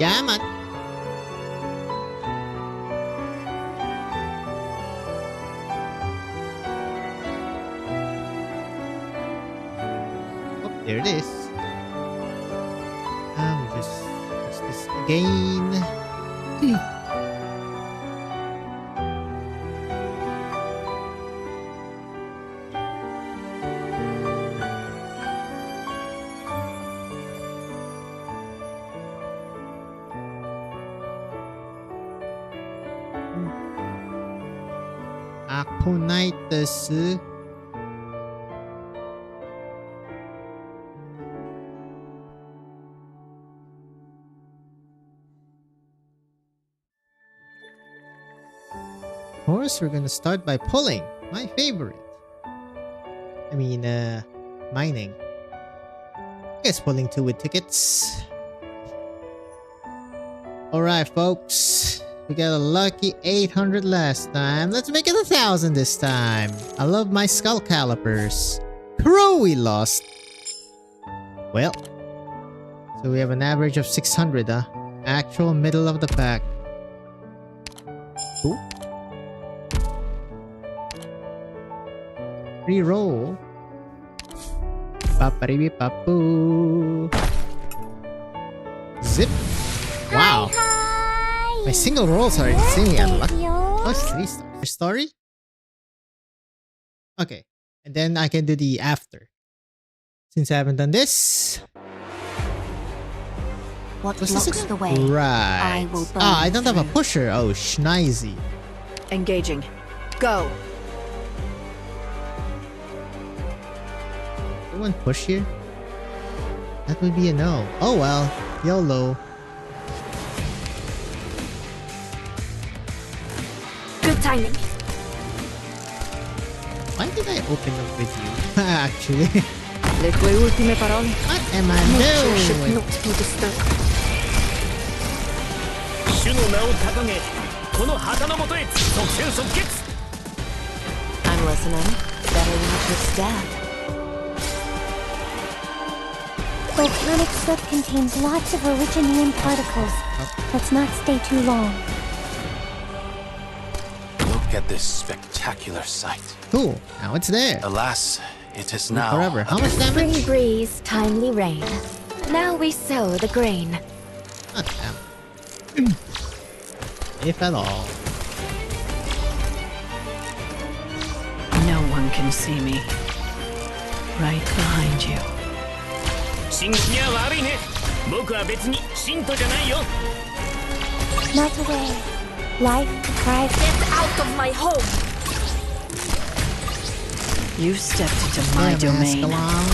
Salamat. Oh, there it is. We just use this again. Arknights. Of course, we're gonna start by pulling. My favorite. I mean, mining. I guess pulling 2 with tickets. Alright, folks. We got a lucky 800 last time. Let's make it 1,000 this time. I love my skull calipers. Crow, we lost. Well. So we have an average of 600, huh? Actual middle of the pack. Cool. Reroll. Paparibi-papu. Zip. Wow. My single rolls are insanely unlucky. Oh, it's 3 stars. Story? Okay. And then I can do the after. Since I haven't done this. What blocks the way? Right. I will burn I don't have a through. pusher. Oh, schneezy. Engaging. Go. One push here? That would be a no. Oh well. YOLO. Good timing. Why did I open up with you? Actually. Le tue ultime parole. What am I Nature should doing? not be disturbed. I'm listening. Better watch your step. Volcanic soot contains lots of originium particles. Let's not stay too long. Look at this spectacular sight. Cool. Now it's there. Alas, it is now. Forever. How much damage? Spring breeze, timely rain. Now we sow the grain. Not damn. If at all. No one can see me. Right behind you. Not away. Life thrives. Get out of my home! You've stepped into my Damn, domain. Ascalon.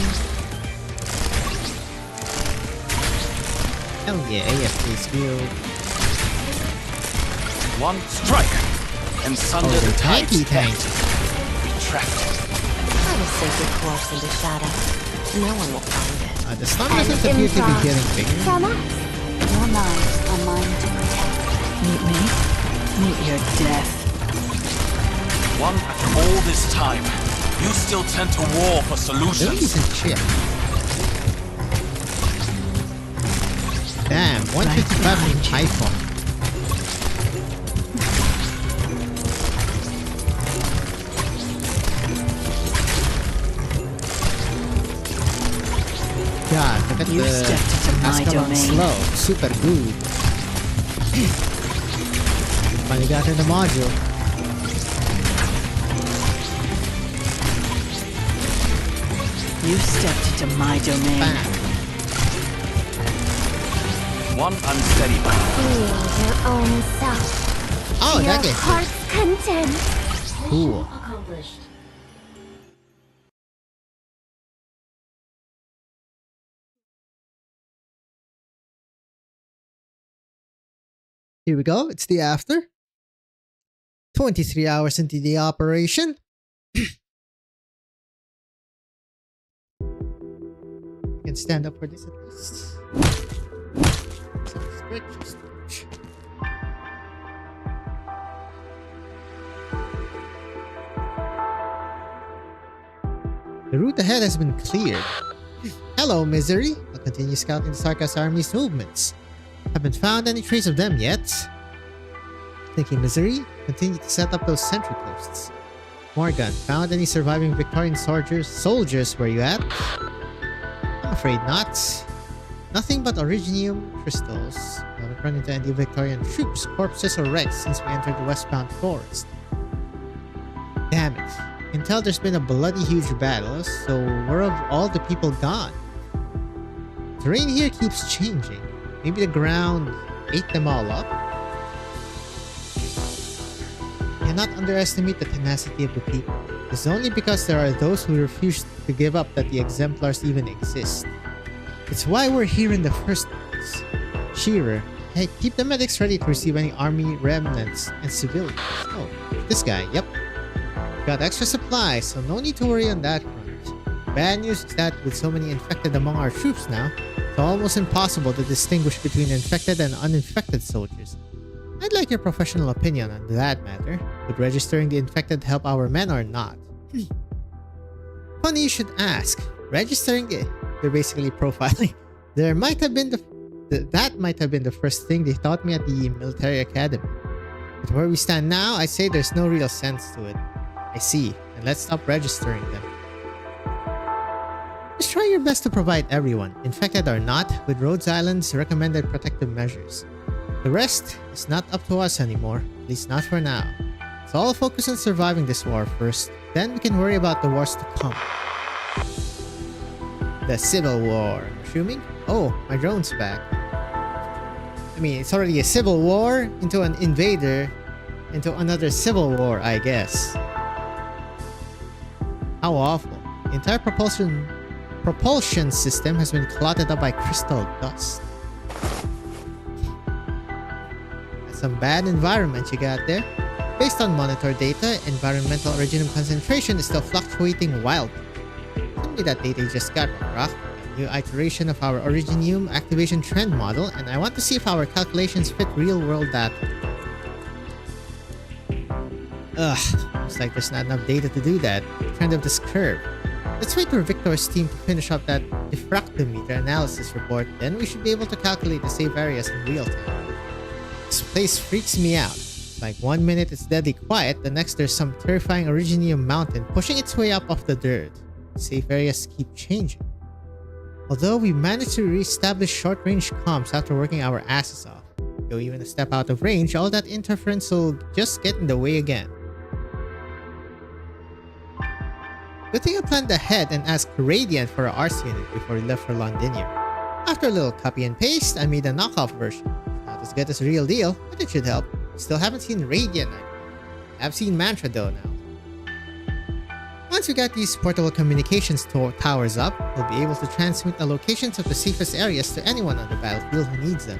Hell yeah, AFK is good. One strike, and sunder Oh, the the tides. tanky tank. Retract. Have a sacred course into shadow. No one will find it. The stun doesn't appear to be getting bigger. From us. Your lives are mine to protect. Meet me. Meet your death. One, after all this time, you still tend to war for Really solutions. decent shit. Damn, 155 from Typhon. God, look at You've the stepped into my Ascalon domain. slow. Super good. Finally got in the module. You've stepped into my domain. Bam. One unsteady one. Feel your own self. Oh, Your that gets it. heart's content. Cool. Here we go. It's the after. 23 hours into the operation. You can stand up for this at least. Stretch. The route ahead has been cleared. Hello, Misery. I'll continue scouting the Sarkas army's movements. Haven't found any trace of them yet. Thinking misery? Continue to set up those sentry posts. Morgan, found any surviving Victorian soldiers where you at? I'm afraid not. Nothing but Originium crystals. I haven't run into any Victorian troops, corpses, or wrecks since we entered the westbound forest. Damn it. I can tell there's been a bloody huge battle, so where have all the people gone? Terrain here keeps changing. Maybe the ground ate them all up? Cannot underestimate the tenacity of the people. It's only because there are those who refuse to give up that the exemplars even exist. It's why we're here in the first place. Shearer, hey, keep the medics ready to receive any army remnants and civilians. Oh, this guy, yep. Got extra supplies, so no need to worry on that front. Bad news is that with so many infected among our troops now, it's almost impossible to distinguish between infected and uninfected soldiers. I'd like your professional opinion on that matter. Would registering the infected help our men or not? Funny you should ask. Registering they're basically profiling. That might have been the first thing they taught me at the military academy. But where we stand now, I say there's no real sense to it. I see, and let's stop registering them. Just try your best to provide everyone, infected or not, with Rhodes Island's recommended protective measures. The rest is not up to us anymore, at least not for now. So I'll focus on surviving this war first, then we can worry about the wars to come. The Civil War, I'm assuming? Oh, my drone's back. I mean, it's already a civil war into an invader, into another civil war, I guess. How awful. The entire propulsion system has been clotted up by crystal dust. That's some bad environment you got there. Based on monitor data, environmental Originium concentration is still fluctuating wildly. Tell me that data you just got, Rock. A new iteration of our Originium activation trend model, and I want to see if our calculations fit real-world data. Ugh, looks like there's not enough data to do that. The trend of this curve. Let's wait for Victor's team to finish up that diffractometer analysis report, then we should be able to calculate the safe areas in real time. This place freaks me out. It's like 1 minute it's deadly quiet, the next there's some terrifying Originium mountain pushing its way up off the dirt. Safe areas keep changing. Although we managed to re-establish short-range comms after working our asses off. Go even a step out of range, all that interference will just get in the way again. Good thing I planned ahead and asked Radiant for our arts unit before we left for Londinia. After a little copy and paste, I made a knockoff version. Not as good as the real deal, but it should help. Still haven't seen Radiant. I've seen Mantra though now. Once we got these portable communications towers up, we'll be able to transmit the locations of the safest areas to anyone on the battlefield who needs them.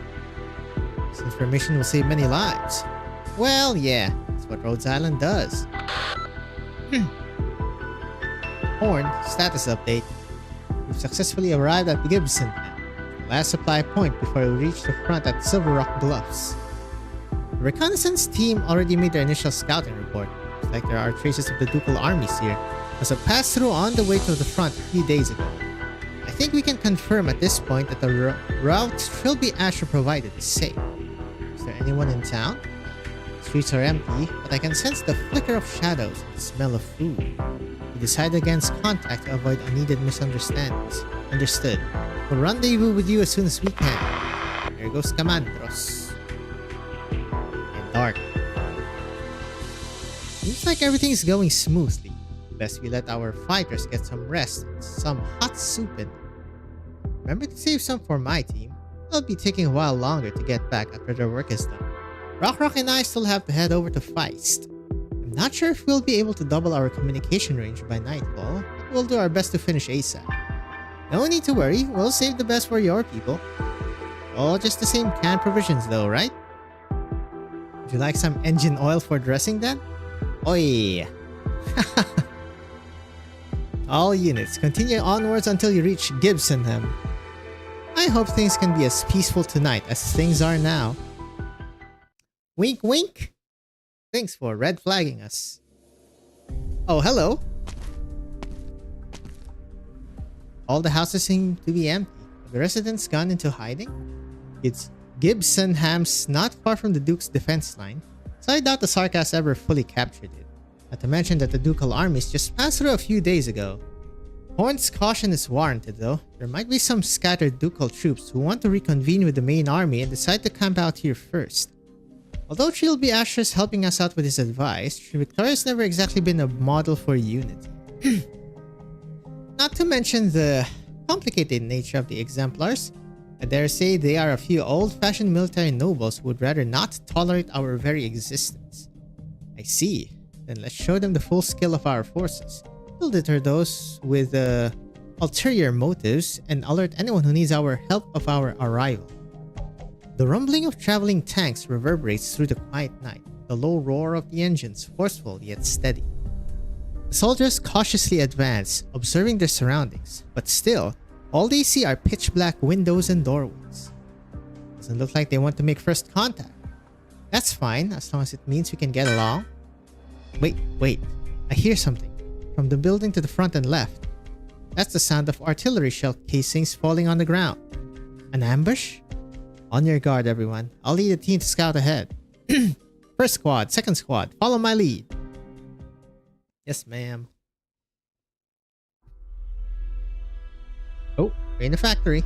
This information will save many lives. Well, yeah, that's what Rhodes Island does. Horn, status update. We've successfully arrived at Gibson, the last supply point before we reach the front at Silver Rock Bluffs. The reconnaissance team already made their initial scouting report. Looks like there are traces of the ducal armies here, as a pass-through on the way to the front a few days ago. I think we can confirm at this point that the route Trilby Asher provided is safe. Is there anyone in town? The streets are empty, but I can sense the flicker of shadows and the smell of food. We decide against contact to avoid unneeded misunderstandings. Understood. We'll rendezvous with you as soon as we can. Here goes Camandros. And dark. Seems like everything's going smoothly. Best we let our fighters get some rest and some hot soup in them. Remember to save some for my team. It'll be taking a while longer to get back after their work is done. Rock and I still have to head over to Feist. I'm not sure if we'll be able to double our communication range by nightfall, but we'll do our best to finish ASAP. No need to worry, we'll save the best for your people. All just the same canned provisions though, right? Would you like some engine oil for dressing then? Oi! All units, continue onwards until you reach Gibsonham. I hope things can be as peaceful tonight as things are now. Wink wink! Thanks for red flagging us. Oh, hello! All the houses seem to be empty. Have the residents gone into hiding? Gibsonham's not far from the Duke's defense line, so I doubt the Sarkas ever fully captured it. Not to mention that the ducal armies just passed through a few days ago. Horn's caution is warranted though. There might be some scattered ducal troops who want to reconvene with the main army and decide to camp out here first. Although Trilby Asher's helping us out with his advice, Victoria's never exactly been a model for unity. Not to mention the complicated nature of the exemplars. I dare say they are a few old-fashioned military nobles who would rather not tolerate our very existence. I see. Then let's show them the full skill of our forces. We'll deter those with ulterior motives and alert anyone who needs our help of our arrival. The rumbling of traveling tanks reverberates through the quiet night, the low roar of the engines forceful yet steady. The soldiers cautiously advance, observing their surroundings, but still, all they see are pitch-black windows and doorways. Doesn't look like they want to make first contact. That's fine, as long as it means we can get along. Wait, I hear something. From the building to the front and left. That's the sound of artillery shell casings falling on the ground. An ambush? On your guard, everyone. I'll lead a team to scout ahead. First squad, second squad, follow my lead. Yes, ma'am. Oh, we're in the factory.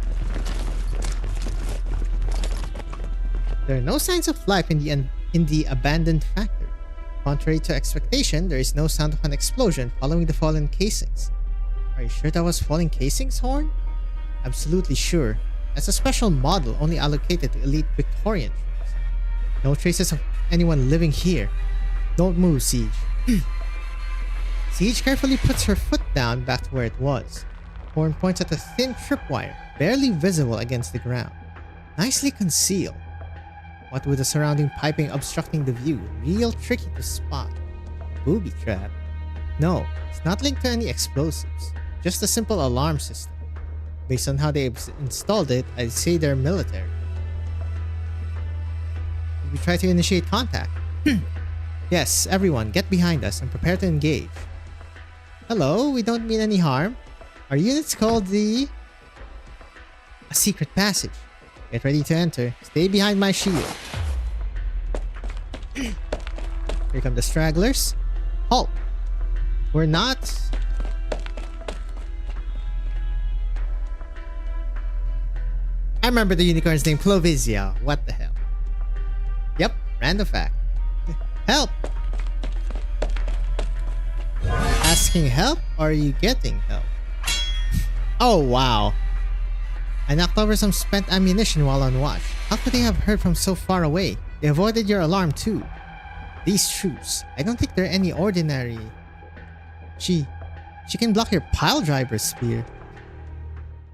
There are no signs of life in the abandoned factory. Contrary to expectation, there is no sound of an explosion following the fallen casings. Are you sure that was falling casings, Horn? Absolutely sure. That's a special model only allocated to elite Victorian troops. No traces of anyone living here. Don't move, Siege. Siege carefully puts her foot down back to where it was. Horn points at a thin tripwire, barely visible against the ground. Nicely concealed. What with the surrounding piping obstructing the view, real tricky to spot. Booby trap? No, it's not linked to any explosives. Just a simple alarm system. Based on how they've installed it, I'd say they're military. We try to initiate contact. Yes, everyone, get behind us and prepare to engage. Hello, we don't mean any harm. Our unit's called a secret passage. Get ready to enter. Stay behind my shield. Here come the stragglers. Halt! We're not... I remember the unicorn's name, Clovisia. What the hell? Yep, random fact. Help! Asking help, or are you getting help? Oh, wow. I knocked over some spent ammunition while on watch. How could they have heard from so far away? They avoided your alarm too. These troops, I don't think they're any ordinary... She can block your pile driver spear.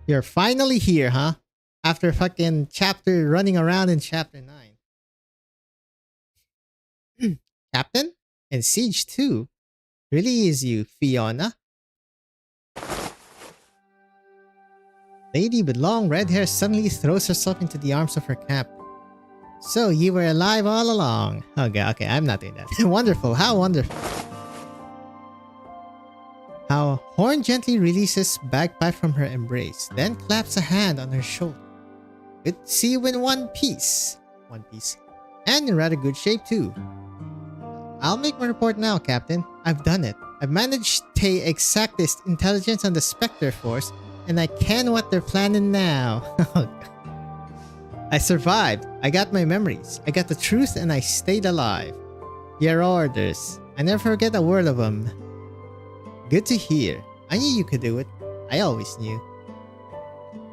You're finally here, huh? After fucking chapter running around in chapter 9. Captain? And Siege too. Really is you, Fiona. Lady with long red hair suddenly throws herself into the arms of her captain. So you were alive all along. Okay, I'm not doing that. Wonderful, how wonderful. How Horn gently releases bagpipe from her embrace, then claps a hand on her shoulder. Good to see you in one piece. And in rather good shape too. I'll make my report now, Captain. I've done it. I've managed to exactest intelligence on the Spectre Force, and I can what they're planning now. I survived. I got my memories. I got the truth and I stayed alive. Your orders. I never forget a word of them. Good to hear. I knew you could do it. I always knew.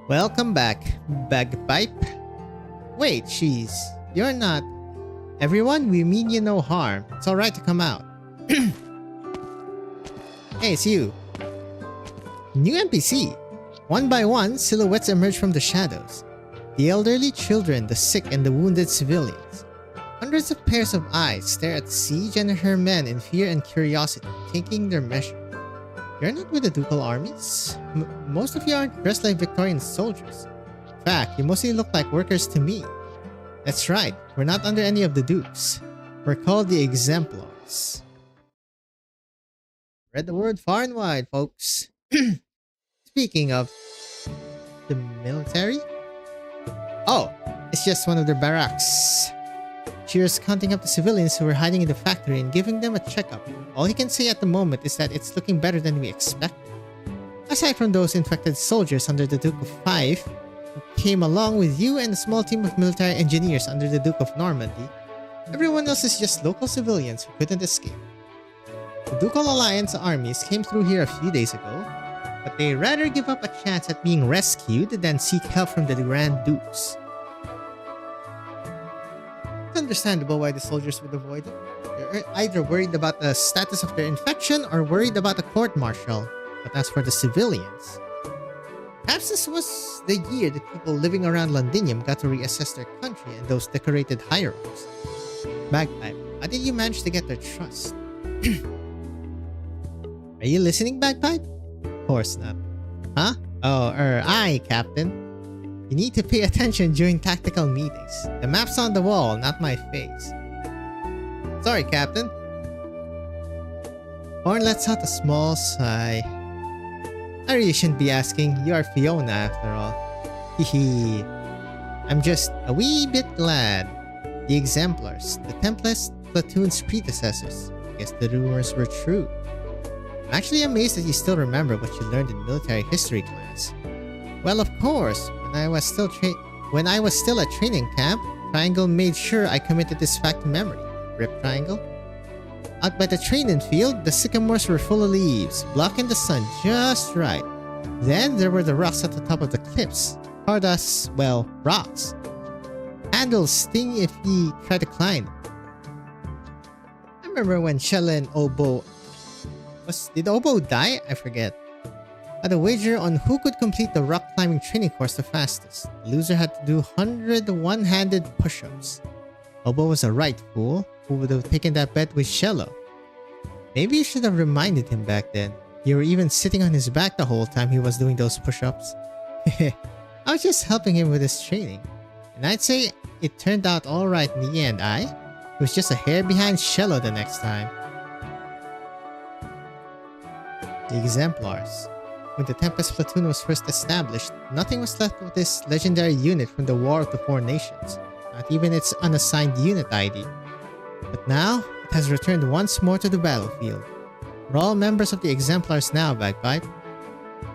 Welcome back, bagpipe. Wait, you're not... Everyone, we mean you no harm. It's alright to come out. Hey, it's you. New NPC. One by one, silhouettes emerge from the shadows. The elderly, children, the sick, and the wounded civilians. Hundreds of pairs of eyes stare at Siege and her men in fear and curiosity, taking their measure. You're not with the ducal armies? Most of you aren't dressed like Victorian soldiers. In fact, you mostly look like workers to me. That's right, we're not under any of the dukes. We're called the Exemplars. Read the word far and wide, folks. Speaking of the military. Oh, It's just one of their barracks. Cheers counting up the civilians who were hiding in the factory and giving them a checkup. All he can say at the moment is that it's looking better than we expected. Aside from those infected soldiers under the Duke of Fife, who came along with you and a small team of military engineers under the Duke of Normandy, everyone else is just local civilians who couldn't escape. The Ducal Alliance armies came through here a few days ago, but they rather give up a chance at being rescued than seek help from the Grand Dukes. It's understandable why the soldiers would avoid it. They're either worried about the status of their infection or worried about a court-martial. But as for the civilians, perhaps this was the year the people living around Londinium got to reassess their country and those decorated higher-ups. Bagpipe, how did you manage to get their trust? Are you listening, Bagpipe? Of course not. Huh? Oh, aye, Captain. You need to pay attention during tactical meetings. The map's on the wall, not my face. Sorry, Captain. Horn lets out a small sigh. I really shouldn't be asking. You are Fiona after all. Hehe. I'm just a wee bit glad. The Exemplars, the Tempest platoon's predecessors. I guess the rumors were true. I'm actually amazed that you still remember what you learned in military history class. Well, of course, when I was still at training camp, Triangle made sure I committed this fact to memory. Rip Triangle. Out by the training field, the sycamores were full of leaves, blocking the sun just right. Then there were the rocks at the top of the cliffs. Hard as, well, rocks. Handles sting if ye try to climb. I remember when Shella and Obo... Did Obo die? I forget. Had a wager on who could complete the rock climbing training course the fastest. The loser had to do 100 one-handed push-ups. Obo was a right fool who would have taken that bet with Shello. Maybe you should have reminded him back then. You were even sitting on his back the whole time he was doing those push-ups. I was just helping him with his training. And I'd say it turned out alright in the end, It was just a hair behind Shello the next time. The Exemplars. When the Tempest platoon was first established, nothing was left of this legendary unit from the War of the Four Nations. Not even its unassigned unit ID. But now, it has returned once more to the battlefield. We're all members of the Exemplars now, Bagpipe.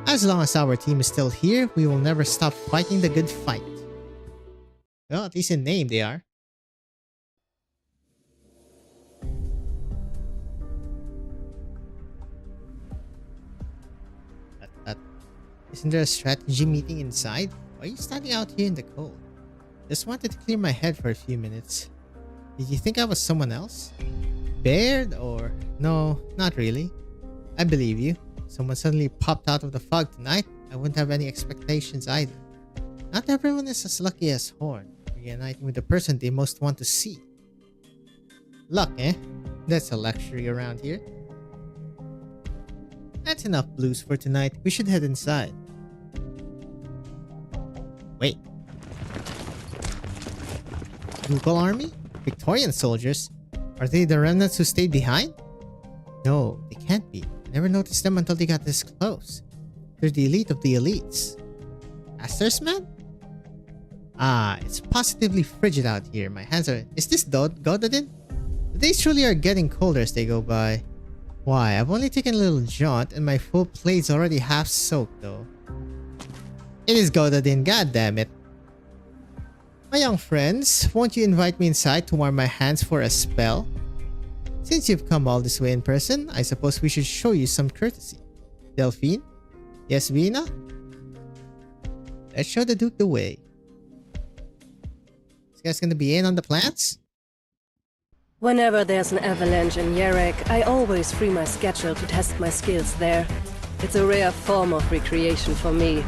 As long as our team is still here, we will never stop fighting the good fight. Well, at least in name they are. Isn't there a strategy meeting inside? Why are you standing out here in the cold? Just wanted to clear my head for a few minutes. Did you think I was someone else? Baird or... No, not really. I believe you. If someone suddenly popped out of the fog tonight, I wouldn't have any expectations either. Not everyone is as lucky as Horn, reuniting with the person they most want to see. Luck, eh? That's a luxury around here. That's enough blues for tonight. We should head inside. Wait. Ducal army? Victorian soldiers? Are they the remnants who stayed behind? No, they can't be. I never noticed them until they got this close. They're the elite of the elites. Aster's men? Ah, it's positively frigid out here. My hands are... Is this Gododin? The days truly are getting colder as they go by. Why, I've only taken a little jaunt and my full plate's already half soaked though. It is Gododin, goddammit. My young friends, won't you invite me inside to warm my hands for a spell? Since you've come all this way in person, I suppose we should show you some courtesy. Delphine? Yes, Vina? Let's show the Duke the way. This guy's gonna be in on the plants? Whenever there's an avalanche in Reac, I always free my schedule to test my skills there. It's a rare form of recreation for me.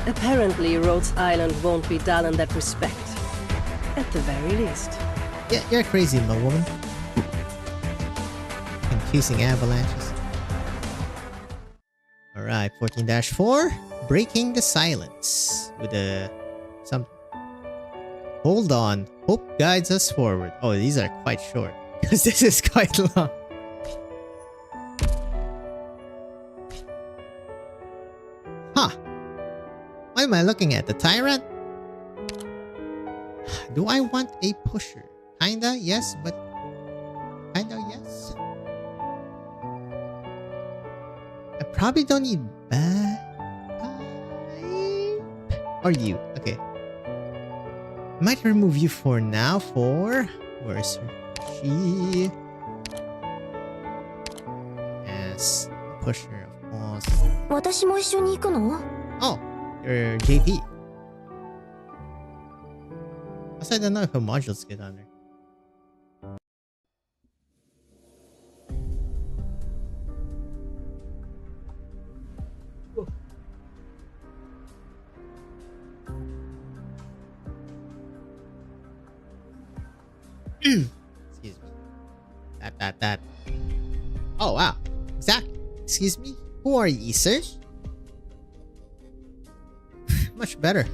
Apparently, Rhodes Island won't be dull in that respect. At the very least. Yeah, you're crazy, my woman. Confusing avalanches. Alright, 14-4. Breaking the silence. With a... something. Hold on. Hope guides us forward. Oh, these are quite short. Because this is quite long. Huh. What am I looking at? The tyrant? Do I want a pusher? Kinda, yes, but kinda, yes. I probably don't need backup. Or you, okay. Might remove you for now for... Where is her? She... Yes, pusher, of course. 私も一緒に行くの? Oh, you're JP. Also, I don't know if a module's good on her. Excuse me. That. Oh, wow. Exactly. Excuse me? Who are you, sir? Much better.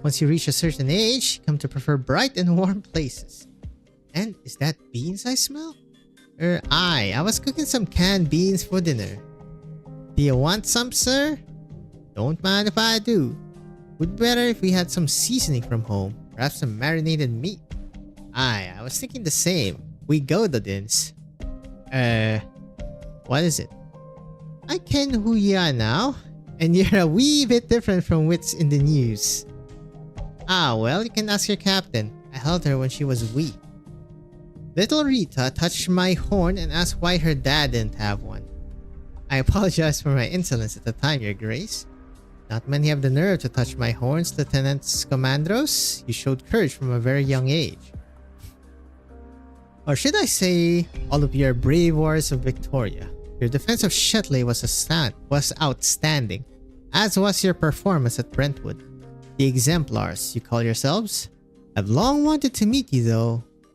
Once you reach a certain age, you come to prefer bright and warm places. And is that beans I smell? I was cooking some canned beans for dinner. Do you want some, sir? Don't mind if I do. Would be better if we had some seasoning from home. Perhaps some marinated meat. I was thinking the same. We go the dins. What is it? I ken who you are now, and you're a wee bit different from what's in the news. Ah, well, you can ask your captain. I held her when she was wee. Little Rita touched my horn and asked why her dad didn't have one. I apologize for my insolence at the time, Your Grace. Not many have the nerve to touch my horns, Lieutenants Commandos. You showed courage from a very young age. Or should I say, all of your brave warriors of Victoria. Your defense of Shetley was outstanding, as was your performance at Brentwood. The Exemplars, you call yourselves? I've long wanted to meet you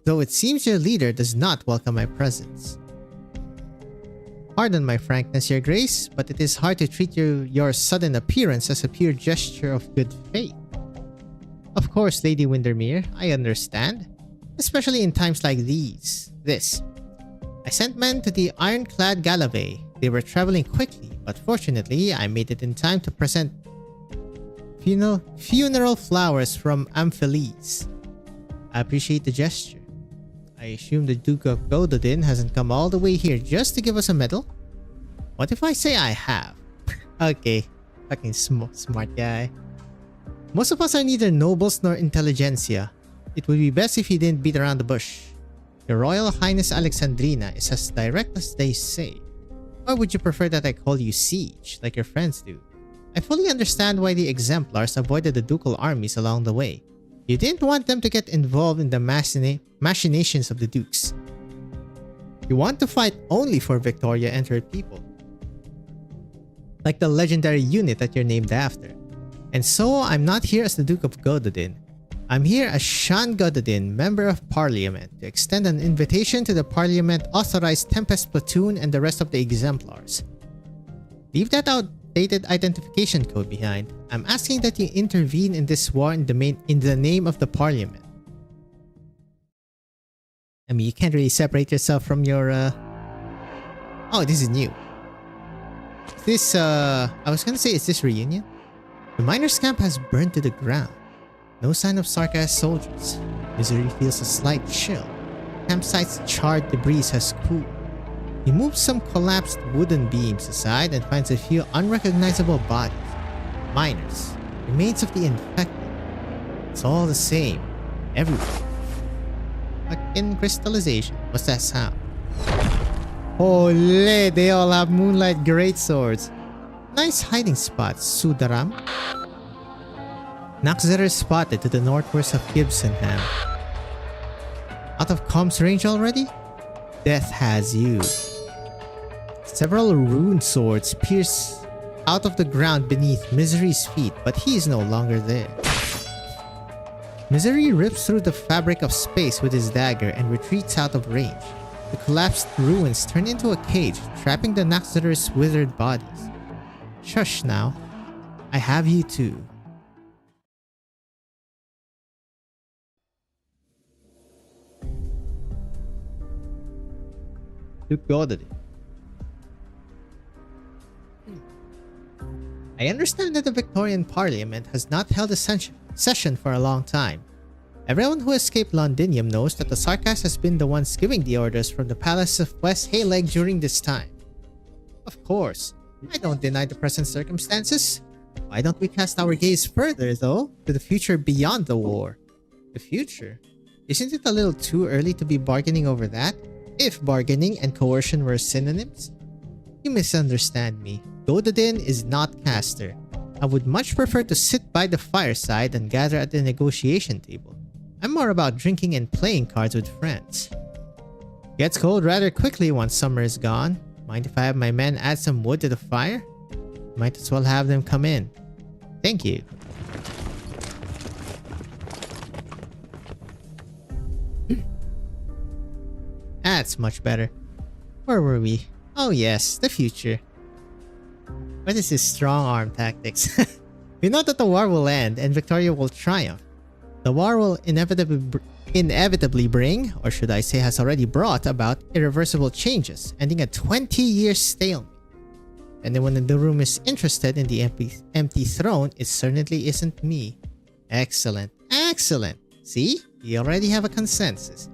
though it seems your leader does not welcome my presence. Pardon my frankness, Your Grace, but it is hard to treat your sudden appearance as a pure gesture of good faith. Of course, Lady Windermere, I understand. Especially in times like this. I sent men to the ironclad Galavay. They were traveling quickly, but fortunately, I made it in time to present funeral flowers from Amphiles. I appreciate the gesture. I assume the Duke of Gododin hasn't come all the way here just to give us a medal? What if I say I have? Okay, fucking smart guy. Most of us are neither nobles nor intelligentsia. It would be best if you didn't beat around the bush. Your Royal Highness Alexandrina is as direct as they say. Or would you prefer that I call you Siege, like your friends do? I fully understand why the Exemplars avoided the ducal armies along the way. You didn't want them to get involved in the machinations of the dukes. You want to fight only for Victoria and her people. Like the legendary unit that you're named after. And so, I'm not here as the Duke of Gododin. I'm here as Shan Gododin, Member of Parliament, to extend an invitation to the Parliament-authorized Tempest Platoon and the rest of the Exemplars. Leave that outdated identification code behind. I'm asking that you intervene in this war in the name of the Parliament. I mean, you can't really separate yourself from your, Oh, this is new. I was gonna say, is this reunion? The miners' camp has burned to the ground. No sign of Sarka's soldiers. Misery feels a slight chill. Campsite's charred debris has cooled. He moves some collapsed wooden beams aside and finds a few unrecognizable bodies. Miners. Remains of the infected. It's all the same. Everywhere. Fucking crystallization. What's that sound? Holy, they all have moonlight greatswords. Nice hiding spots, Sudaram. Naxzer spotted to the northwest of Gibsonham. Out of comms range already? Death has you. Several rune swords pierce out of the ground beneath Misery's feet, but he is no longer there. Misery rips through the fabric of space with his dagger and retreats out of range. The collapsed ruins turn into a cage, trapping the Naxzer's withered bodies. Shush now. I have you too. Duke Gododin. I understand that the Victorian Parliament has not held a session for a long time. Everyone who escaped Londinium knows that the Sarkas has been the ones giving the orders from the Palace of West Haleg during this time. Of course, I don't deny the present circumstances. Why don't we cast our gaze further, though, to the future beyond the war? The future? Isn't it a little too early to be bargaining over that? If bargaining and coercion were synonyms? You misunderstand me. Gododin is not caster. I would much prefer to sit by the fireside and gather at the negotiation table. I'm more about drinking and playing cards with friends. Gets cold rather quickly once summer is gone. Mind if I have my men add some wood to the fire? Might as well have them come in. Thank you. That's much better. Where were we? Oh yes, the future. What is this strong arm tactics? We know that the war will end and Victoria will triumph. The war will inevitably bring, or should I say has already brought about, irreversible changes, ending a 20-year stalemate. Anyone in the room is interested in the empty throne, it certainly isn't me. Excellent. Excellent. See? We already have a consensus.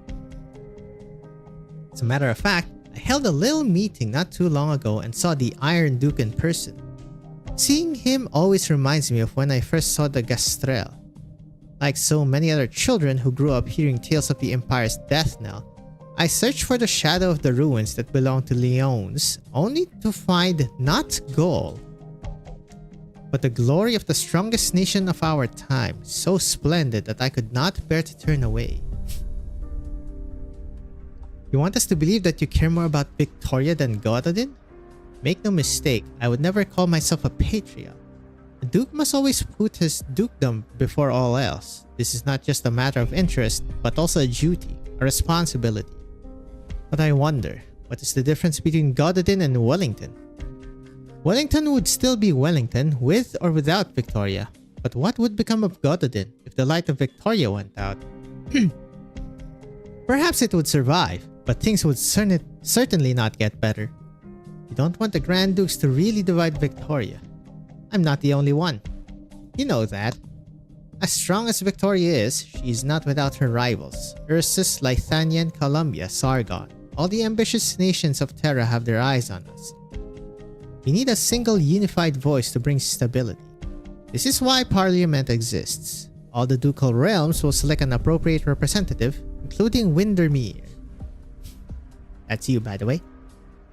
As a matter of fact, I held a little meeting not too long ago and saw the Iron Duke in person. Seeing him always reminds me of when I first saw the Gastrel. Like so many other children who grew up hearing tales of the Empire's death knell, I searched for the shadow of the ruins that belonged to Lyons, only to find not Gaul, but the glory of the strongest nation of our time, so splendid that I could not bear to turn away. You want us to believe that you care more about Victoria than Gododin? Make no mistake, I would never call myself a patriot. A duke must always put his dukedom before all else. This is not just a matter of interest, but also a duty, a responsibility. But I wonder, what is the difference between Gododin and Wellington? Wellington would still be Wellington, with or without Victoria. But what would become of Gododin if the light of Victoria went out? Perhaps it would survive, but things would certainly not get better. You don't want the Grand Dukes to really divide Victoria. I'm not the only one. You know that. As strong as Victoria is, she is not without her rivals. Ursus, Lithania, and Columbia, Sargon. All the ambitious nations of Terra have their eyes on us. We need a single unified voice to bring stability. This is why Parliament exists. All the ducal realms will select an appropriate representative, including Windermere. That's you, by the way.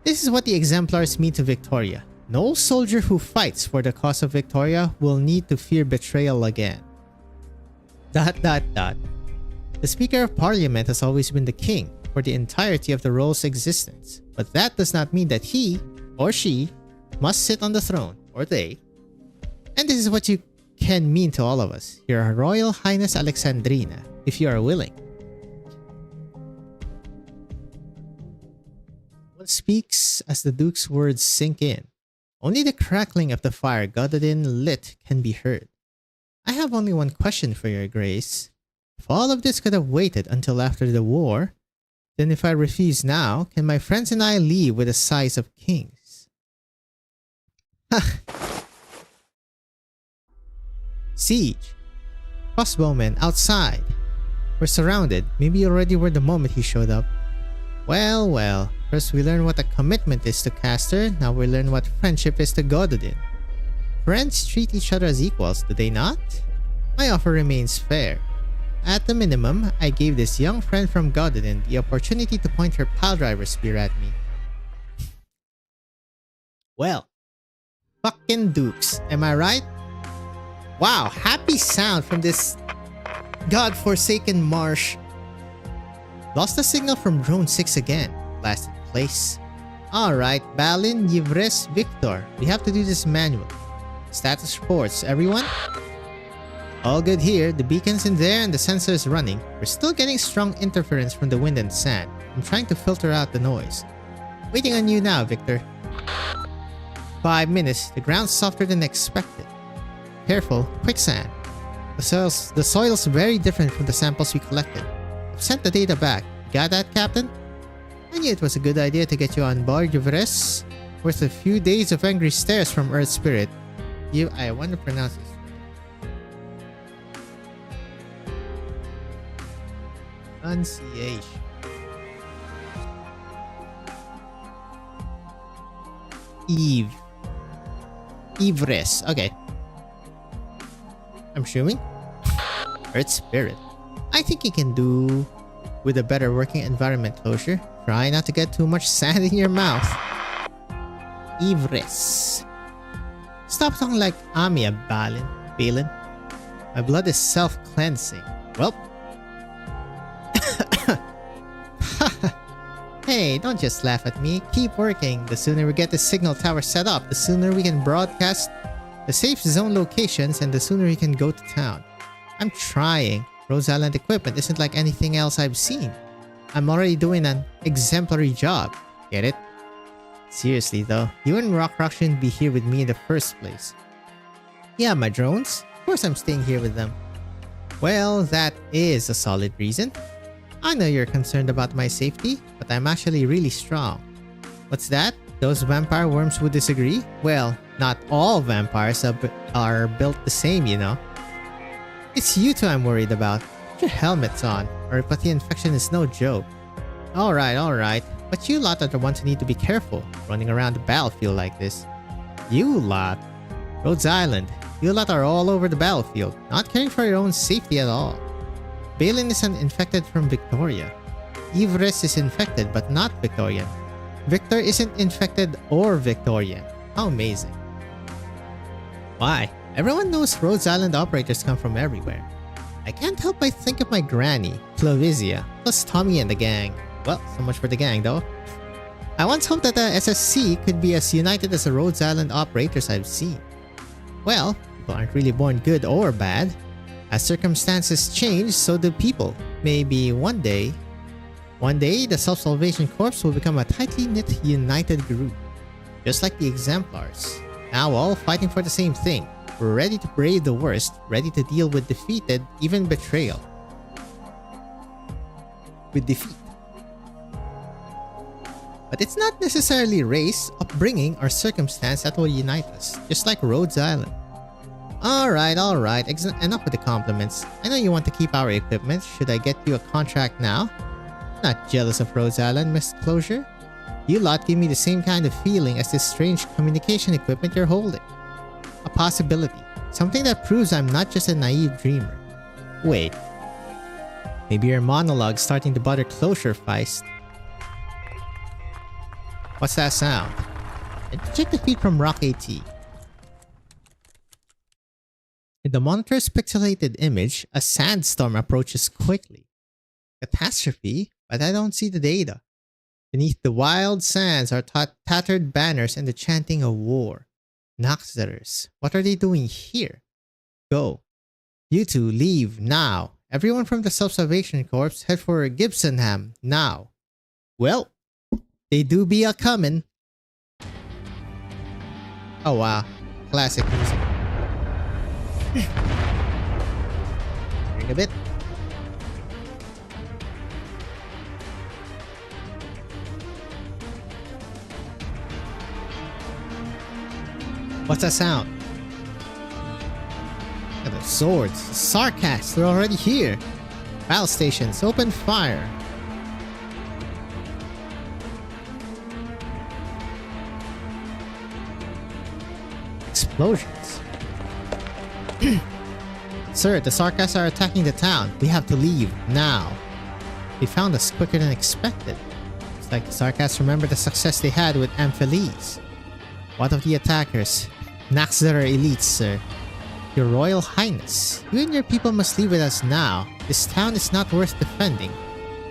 This is what the exemplars mean to Victoria. No soldier who fights for the cause of Victoria will need to fear betrayal again. ... The Speaker of Parliament has always been the king for the entirety of the role's existence, but that does not mean that he, or she, must sit on the throne, or they. And this is what you can mean to all of us, Your Royal Highness Alexandrina, if you are willing. One speaks as the Duke's words sink in. Only the crackling of the fire Gododin lit can be heard. I have only one question for your grace. If all of this could have waited until after the war, then if I refuse now, can my friends and I leave with the size of kings? Siege. Crossbowmen outside. We're surrounded. Maybe you already were the moment he showed up. Well, well. First we learn what a commitment is to Caster, now we learn what friendship is to Gododin. Friends treat each other as equals, do they not? My offer remains fair. At the minimum, I gave this young friend from Gododin the opportunity to point her piledriver spear at me. Well, fucking Dukes, am I right? Wow, happy sound from this godforsaken marsh. Lost the signal from Drone 6 again. Blasted place. Alright, Balin, Yvres, Victor. We have to do this manually. Status reports, everyone? All good here. The beacon's in there and the sensor is running. We're still getting strong interference from the wind and sand. I'm trying to filter out the noise. Waiting on you now, Victor. 5 minutes. The ground's softer than expected. Careful, quicksand. The soil's very different from the samples we collected. I've sent the data back. Got that, Captain? I knew it was a good idea to get you on board, Yvres. Worth a few days of angry stares from Earth Spirit. I want to pronounce this. Pronunciation. Eve. Ivres. Okay. I'm assuming. Earth Spirit. I think you can do with a better working environment closure. Try not to get too much sand in your mouth. Ivres. Stop talking like Amia, Balin. My blood is self-cleansing. Well. Hey, don't just laugh at me. Keep working. The sooner we get the signal tower set up, the sooner we can broadcast the safe zone locations, and the sooner we can go to town. I'm trying. Rose Island equipment isn't like anything else I've seen. I'm already doing an exemplary job. Get it? Seriously though, you and Rock shouldn't be here with me in the first place. Yeah, my drones. Of course I'm staying here with them. Well, that is a solid reason. I know you're concerned about my safety, but I'm actually really strong. What's that? Those vampire worms would disagree? Well, not all vampires are built the same, you know. It's you two I'm worried about. Put your helmets on, or the infection is no joke. Alright. But you lot are the ones who need to be careful, running around the battlefield like this. You lot? Rhodes Island. You lot are all over the battlefield, not caring for your own safety at all. Balin is infected from Victoria. Ivres is infected but not Victorian. Victor isn't infected or Victorian. How amazing. Why? Everyone knows Rhodes Island operators come from everywhere. I can't help but think of my granny, Flavisia, plus Tommy and the gang. Well, so much for the gang though. I once hoped that the SSC could be as united as the Rhodes Island operators I've seen. Well, people aren't really born good or bad. As circumstances change, so do people. Maybe one day, the Self-Salvation Corps will become a tightly knit, united group. Just like the Exemplars. Now all fighting for the same thing. We're ready to brave the worst, ready to deal with defeated, even betrayal. With defeat. But it's not necessarily race, upbringing, or circumstance that will unite us, just like Rhodes Island. Alright, enough with the compliments. I know you want to keep our equipment. Should I get you a contract now? Not jealous of Rhodes Island, Miss Closure. You lot give me the same kind of feeling as this strange communication equipment you're holding. A possibility. Something that proves I'm not just a naive dreamer. Wait. Maybe your monologue's starting to bother Closure, Feist. What's that sound? Check the feed from Rock AT. In the monitor's pixelated image, a sandstorm approaches quickly. Catastrophe? But I don't see the data. Beneath the wild sands are tattered banners and the chanting of war. Naxxterers, what are they doing here? Go. You two leave now. Everyone from the Self-Salvation Corps head for Gibsonham now. Well, they do be a comin'. Oh wow, classic music. Bring a bit. What's that sound? Look at the swords. The Sarcasts, they're already here. Battle stations, open fire. Explosions. Sir, the Sarcasts are attacking the town. We have to leave now. They found us quicker than expected. It's like the Sarcasts remember the success they had with Amphiles. What of the attackers? Naxxterer elites, sir. Your Royal Highness, you and your people must leave with us now. This town is not worth defending,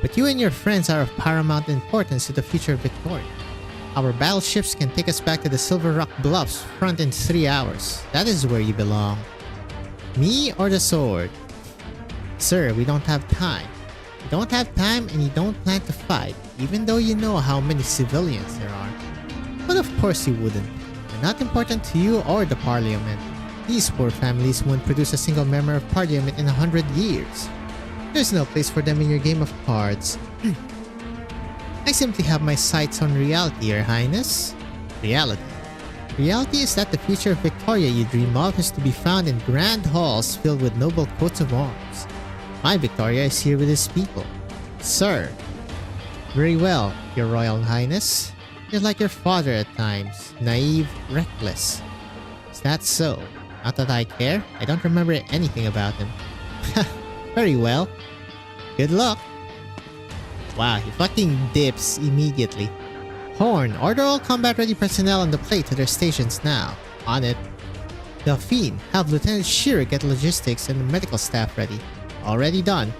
but you and your friends are of paramount importance to the future of Victoria. Our battleships can take us back to the Silver Rock Bluffs front in 3 hours. That is where you belong. Me or the sword? Sir, we don't have time. You don't have time and you don't plan to fight, even though you know how many civilians there are. But of course you wouldn't. They're not important to you or the Parliament. These poor families won't produce a single member of Parliament in 100 years. There's no place for them in your game of cards. I simply have my sights on reality, Your Highness. Reality. Reality is that the future of Victoria you dream of is to be found in grand halls filled with noble coats of arms. My Victoria is here with his people. Sir. Very well, Your Royal Highness. You're like your father at times. Naive, reckless. Is that so? Not that I care. I don't remember anything about him. Very well. Good luck. Wow, he fucking dips immediately. Horn, order all combat-ready personnel on the plate to their stations now. On it. Delphine, have Lieutenant Shearer get logistics and the medical staff ready. Already done.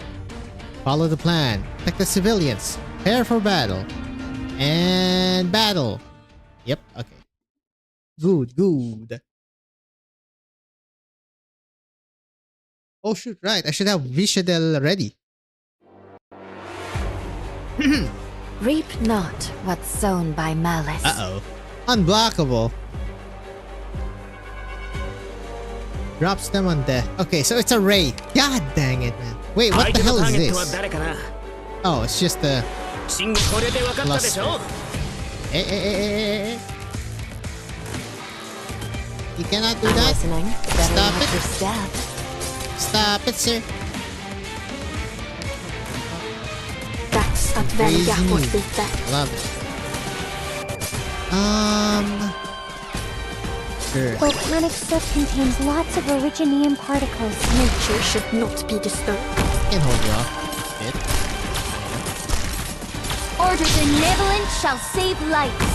Follow the plan. Protect the civilians. Prepare for battle. And battle. Yep, okay. Good, good. Oh shoot, right. I should have Vishadel ready. Reap not what's sown by malice. Uh-oh. Unblockable. Drops them on death. Okay, so it's a raid. God dang it, man. Wait, what the hell is this? Oh, it's just a... cluster. Eh. You cannot do I'm that. listening. Better Stop watch it. your step. Stop it, sir. Dags att välja Crazy vårt move. byte. Love it. Sure. Volcanic soot contains lots of originium particles. Nature should not be disturbed. Can hold you off. Bit. Order benevolent shall save lives.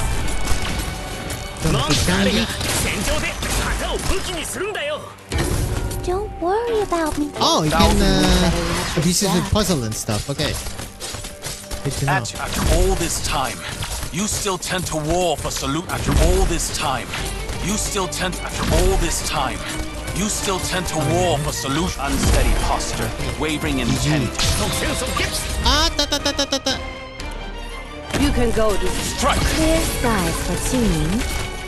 Don't worry about me. Oh, you can use it with puzzle and stuff. Okay. Good to know. After all this time, you still tend to war for salute. After all this time, you still tend. After all this time, you still tend to war for salute. Unsteady posture, wavering intent. Ah, ta. You can go to Strike. Clear skies for tuning.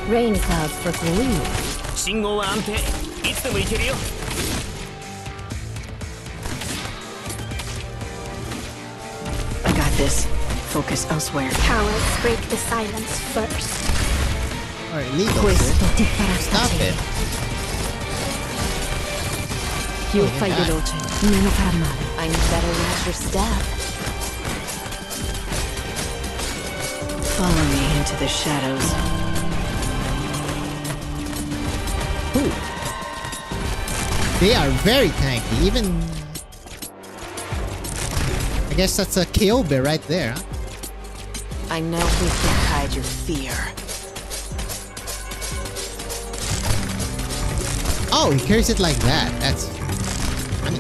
Rain clouds for glue. 信号は安定いつでも行けるよ I got this. Focus elsewhere. Cowards break the silence first. Alright, legal. Questo ti farà Stop stare. it. Più Oh, fai God. veloce, Meno farà male. I better watch your step. Follow me into the shadows. Ooh. They are very tanky. Even... I guess that's a Kyobe right there, huh? I know who can hide your fear. Oh, he carries it like that. That's funny.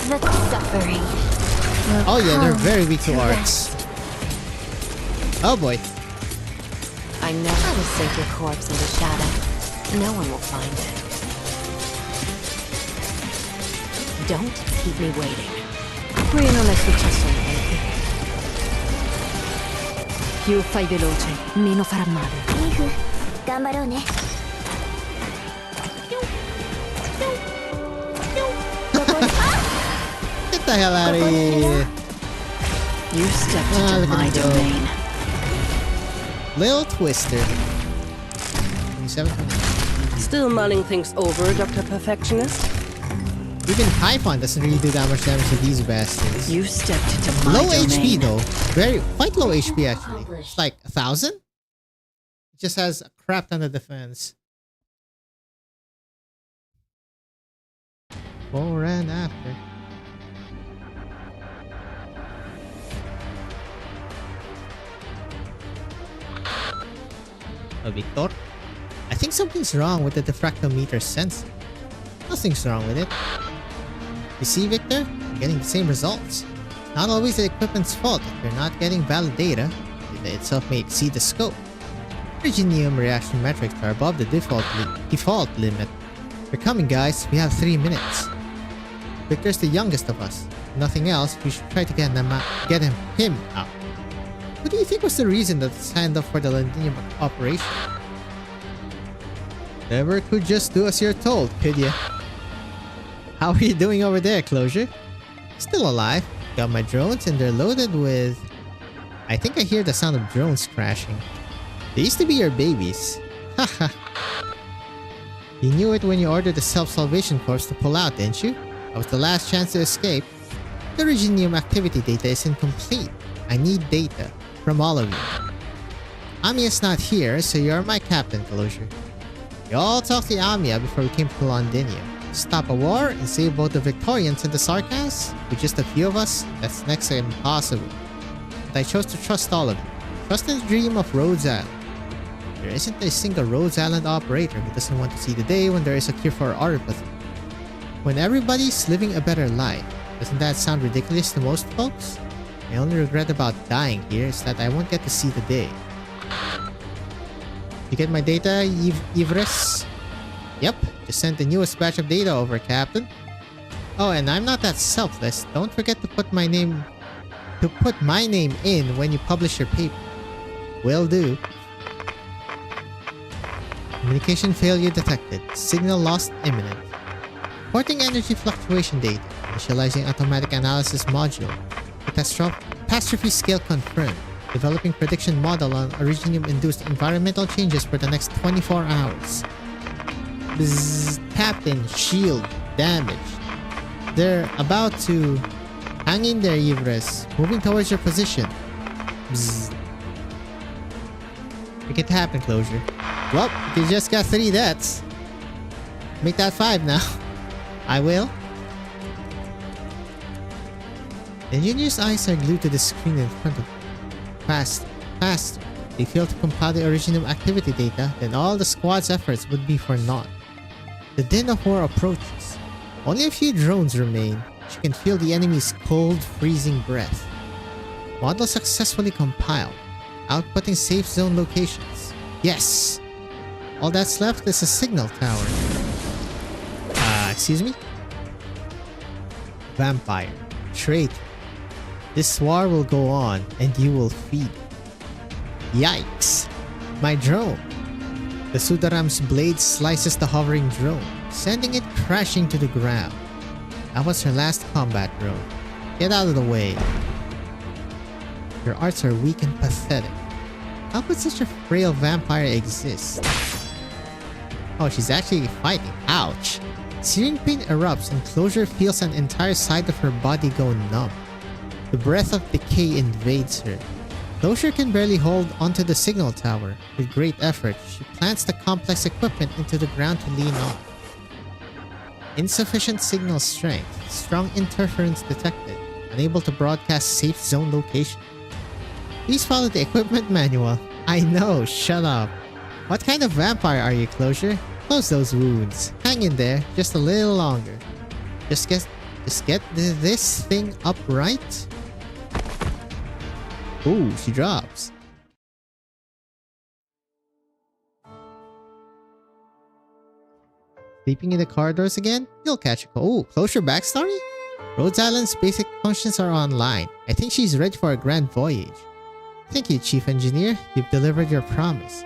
The suffering. Oh yeah, they're very weak to arts. Oh boy. I know how to sink your corpse into shadow. No one will find it. Don't keep me waiting. qui non è successo niente. Più fai veloce, Meno farà male. Mifu, 頑張ろうね。 Get the hell out of here. You stepped Ah, into look at my him go. domain. Lil Twister. 27. still mulling things over, Dr. Perfectionist? Even Typhon doesn't really do that much damage to these bastards. You stepped into my Low domain. HP though. Quite low HP actually. It's like 1,000? It just has a crap ton of defense. Before and after. Oh, Victor? I think something's wrong with the diffractometer sensor. Nothing's wrong with it. You see, Victor? You're getting the same results. It's not always the equipment's fault if you're not getting valid data. Data itself may exceed the scope. Originium reaction metrics are above the default limit. We're coming, guys. We have 3 minutes. Victor's the youngest of us. If nothing else, we should try to get him out. What do you think was the reason that he signed up for the Londinium operation? Never could just do as you're told, could ya? How are you doing over there, Closure? Still alive. Got my drones and they're loaded with... I think I hear the sound of drones crashing. They used to be your babies. Haha. You knew it when you ordered the self-salvation corps to pull out, didn't you? That was the last chance to escape. The Originium activity data is incomplete. I need data from all of you. Amiya's not here, so you're my captain, Closure. You all talked to Amiya before we came to Londinium. Stop a war and save both the Victorians and the Sarkas? With just a few of us? That's next to impossible. But I chose to trust all of you. Trust in the dream of Rhodes Island. There isn't a single Rhodes Island operator who doesn't want to see the day when there is a cure for oripathy. When everybody's living a better life. Doesn't that sound ridiculous to most folks? My only regret about dying here is that I won't get to see the day. You get my data, Ivres? Yep, just sent the newest batch of data over, Captain. Oh, and I'm not that selfless. Don't forget to put my name in when you publish your paper. Will do. Communication failure detected. Signal lost imminent. Porting energy fluctuation data. Initializing automatic analysis module. Catastrophe scale confirmed. Developing prediction model on Originium-induced environmental changes for the next 24 hours. Bzzz, Captain, shield, damaged. They're about to... Hang in there, Ivres. Moving towards your position. Bzzz. Make it happen, Closure. Well, you just got 3 deaths. Make that 5 now. I will. The engineer's eyes are glued to the screen in front of them. Faster, faster. If they fail to compile the Originium activity data, then all the squad's efforts would be for naught. The din of war approaches. Only a few drones remain. She can feel the enemy's cold, freezing breath. Model successfully compiled, outputting safe zone locations. Yes! All that's left is a signal tower. Excuse me? Vampire. Traitor. This war will go on, and you will feed it. Yikes! My drone. The Sudaram's blade slices the hovering drone, sending it crashing to the ground. That was her last combat drone. Get out of the way. Your arts are weak and pathetic. How could such a frail vampire exist? Oh, she's actually fighting. Ouch! Searing pain erupts and Closure feels an entire side of her body go numb. The breath of decay invades her. Closure can barely hold onto the signal tower. With great effort, she plants the complex equipment into the ground to lean on. Insufficient signal strength. Strong interference detected. Unable to broadcast safe zone location. Please follow the equipment manual. I know, shut up. What kind of vampire are you, Closure? Close those wounds. Hang in there, just a little longer. Just get this thing upright. Ooh, she drops. Sleeping in the corridors again? You'll catch a cold. Ooh, Closure backstory? Rhodes Island's basic functions are online. I think she's ready for a grand voyage. Thank you, Chief Engineer. You've delivered your promise.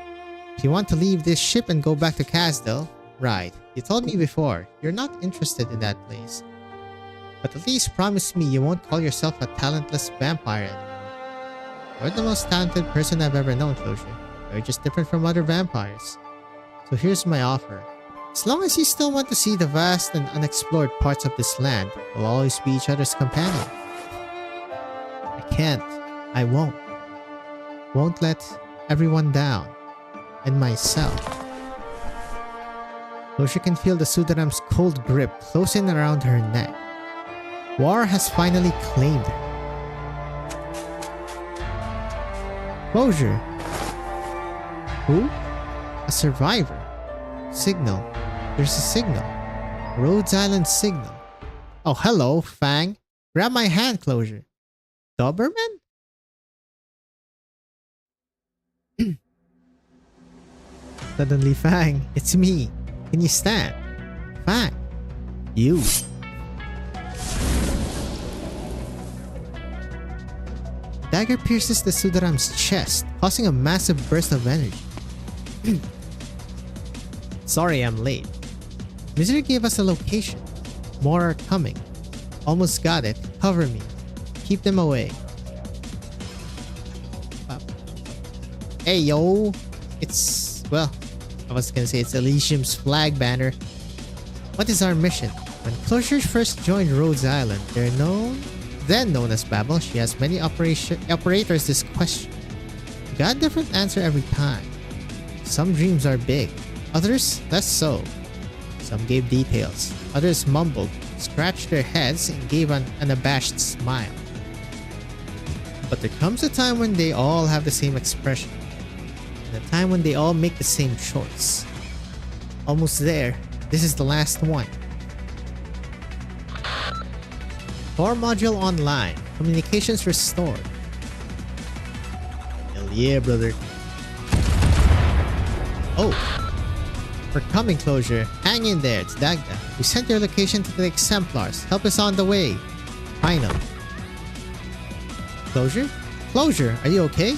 If you want to leave this ship and go back to Casdell, right. You told me before, you're not interested in that place. But at least promise me you won't call yourself a talentless vampire anymore. You're the most talented person I've ever known, Closure. You're just different from other vampires. So here's my offer. As long as you still want to see the vast and unexplored parts of this land, we'll always be each other's companion. I can't. I won't. Won't let everyone down. And myself. Closure can feel the Sudaram's cold grip closing around her neck. War has finally claimed her. Closure. Who? A survivor. Signal. There's a signal. Rhodes Island signal. Oh, hello, Fang. Grab my hand, Closure. Doberman? Suddenly, Fang, it's me. Can you stand? Fang. You. Dagger pierces the Sudaram's chest, causing a massive burst of energy. Sorry I'm late. Misery gave us a location. More are coming. Almost got it. Cover me. Keep them away. Hey yo! It's... well, I was gonna say it's Elysium's flag banner. What is our mission? When Closure first joined Rhodes Island, they're known then known as Babel, she has many operators this question. Got a different answer every time. Some dreams are big, others less so. Some gave details, others mumbled, scratched their heads, and gave an unabashed smile. But there comes a time when they all have the same expression, and a time when they all make the same choice. Almost there. This is the last one. Core module online. Communications restored. Hell yeah, brother. Oh. For coming closure, hang in there, it's Dagda. We sent your location to the exemplars. Help us on the way. Final. Closure? Closure, are you okay?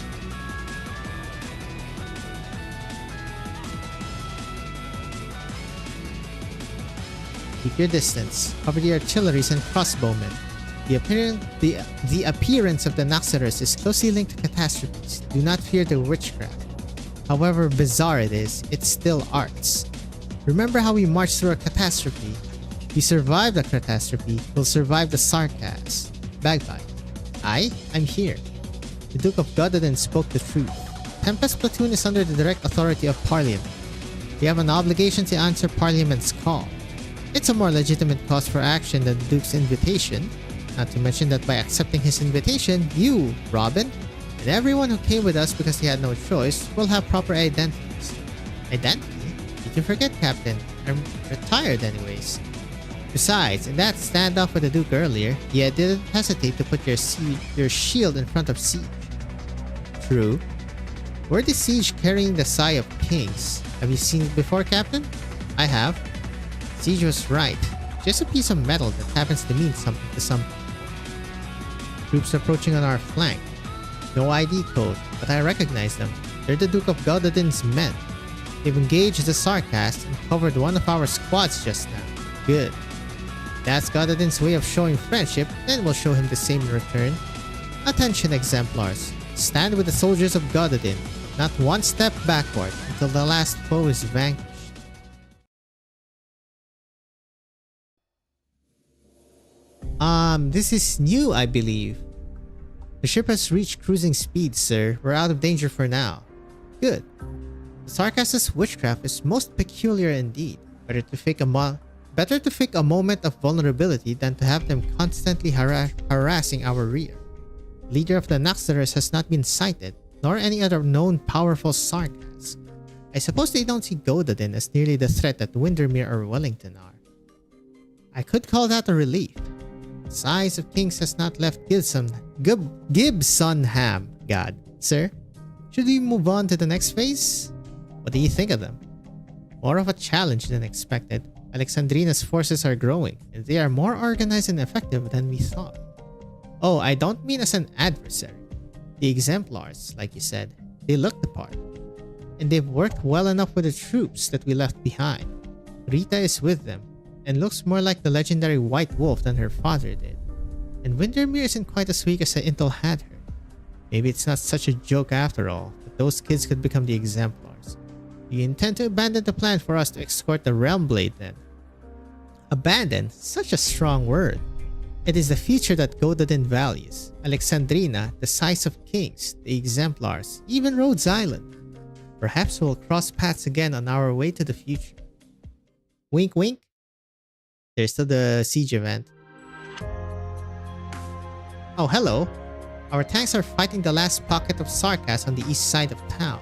Keep your distance. Cover the artilleries and crossbowmen. The appearance of the Naxxramas is closely linked to catastrophes. Do not fear the witchcraft. However bizarre it is, it's still arts. Remember how we marched through a catastrophe? We survived a catastrophe, we'll survive the sarcasm. Bagpipe. I'm here. The Duke of Gododin spoke the truth. Tempest Platoon is under the direct authority of Parliament. We have an obligation to answer Parliament's call. It's a more legitimate cause for action than the Duke's invitation, not to mention that by accepting his invitation, you, Robin, and everyone who came with us because he had no choice will have proper identities. Identity? Did you forget, Captain? I'm retired anyways. Besides, in that standoff with the Duke earlier, you didn't hesitate to put your shield in front of Siege. True. Were the Siege carrying the Sigh of Kings? Have you seen it before, Captain? I have. Siege was right. Just a piece of metal that happens to mean something to some. Troops approaching on our flank. No ID code, but I recognize them. They're the Duke of Gododin's men. They've engaged the Sarcast and covered one of our squads just now. Good. That's Gododin's way of showing friendship, then we'll show him the same in return. Attention, exemplars. Stand with the soldiers of Gododin. Not one step backward until the last foe is vanquished. This is new, I believe. The ship has reached cruising speed, sir. We're out of danger for now. Good. The Sarcast's witchcraft is most peculiar indeed. Better to fake a moment of vulnerability than to have them constantly harassing our rear. Leader of the Naxxramas has not been sighted, nor any other known powerful Sarcast. I suppose they don't see Gododin as nearly the threat that Windermere or Wellington are. I could call that a relief. The size of Kings has not left Gibsonham, God. Sir, should we move on to the next phase? What do you think of them? More of a challenge than expected. Alexandrina's forces are growing, and they are more organized and effective than we thought. Oh, I don't mean as an adversary. The exemplars, like you said, they look the part. And they've worked well enough with the troops that we left behind. Rita is with them, and looks more like the legendary White Wolf than her father did. And Windermere isn't quite as weak as Intel had her. Maybe it's not such a joke after all, that those kids could become the exemplars. Do you intend to abandon the plan for us to escort the Realmblade then? Abandon? Such a strong word. It is the future that Gododin values. Alexandrina, the size of Kings, the exemplars, even Rhodes Island. Perhaps we'll cross paths again on our way to the future. Wink wink. There's still the siege event. Oh, hello. Our tanks are fighting the last pocket of Sarcast on the east side of town.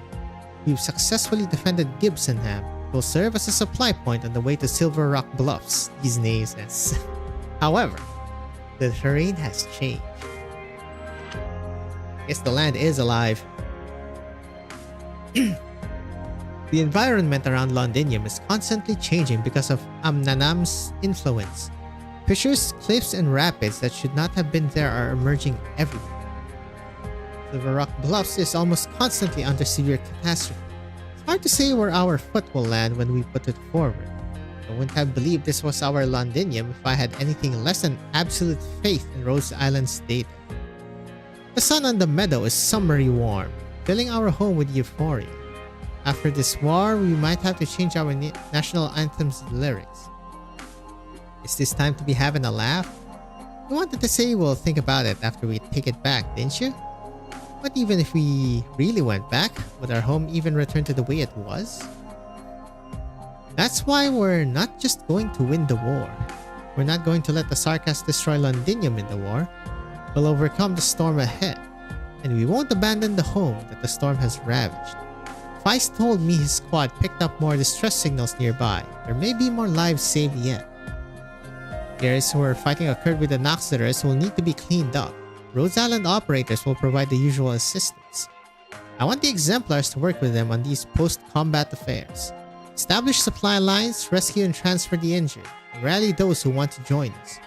We've successfully defended Gibsonham. It will serve as a supply point on the way to Silver Rock Bluffs. These names. However, the terrain has changed. Guess the land is alive. The environment around Londinium is constantly changing because of Amnanam's influence. Fissures, cliffs, and rapids that should not have been there are emerging everywhere. Silver Rock Bluffs is almost constantly under severe catastrophe. It's hard to say where our foot will land when we put it forward. I wouldn't have believed this was our Londinium if I had anything less than absolute faith in Rose Island's data. The sun on the meadow is summery warm, filling our home with euphoria. After this war, we might have to change our national anthem's lyrics. Is this time to be having a laugh? You wanted to say we'll think about it after we take it back, didn't you? But even if we really went back, would our home even return to the way it was? That's why we're not just going to win the war. We're not going to let the Sarkas destroy Londinium in the war. We'll overcome the storm ahead, and we won't abandon the home that the storm has ravaged. Feist told me his squad picked up more distress signals nearby. There may be more lives saved yet. Areas where fighting occurred with the Noxiders will need to be cleaned up. Rhodes Island operators will provide the usual assistance. I want the Exemplars to work with them on these post-combat affairs. Establish supply lines, rescue and transfer the injured, and rally those who want to join us.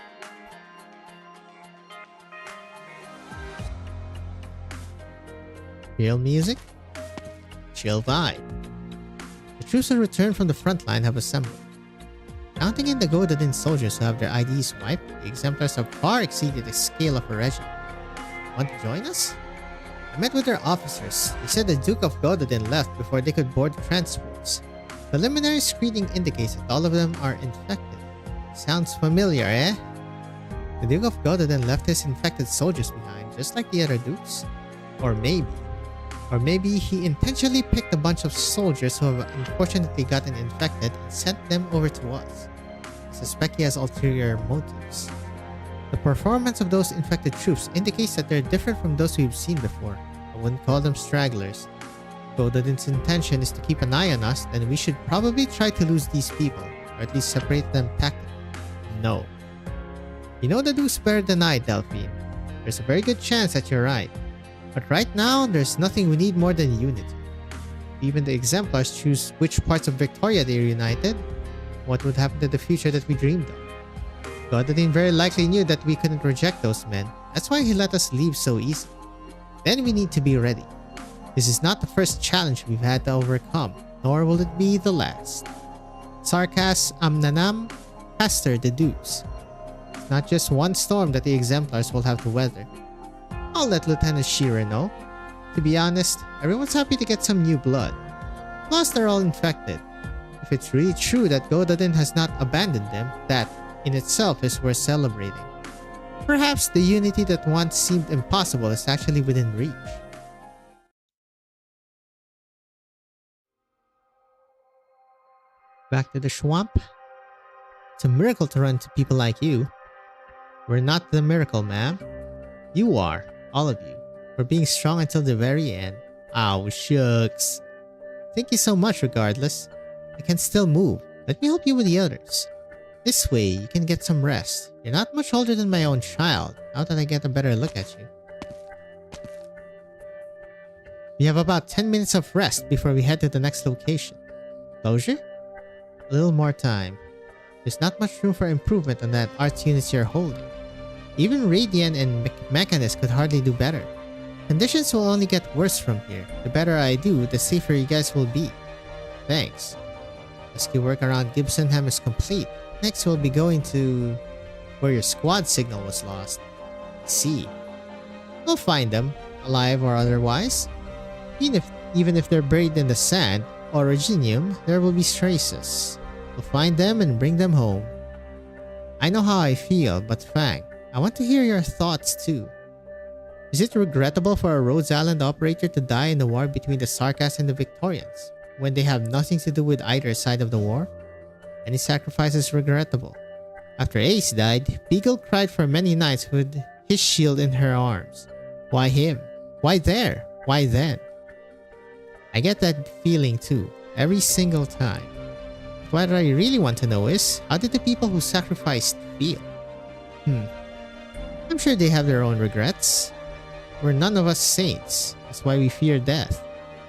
Chill music? Chill vibe. The troops who returned from the front line have assembled. Counting in the Godadin soldiers who have their IDs wiped, the Exemplars have far exceeded the scale of a regiment. Want to join us? I met with their officers. They said the Duke of Godadin left before they could board the transports. Preliminary screening indicates that all of them are infected. Sounds familiar, eh? The Duke of Godadin left his infected soldiers behind, just like the other dukes? Or maybe he intentionally picked a bunch of soldiers who have unfortunately gotten infected and sent them over to us. I suspect he has ulterior motives. The performance of those infected troops indicates that they're different from those we've seen before. I wouldn't call them stragglers. Godadin's intention is to keep an eye on us, then we should probably try to lose these people, or at least separate them tactically. No. You know the dukes better than I, Delphine. There's a very good chance that you're right. But right now, there's nothing we need more than unity. Even the Exemplars choose which parts of Victoria they're united. What would happen to the future that we dreamed of? Godadin very likely knew that we couldn't reject those men. That's why he let us leave so easily. Then we need to be ready. This is not the first challenge we've had to overcome, nor will it be the last. Sarkas Amnanam, Pastor the Dukes. It's not just one storm that the Exemplars will have to weather. I'll let Lieutenant Shearer know. To be honest, everyone's happy to get some new blood. Plus, they're all infected. If it's really true that Godadin has not abandoned them, that in itself is worth celebrating. Perhaps the unity that once seemed impossible is actually within reach. Back to the swamp. It's a miracle to run to people like you. We're not the miracle, ma'am. You are. All of you, for being strong until the very end. Ow, shucks. Thank you so much regardless. I can still move. Let me help you with the others. This way, you can get some rest. You're not much older than my own child, now that I get a better look at you. We have about 10 minutes of rest before we head to the next location. Closure? A little more time. There's not much room for improvement on that arts units you're holding. Even Radiant and Mechanist could hardly do better. Conditions will only get worse from here. The better I do, the safer you guys will be. Thanks. Rescue work around Gibsonham is complete. Next we'll be going to where your squad signal was lost. I see. We'll find them, alive or otherwise. Even if they're buried in the sand or Originium, there will be traces. We'll find them and bring them home. I know how I feel, but Fang, I want to hear your thoughts too. Is it regrettable for a Rhodes Island operator to die in the war between the Sarkas and the Victorians, when they have nothing to do with either side of the war? Any sacrifice is regrettable. After Ace died, Beagle cried for many nights with his shield in her arms. Why him? Why there? Why then? I get that feeling too, every single time. But what I really want to know is, how did the people who sacrificed feel? I'm sure they have their own regrets. We're none of us saints. That's why we fear death.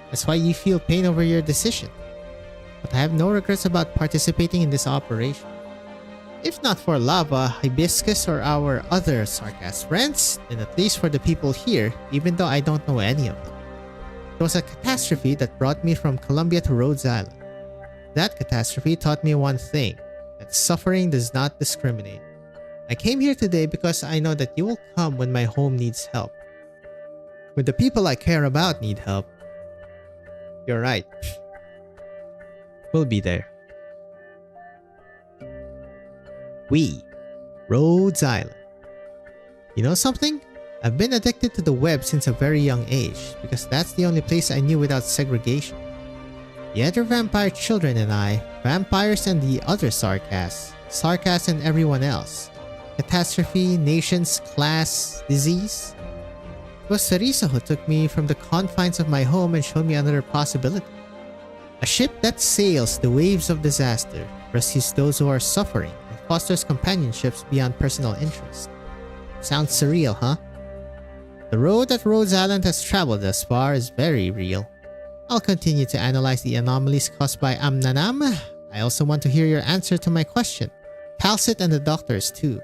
That's why you feel pain over your decision. But I have no regrets about participating in this operation. If not for Lava, Hibiscus, or our other Sarkas friends, then at least for the people here, even though I don't know any of them. It was a catastrophe that brought me from Columbia to Rhodes Island. That catastrophe taught me one thing, that suffering does not discriminate. I came here today because I know that you will come when my home needs help. When the people I care about need help. You're right. We'll be there. We, Rhodes Island. You know something? I've been addicted to the web since a very young age because that's the only place I knew without segregation. The other vampire children and I, vampires and the other Sarkas and everyone else. Catastrophe, nations, class, disease. It was Teresa who took me from the confines of my home and showed me another possibility. A ship that sails the waves of disaster, rescues those who are suffering, and fosters companionships beyond personal interest. Sounds surreal, huh? The road that Rhodes Island has traveled thus far is very real. I'll continue to analyze the anomalies caused by Amnanam. I also want to hear your answer to my question. Calcit and the doctors too.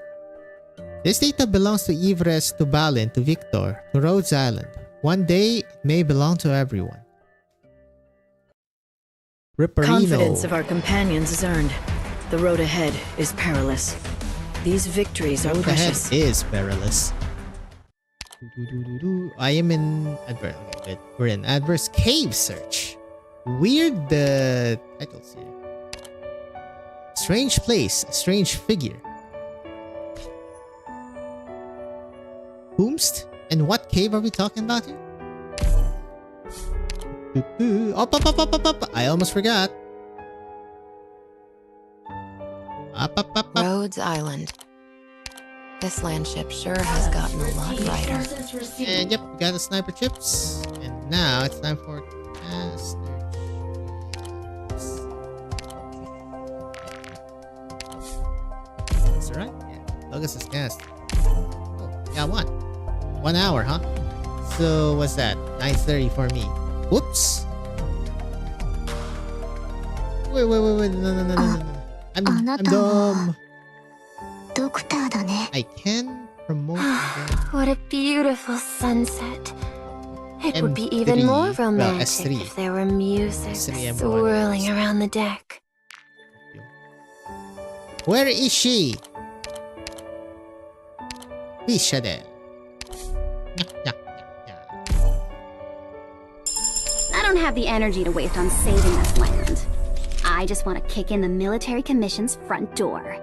This data belongs to Ivres, to Balin, to Victor, to Rhodes Island. One day, it may belong to everyone. Ripperino. Confidence of our companions is earned. The road ahead is perilous. These victories are precious. The road ahead is perilous. I am in adverse. Okay, we're in adverse cave search. Weird titles here. Strange place, strange figure. Whomst? And what cave are we talking about here? Up. I almost forgot. Up. Rhodes Island. This landship sure has gotten a lot brighter. And yep, we got the sniper chips. And now it's time for cast. That's alright? Yeah. Douglas is cast. Oh, yeah, 1 hour, huh? So what's that? 9:30 for me. Whoops. Wait. No. I'm dumb. I can promote them. What a beautiful sunset. It would be even more M3. Well, romantic S3. if there were music S3, M1. swirling around the deck. Where is she? Bishadel. I don't have the energy to waste on saving this land. I just want to kick in the military commission's front door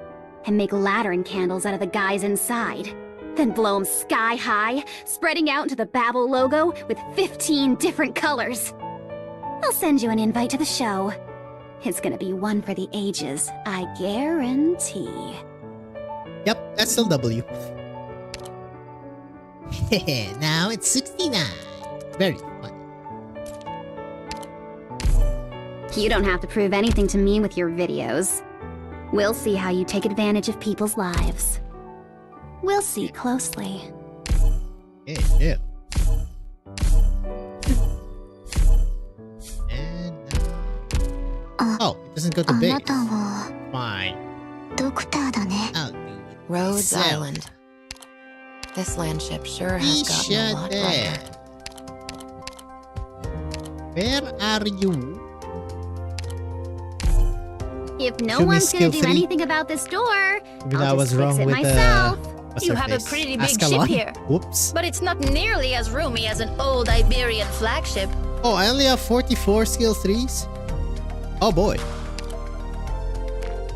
and make lantern candles out of the guys inside. Then blow them sky high, spreading out into the Babel logo with 15 different colors. I'll send you an invite to the show. It's gonna be one for the ages, I guarantee. Yep, that's still W. Now it's 69. Very funny. You don't have to prove anything to me with your videos. We'll see how you take advantage of people's lives. We'll see closely. Yeah. And oh, it doesn't go to base. Fine. I'll do it. Rhodes myself. Island. This landship sure has gotten a lot brighter. Where are you? If no Show me one's gonna skill do 3. anything about this door, Maybe I'll I was just wrong fix it with myself. what's You her have a face? pretty big Ascalon? ship here. Whoops. But it's not nearly as roomy as an old Iberian flagship. Oh, I only have 44 skill 3s? Oh boy.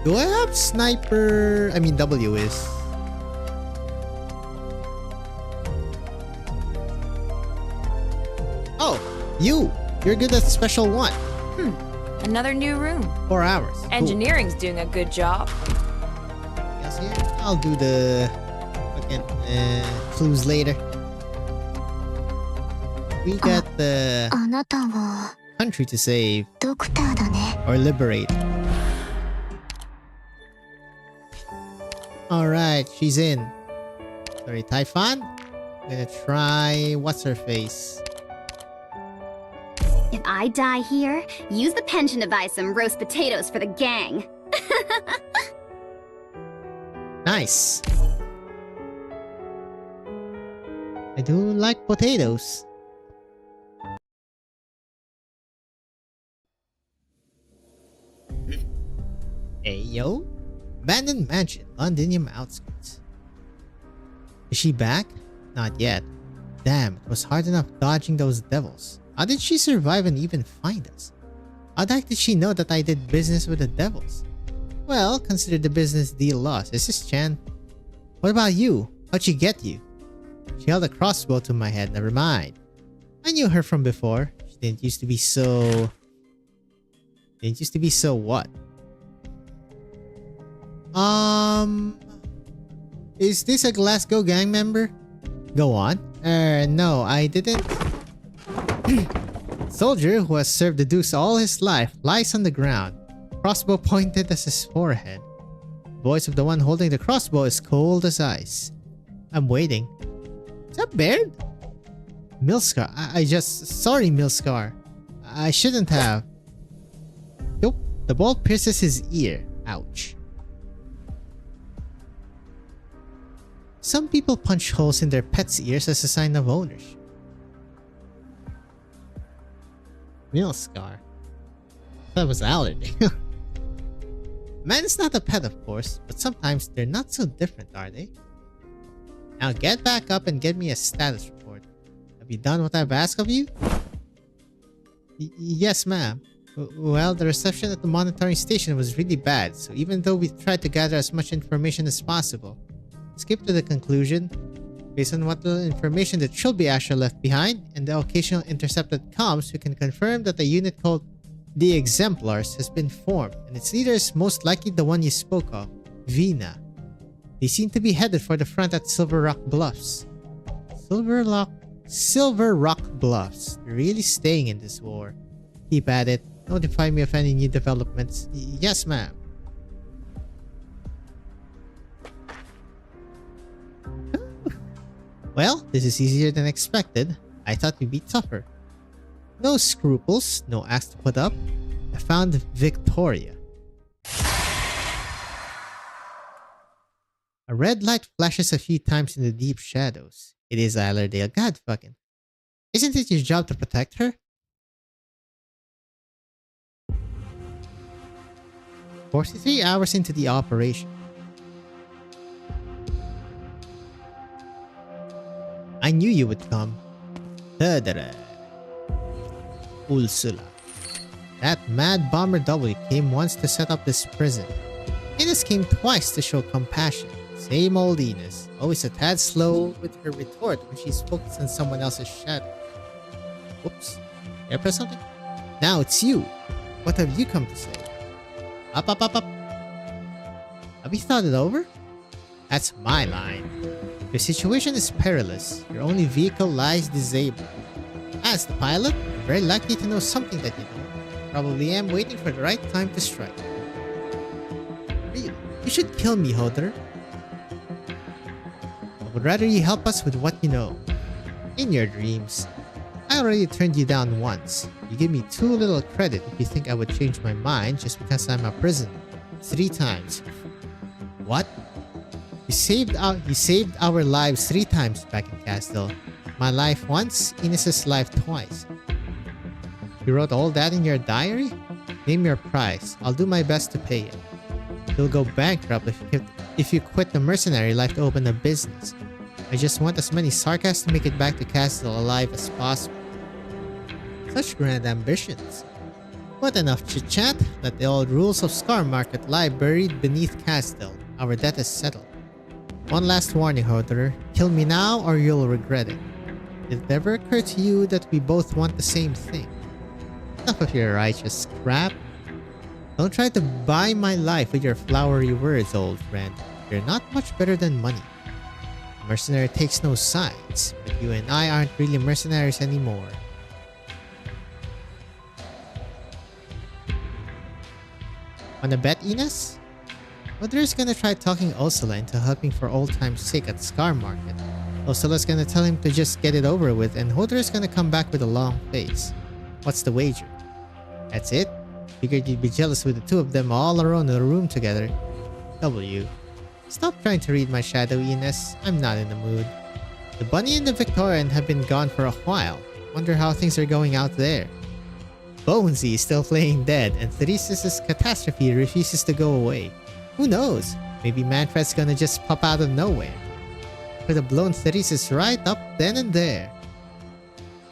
Do I have sniper? I mean W is. Oh, you're good at special 1. Another new room. 4 hours. Cool. Engineering's doing a good job. Yes, here. I'll do the fucking clues later. We got the country to save or liberate. Alright, she's in. Sorry, Typhon. I'm gonna try what's her face. If I die here, use the pension to buy some roast potatoes for the gang. Nice. I do like potatoes. Hey yo. Abandoned mansion, Londinium outskirts. Is she back? Not yet. Damn, it was hard enough dodging those devils. How did she survive and even find us? How the heck did she know that I did business with the devils? Well, consider the business deal lost. Is this Chan? What about you? How'd she get you? She held a crossbow to my head. Never mind. I knew her from before. She didn't used to be so... what? Is this a Glasgow gang member? Go on. No, I didn't. Soldier who has served the Dukes all his life lies on the ground, crossbow pointed at his forehead. The voice of the one holding the crossbow is cold as ice. I'm waiting. Is that Baird? Milscar, sorry, Milscar. I shouldn't have. Nope, the bolt pierces his ear. Ouch. Some people punch holes in their pets' ears as a sign of ownership. Milscar. That was allergy. Man's not a pet, of course, but sometimes they're not so different, are they? Now get back up and get me a status report. Have you done what I've asked of you? Yes, ma'am. Well, the reception at the monitoring station was really bad, so even though we tried to gather as much information as possible, skip to the conclusion. Based on what little information the Trilby Asher left behind and the occasional intercepted comms, we can confirm that a unit called the Exemplars has been formed, and its leader is most likely the one you spoke of, Vina. They seem to be headed for the front at Silver Rock Bluffs. Silver Rock Bluffs. They're really staying in this war. Keep at it. Notify me of any new developments. Yes, ma'am. Well, this is easier than expected. I thought we'd be tougher. No scruples, no axe to put up. I found Victoria. A red light flashes a few times in the deep shadows. It is Allerdale. God fucking. Isn't it your job to protect her? 43 hours into the operation. I knew you would come. Tadara. Ursula. That mad bomber W came once to set up this prison. Ines came twice to show compassion. Same old Ines. Always a tad slow with her retort when she's focused on someone else's shadow. Whoops. Did I press something? Now it's you. What have you come to say? Up, up, up, up. Have you thought it over? That's my line. Your situation is perilous. Your only vehicle lies disabled. As the pilot, you're very likely to know something that you don't. Probably am waiting for the right time to strike. Really, you should kill me, Hodder. I would rather you help us with what you know. In your dreams. I already turned you down once. You give me too little credit if you think I would change my mind just because I'm a prisoner. 3 times. What? You saved our lives 3 times back in Castle. My life once, Ines's life twice. You wrote all that in your diary? Name your price. I'll do my best to pay it. You'll go bankrupt if you quit the mercenary life to open a business. I just want as many Sarkas to make it back to Castle alive as possible. Such grand ambitions. But enough chit-chat. Let the old rules of Scar Market lie buried beneath Castle. Our debt is settled. One last warning, Hodder. Kill me now or you'll regret it. Did it ever occur to you that we both want the same thing? Enough of your righteous crap. Don't try to buy my life with your flowery words, old friend. You're not much better than money. A mercenary takes no sides, but you and I aren't really mercenaries anymore. Wanna bet, Ines? Hodder's gonna try talking Ursula into helping for old time's sake at Scar Market. Ursula's gonna tell him to just get it over with, and Hodder's gonna come back with a long face. What's the wager? That's it? Figured you'd be jealous with the two of them all alone in a room together. W. Stop trying to read my shadow, Ines. I'm not in the mood. The Bunny and the Victorian have been gone for a while. Wonder how things are going out there. Bonesy is still playing dead, and Therese's catastrophe refuses to go away. Who knows? Maybe Manfred's gonna just pop out of nowhere. Could have blown Therese's right up then and there.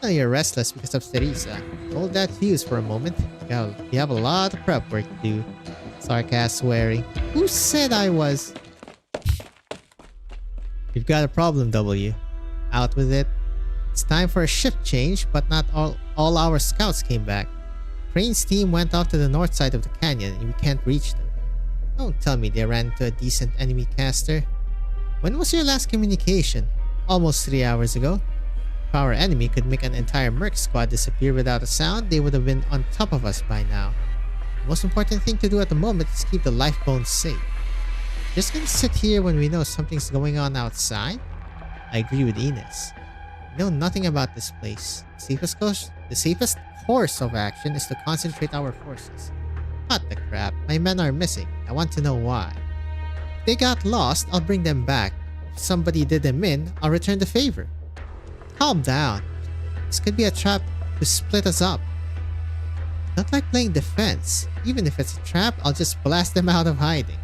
I know you're restless because of Theresa. Hold that fuse for a moment. You have a lot of prep work to do. Sarcasm swearing. Who said I was? You've got a problem, W. Out with it. It's time for a shift change, but not all our scouts came back. Crane's team went off to the north side of the canyon and we can't reach them. Don't tell me they ran into a decent enemy caster. When was your last communication? Almost 3 hours ago. If our enemy could make an entire merc squad disappear without a sound, they would have been on top of us by now. The most important thing to do at the moment is keep the life bones safe. Just gonna sit here when we know something's going on outside? I agree with Ines. We know nothing about this place. The safest course of action is to concentrate our forces. What the crap? My men are missing. I want to know why. If they got lost, I'll bring them back. If somebody did them in, I'll return the favor. Calm down. This could be a trap to split us up. Not like playing defense. Even if it's a trap, I'll just blast them out of hiding.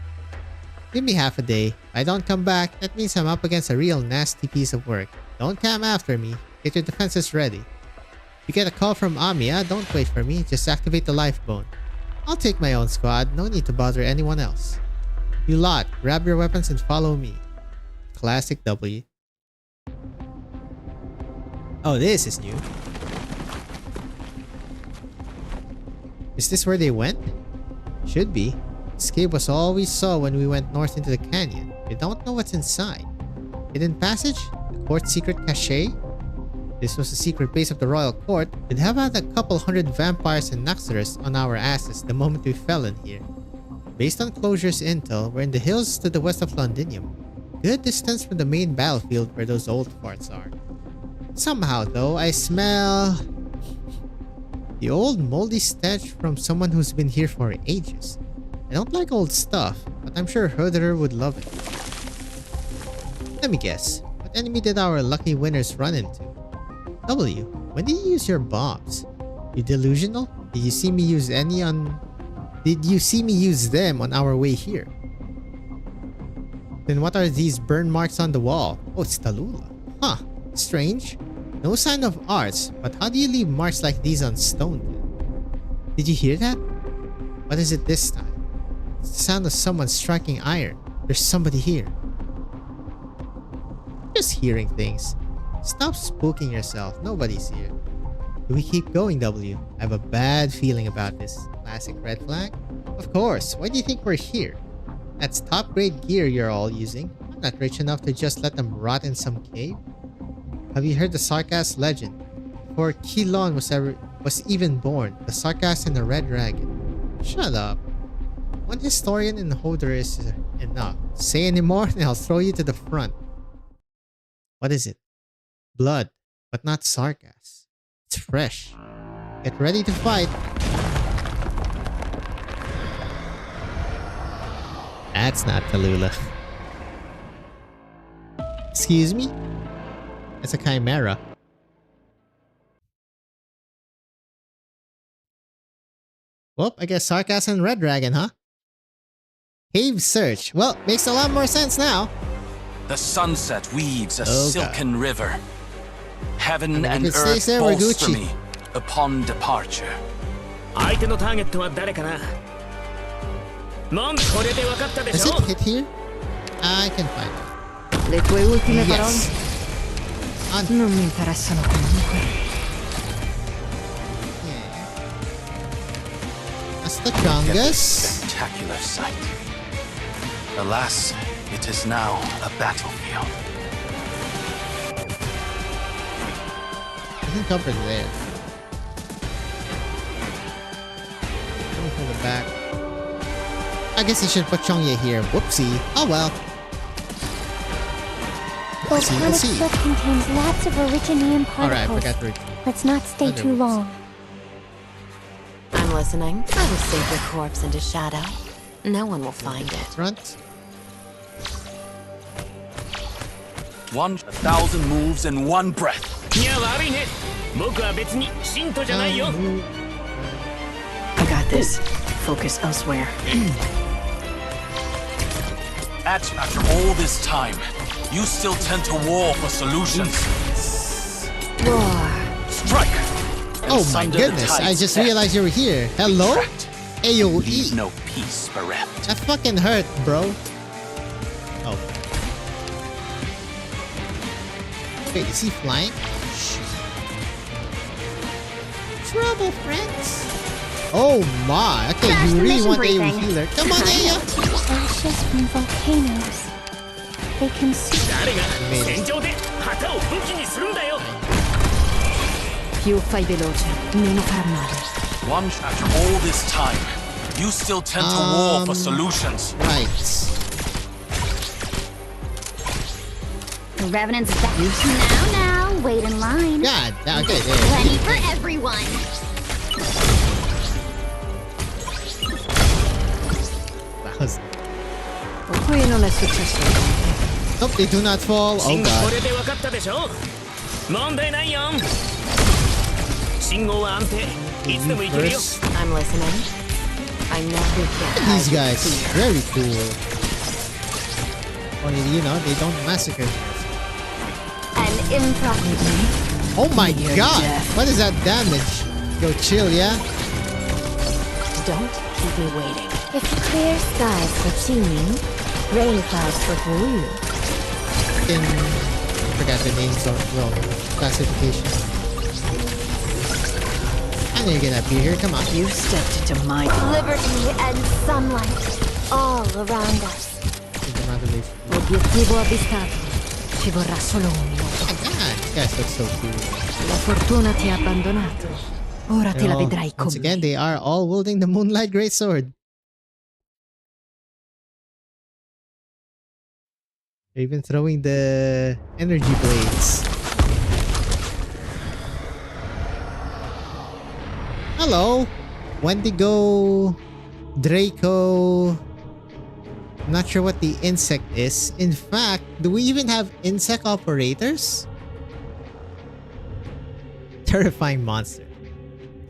Give me half a day. If I don't come back, that means I'm up against a real nasty piece of work. Don't come after me. Get your defenses ready. If you get a call from Amiya, don't wait for me. Just activate the life bone. I'll take my own squad. No need to bother anyone else. You lot, grab your weapons and follow me. Classic W. Oh, this is new. Is this where they went? Should be. This cave was all we saw when we went north into the canyon. We don't know what's inside. Hidden passage? The court's secret cache? This was the secret base of the royal court. We'd have had a couple hundred vampires and Naxxraths on our asses the moment we fell in here. Based on Closure's intel, we're in the hills to the west of Londinium. Good distance from the main battlefield where those old farts are. Somehow though, I smell the old moldy stench from someone who's been here for ages. I don't like old stuff, but I'm sure Herderer would love it. Let me guess, what enemy did our lucky winners run into? W, when did you use your bombs? You delusional? Did you see me use them on our way here? Then what are these burn marks on the wall? Oh, it's Tallulah. Huh, strange. No sign of arts, but how do you leave marks like these on stone then? Did you hear that? What is it this time? It's the sound of someone striking iron. There's somebody here. Just hearing things. Stop spooking yourself. Nobody's here. Do we keep going, W? I have a bad feeling about this. Classic red flag? Of course. Why do you think we're here? That's top grade gear you're all using. I'm not rich enough to just let them rot in some cave. Have you heard the Sarkas legend? Before Kilon was even born, the Sarkas and the Red Dragon. Shut up. One historian in Hodor is enough. Say any more and I'll throw you to the front. What is it? Blood, but not Sarkas. It's fresh. Get ready to fight. That's not Tallulah. Excuse me? It's a chimera. Well, I guess Sarkas and Red Dragon, huh? Cave search. Well, makes a lot more sense now. The sunset weaves a silken river. Heaven and it stays earth there, we're bolster Gucci. me upon departure. 相手のターゲットは誰かな。なんでこれで分かったで Does しょ it hit here? I can find it. Le tue ultime Yes. Non mi interessano comunque. Yeah. That's the Chungus. Spectacular sight. Alas, it is now a battlefield. I think cover there. Coming from the back. I guess I should put Chongye here. Whoopsie. Oh well. Volcanic see. soot contains lots of originium Alright, particles. forgot to read. Let's not stay too long. I'm listening. I will sink your corpse into shadow. No one will find it. Front. 1,000 moves in one breath. いや悪いね。僕は別に信徒じゃないよ。 I got this. Focus elsewhere. After all this time, you still tend to war for solutions. Roar. Strike! and Oh my sunder the goodness, I tide's just depth. realized you were here. Hello? Leave AoE. no peace bereft. That fucking hurt, bro. Oh. Wait, is he flying? Trouble, friends. Oh my. Okay, Crash you the really mission want a briefing. healer. Come on, Aya. Ashes from volcanoes. They consume. 誰が戦場で旗を武器にするんだよ Più fai veloce, meno farà male. Lunch after all this time. You still tend to war for solutions. Right. The Revenant's back. Now, wait in line. God, okay, there. Plenty for everyone. That was... Qui non è successo niente. Nope, they do not fall. Oh 信号こ god. れで分かったでしょ問題ないよ信号は安定いつでも行けるよ First, I'm listening. I never get these guys, very cool. Only, you know, they don't massacre. An improv. Oh my god! What is that damage? Yo, chill, yeah? Don't keep me waiting. If clear skies for singing, rain clouds for blue. In... I forgot the names of, well, classification. I know you're gonna be here, come on. You stepped into my Liberty and sunlight all around us. obiettivo avvistato. Ci vorrà solo un minuto. Oh my god, you guys look so cool. La fortuna ti ha abbandonato. Ora te la vedrai con Once me. again, they are all wielding the Moonlight Greatsword. They're even throwing the energy blades. Hello, Wendigo, Draco. Not sure what the insect is. In fact, do we even have insect operators? Terrifying monster.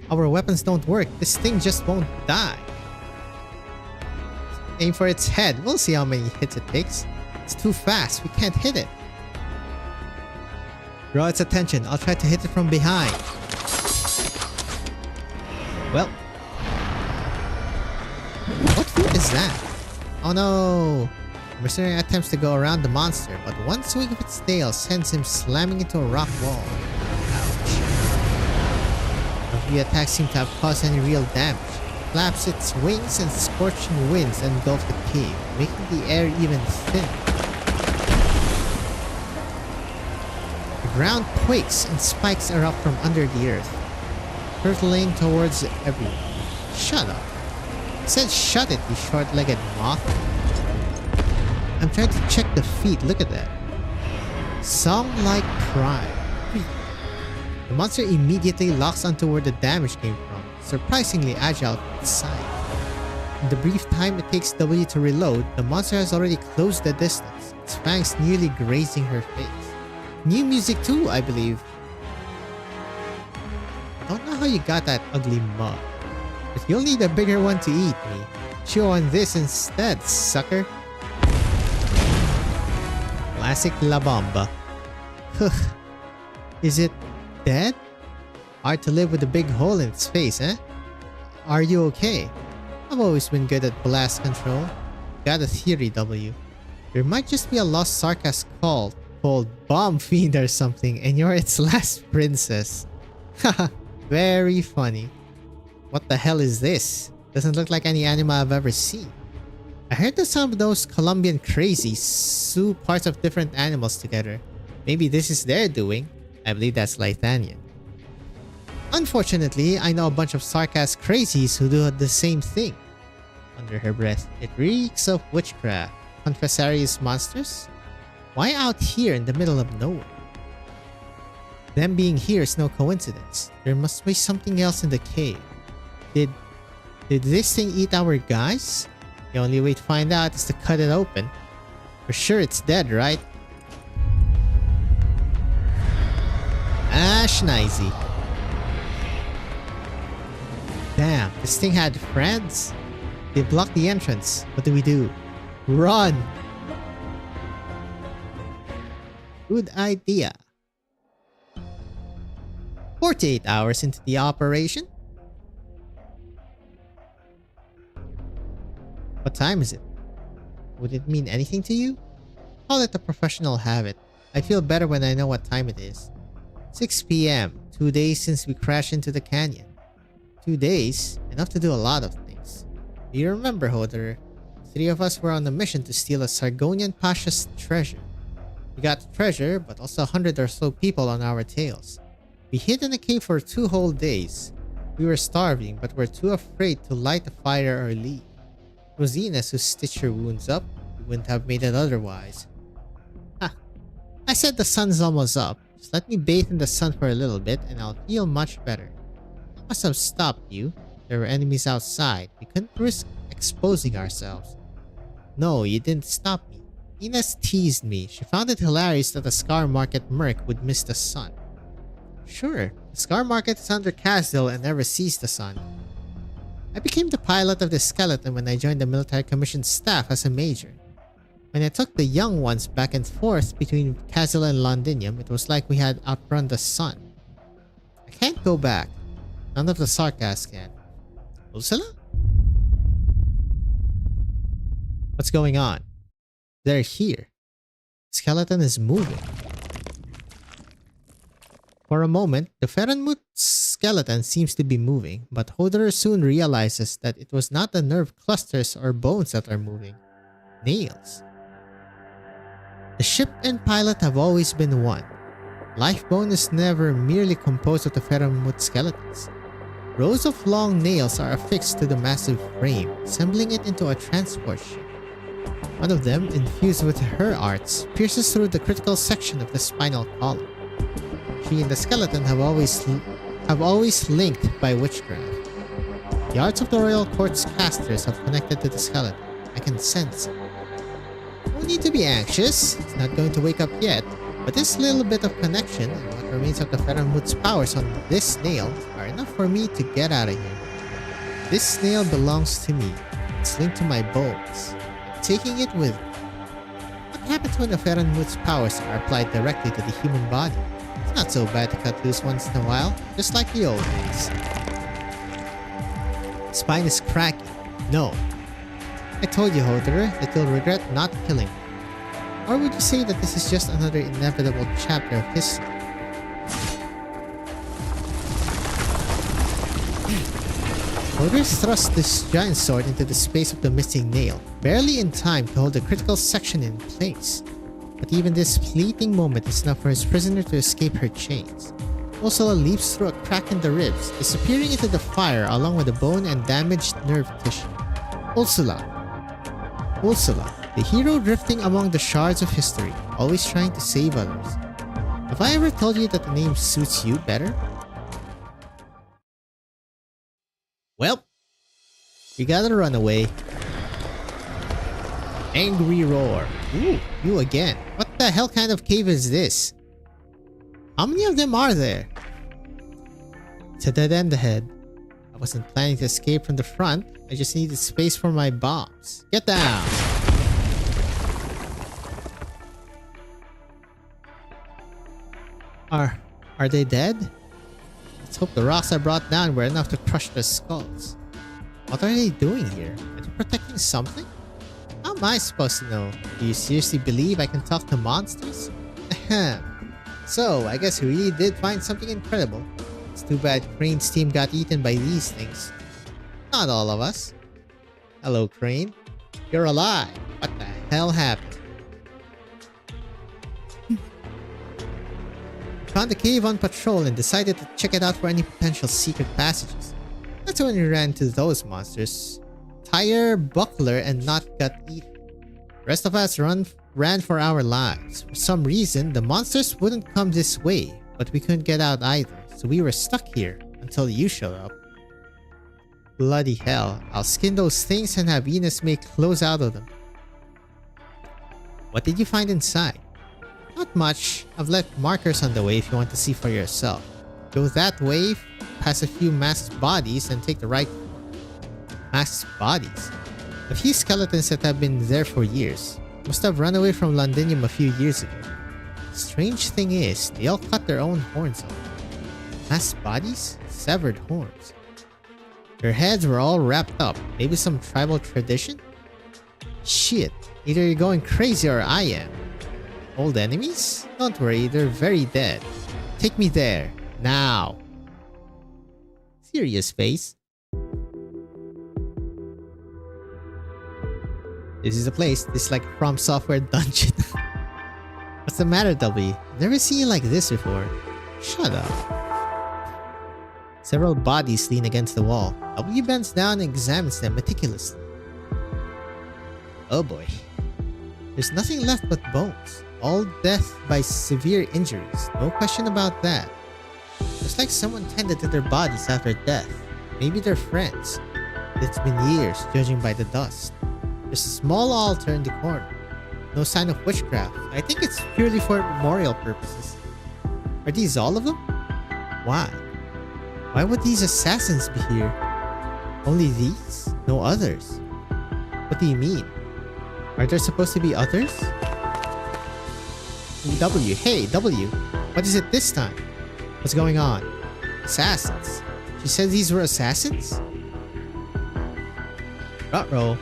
Our weapons don't work. This thing just won't die. Aim for its head. We'll see how many hits it takes. It's too fast. We can't hit it. Draw its attention. I'll try to hit it from behind. Well. What food is that? Oh no! Mercenary attempts to go around the monster, but one swing of its tail sends him slamming into a rock wall. Ouch. None of the attacks seem to have caused any real damage. It flaps its wings and scorching winds engulf the cave, making the air even thinner. The ground quakes and spikes erupt from under the earth, hurtling towards everyone. Shut up. I said shut it, you short-legged moth. I'm trying to check the feet. Look at that. Song like pride. The monster immediately locks onto where the damage came from, surprisingly agile for its size. In the brief time it takes W to reload, the monster has already closed the distance, its fangs nearly grazing her face. New music too, I believe. Don't know how you got that ugly mug, but you'll need a bigger one to eat me. Chew on this instead, sucker. Classic La Bomba. Is it dead? Hard to live with a big hole in its face, eh? Are you okay? I've always been good at blast control. Got a theory, W. There might just be a lost Sarkas cult called Bomb Fiend or something, and you're its last princess. Haha, very funny. What the hell is this? Doesn't look like any animal I've ever seen. I heard that some of those Colombian crazies sew parts of different animals together. Maybe this is their doing. I believe that's Lithanian. Unfortunately, I know a bunch of Sarkas crazies who do the same thing. Under her breath, it reeks of witchcraft. Confessarious monsters? Why out here in the middle of nowhere? Them being here is no coincidence. There must be something else in the cave. Did this thing eat our guys? The only way to find out is to cut it open. For sure it's dead, right? Ah, schneisy. Damn, this thing had friends? They blocked the entrance. What do we do? Run! Good idea. 48 hours into the operation. What time is it? Would it mean anything to you? I'll let the professional have it. I feel better when I know what time it is. 6 p.m. 2 days since we crashed into the canyon. 2 days, enough to do a lot of things. Do you remember, Hodor? 3 of us were on a mission to steal a Sargonian Pasha's treasure. We got the treasure, but also 100 or so people on our tails. We hid in a cave for 2 whole days. We were starving, but were too afraid to light a fire or leave. It was Ines who stitched her wounds up. We wouldn't have made it otherwise. Ha! I said the sun's almost up. Just let me bathe in the sun for a little bit and I'll feel much better. I must have stopped you. There were enemies outside. We couldn't risk exposing ourselves. No, you didn't stop me. Ines teased me. She found it hilarious that the Scar Market merc would miss the sun. Sure, the Scar Market is under Casdil and never sees the sun. I became the pilot of the skeleton when I joined the military commission staff as a major. When I took the young ones back and forth between Casdil and Londinium, it was like we had outrun the sun. I can't go back. None of the Sarkas can. Ursula? What's going on? They're here. The skeleton is moving. For a moment, the Ferenmut skeleton seems to be moving, but Hodor soon realizes that it was not the nerve clusters or bones that are moving. Nails. The ship and pilot have always been one. Lifebone is never merely composed of the Ferenmut skeletons. Rows of long nails are affixed to the massive frame, assembling it into a transport ship. One of them, infused with her arts, pierces through the critical section of the spinal column. She and the skeleton have always linked by witchcraft. The arts of the royal court's casters have connected to the skeleton. I can sense it. No need to be anxious. It's not going to wake up yet, but this little bit of connection and what remains of the Ferenmut's powers on this nail are enough for me to get out of here. This snail belongs to me. It's linked to my bones. I'm taking it with me. What happens when the Ferenmut's powers are applied directly to the human body? It's not so bad to cut loose once in a while, just like the old days. Spine is cracking. No. I told you, Hodor, that you'll regret not killing me. Or would you say that this is just another inevitable chapter of history? Hodor thrust this giant sword into the space of the missing nail, barely in time to hold the critical section in place. But even this fleeting moment is enough for his prisoner to escape her chains. Ursula leaps through a crack in the ribs, disappearing into the fire along with the bone and damaged nerve tissue. Ursula, the hero drifting among the shards of history, always trying to save others. Have I ever told you that the name suits you better? Well, you gotta run away. Angry roar. Ooh, you again. What the hell kind of cave is this? How many of them are there? It's a dead end ahead. I wasn't planning to escape from the front. I just needed space for my bombs. Get down! Are they dead? Let's hope the rocks I brought down were enough to crush their skulls. What are they doing here? Are they protecting something? How am I supposed to know? Do you seriously believe I can talk to monsters? Ahem. So, I guess we really did find something incredible. It's too bad Crane's team got eaten by these things. Not all of us. Hello, Crane. You're alive. What the hell happened? Found the cave on patrol and decided to check it out for any potential secret passages. That's when we ran into those monsters. Tire, Buckler, and Not got eaten. The rest of us ran for our lives. For some reason, the monsters wouldn't come this way, but we couldn't get out either, so we were stuck here until you showed up. Bloody hell, I'll skin those things and have Venus make clothes out of them. What did you find inside? Not much. I've left markers on the way if you want to see for yourself. Go that way, pass a few masked bodies, and take the right one. Masked bodies? A few skeletons that have been there for years. Must have run away from Londinium a few years ago. Strange thing is, they all cut their own horns off. Masked bodies? Severed horns. Their heads were all wrapped up. Maybe some tribal tradition? Shit, either you're going crazy or I am. Old enemies? Don't worry, they're very dead. Take me there. Now. Serious face. This is a place. This is like From Software dungeon. What's the matter, W? Never seen you like this before. Shut up. Several bodies lean against the wall. W bends down and examines them meticulously. Oh boy. There's nothing left but bones. All death by severe injuries. No question about that. It's like someone tended to their bodies after death. Maybe they're friends. It's been years, judging by the dust. There's a small altar in the corner. No sign of witchcraft. I think it's purely for memorial purposes. Are these all of them? Why? Why would these assassins be here? Only these? No others? What do you mean? Are there supposed to be others? W. Hey, W. What is it this time? What's going on? Assassins. She said these were assassins? Ruh-roh.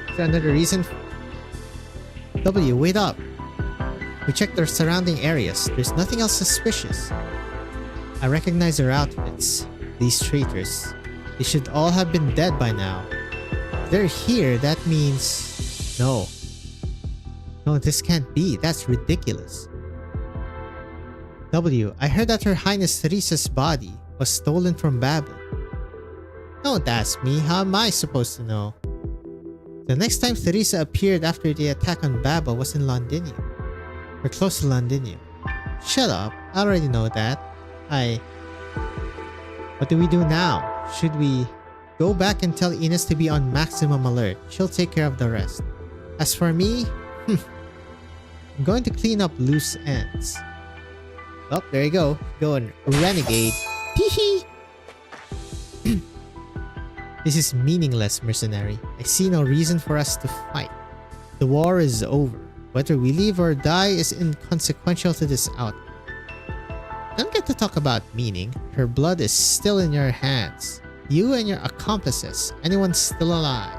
Is there another reason? W, wait up. We checked their surrounding areas. There's nothing else suspicious. I recognize their outfits. These traitors. They should all have been dead by now. If they're here, that means... No. No, this can't be. That's ridiculous. W, I heard that Her Highness Theresa's body was stolen from Babel. Don't ask me. How am I supposed to know? The next time Theresa appeared after the attack on Babel was in Londinium. We're close to Londinium. Shut up. I already know that. What do we do now? Should we go back and tell Ines to be on maximum alert? She'll take care of the rest. As for me, I'm going to clean up loose ends. Oh, there you go. Go and renegade. Teehee! This is meaningless, mercenary. I see no reason for us to fight. The war is over. Whether we live or die is inconsequential to this outcome. Don't get to talk about meaning. Her blood is still in your hands. You and your accomplices. Anyone still alive.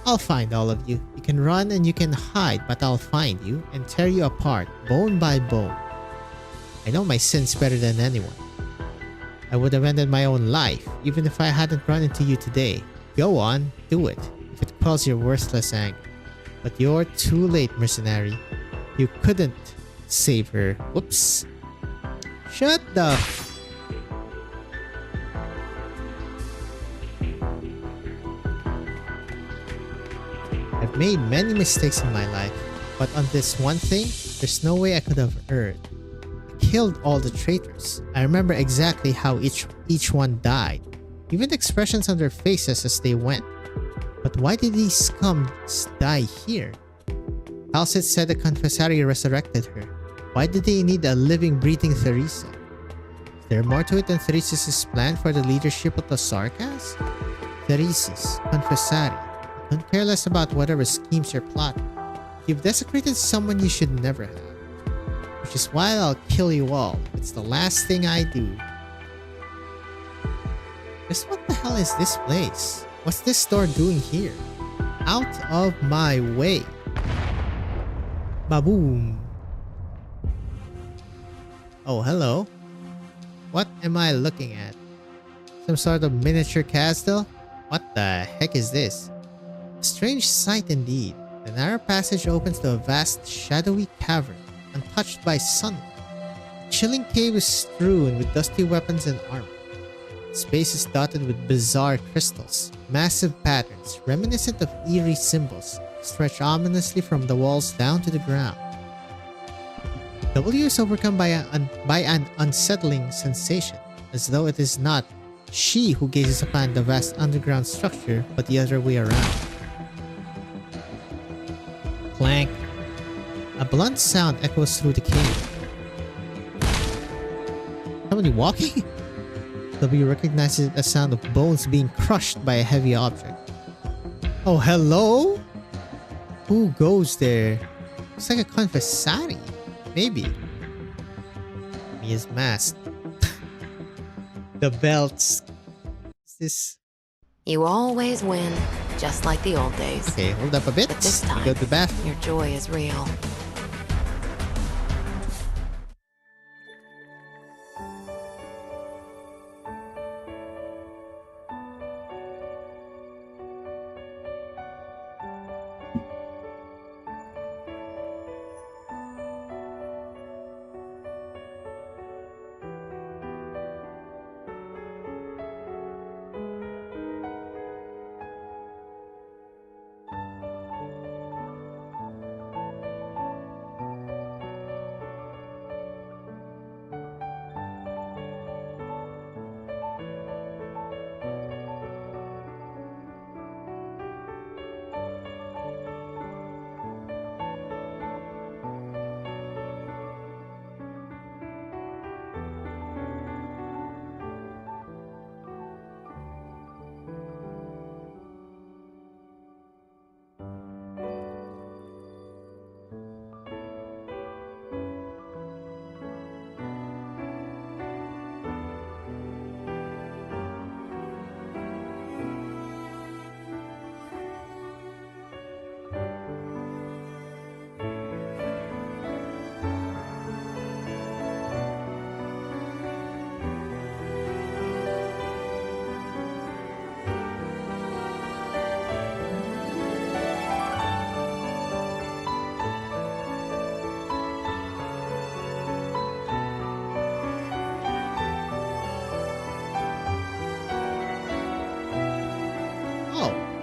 I'll find all of you. You can run and you can hide, but I'll find you and tear you apart, bone by bone. I know my sins better than anyone. I would have ended my own life, even if I hadn't run into you today. Go on, do it, if it quells your worthless anger. But you're too late, mercenary. You couldn't save her. Whoops. Shut the... I've made many mistakes in my life, but on this one thing, there's no way I could have erred. Killed all the traitors. I remember exactly how each one died, even the expressions on their faces as they went. But why did these scums die here? Halsit said the confessary resurrected her. Why did they need a living, breathing Theresa? Is there more to it than Theresa's plan for the leadership of the Sarkas? Theresa's confessary. Don't care less about whatever schemes you're plotting. You've desecrated someone you should never have. Which is why I'll kill you all. It's the last thing I do. Just what the hell is this place? What's this store doing here? Out of my way. Baboom. Oh, hello. What am I looking at? Some sort of miniature castle? What the heck is this? A strange sight indeed. The narrow passage opens to a vast, shadowy cavern. Untouched by sunlight. The chilling cave is strewn with dusty weapons and armor. Space is dotted with bizarre crystals. Massive patterns, reminiscent of eerie symbols, stretch ominously from the walls down to the ground. W is overcome by an unsettling sensation, as though it is not she who gazes upon the vast underground structure, but the other way around. Clank. A blunt sound echoes through the cave. Somebody walking? W recognizes a sound of bones being crushed by a heavy object. Oh, hello? Who goes there? It's like a confessari. Maybe. He is masked. The belts. Is this... You always win, just like the old days. Okay, hold up a bit. But this time, go to the bathroom. your joy is real.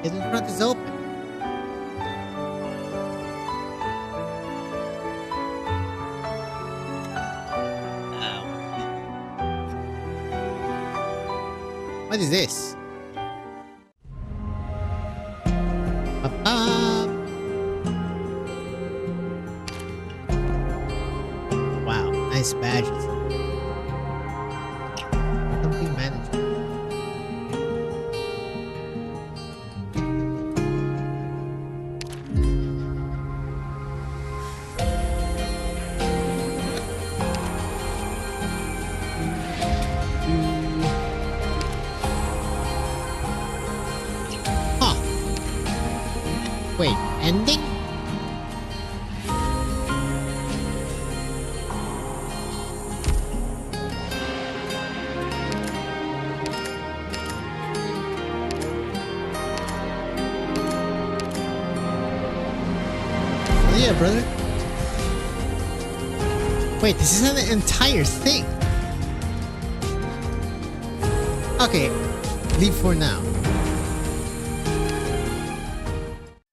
Gate in front is open. What is this? Wow, nice badges. Company manager. Huh. Wait, ending? Oh yeah, brother. Wait, this is an entire thing. Okay, leave for now.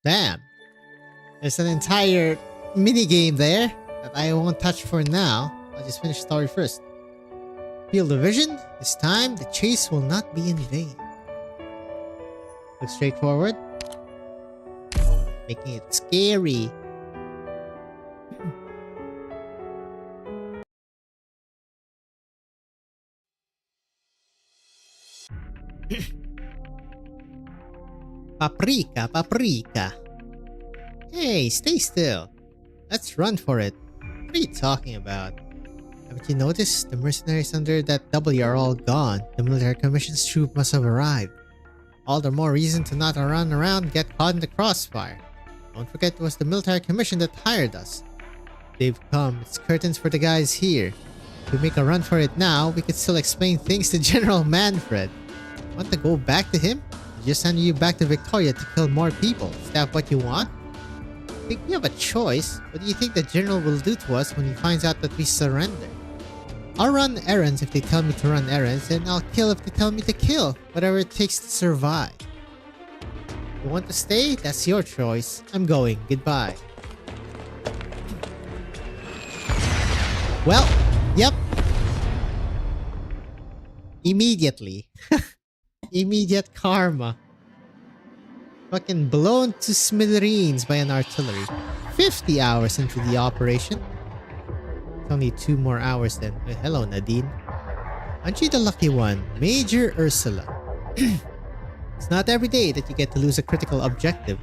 Damn. There's an entire mini game there that I won't touch for now. I'll just finish the story first. Field of vision. This time, the chase will not be in vain. Looks straightforward. Making it scary. Paprika, paprika. Hey, stay still. Let's run for it. What are you talking about? Haven't you noticed? The mercenaries under that W are all gone. The military commission's troop must have arrived. All the more reason to not run around and get caught in the crossfire. Don't forget it was the military commission that hired us. They've come. It's curtains for the guys here. If we make a run for it now, we could still explain things to General Manfred. Want to go back to him? He just send you back to Victoria to kill more people. Is that what you want? I think we have a choice. What do you think the General will do to us when he finds out that we surrender? I'll run errands if they tell me to run errands, and I'll kill if they tell me to kill. Whatever it takes to survive. You want to stay? That's your choice. I'm going. Goodbye. Well, yep. Immediately. Immediate karma. Fucking blown to smithereens by an artillery. 50 hours into the operation. It's only 2 more hours then. Hello, Nadine. Aren't you the lucky one? Major Ursula. It's not every day that you get to lose a critical objective.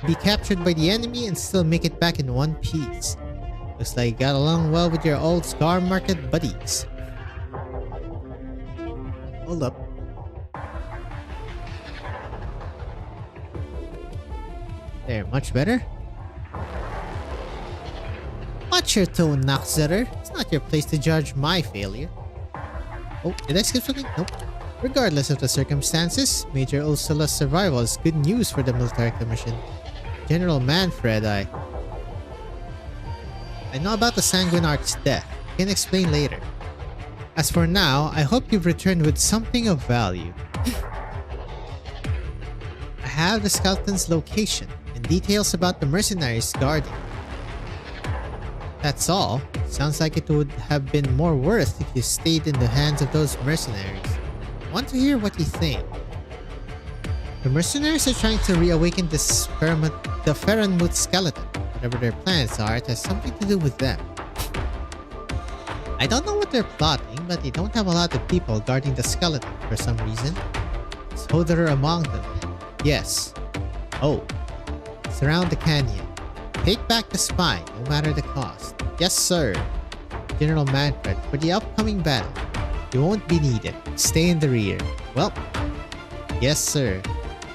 Be captured by the enemy and still make it back in one piece. Looks like you got along well with your old Scar Market buddies. Hold up. There, much better? Watch your tone, Nachzetter. It's not your place to judge my failure. Oh, did I skip something? Nope. Regardless of the circumstances, Major Ursula's survival is good news for the military commission. General Manfred, I know about the Sanguine Arc's death. I can explain later. As for now, I hope you've returned with something of value. I have the skeleton's location and details about the mercenaries guarding. That's all. Sounds like it would have been more worth if you stayed in the hands of those mercenaries. I want to hear what you think. The mercenaries are trying to reawaken the Ferenmuth skeleton. Whatever their plans are, it has something to do with them. I don't know what they're plotting, but they don't have a lot of people guarding the skeleton for some reason. Is Hodor among them? Yes. Oh. Surround the canyon. Take back the spine, no matter the cost. Yes, sir. General Manfred, for the upcoming battle. You won't be needed. Stay in the rear. Well, yes, sir.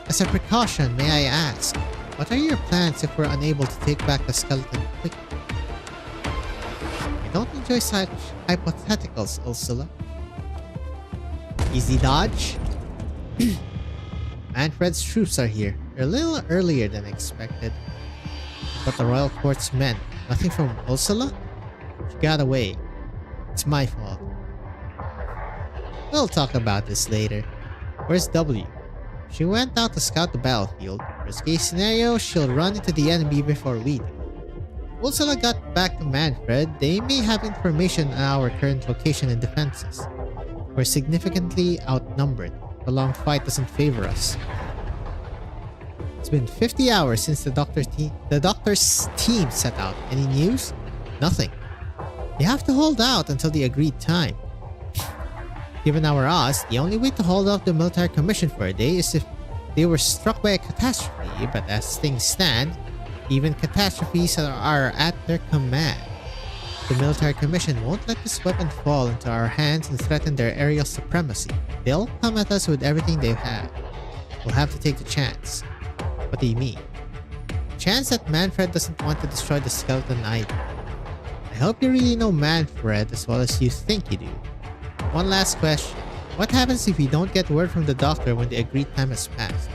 As a precaution, may I ask, what are your plans if we're unable to take back the skeleton quickly? I don't enjoy such hypotheticals, Ursula. Easy dodge? Manfred's troops are here. They're a little earlier than expected. What the royal courts meant. Nothing from Ursula? She got away. It's my fault. We'll talk about this later. Where's W? She went out to scout the battlefield. Worst case scenario, she'll run into the enemy before we do. Ursula got back to Manfred. They may have information on our current location and defenses. We're significantly outnumbered. The long fight doesn't favor us. It's been 50 hours since the doctor's team set out. Any news? Nothing. You have to hold out until the agreed time. Given our odds, the only way to hold off the military commission for a day is if they were struck by a catastrophe, but as things stand, even catastrophes are at their command. The military commission won't let this weapon fall into our hands and threaten their aerial supremacy. They'll come at us with everything they have. We'll have to take the chance. What do you mean? Chance that Manfred doesn't want to destroy the skeleton either. I hope you really know Manfred as well as you think you do. One last question. What happens if we don't get word from the doctor when the agreed time has passed?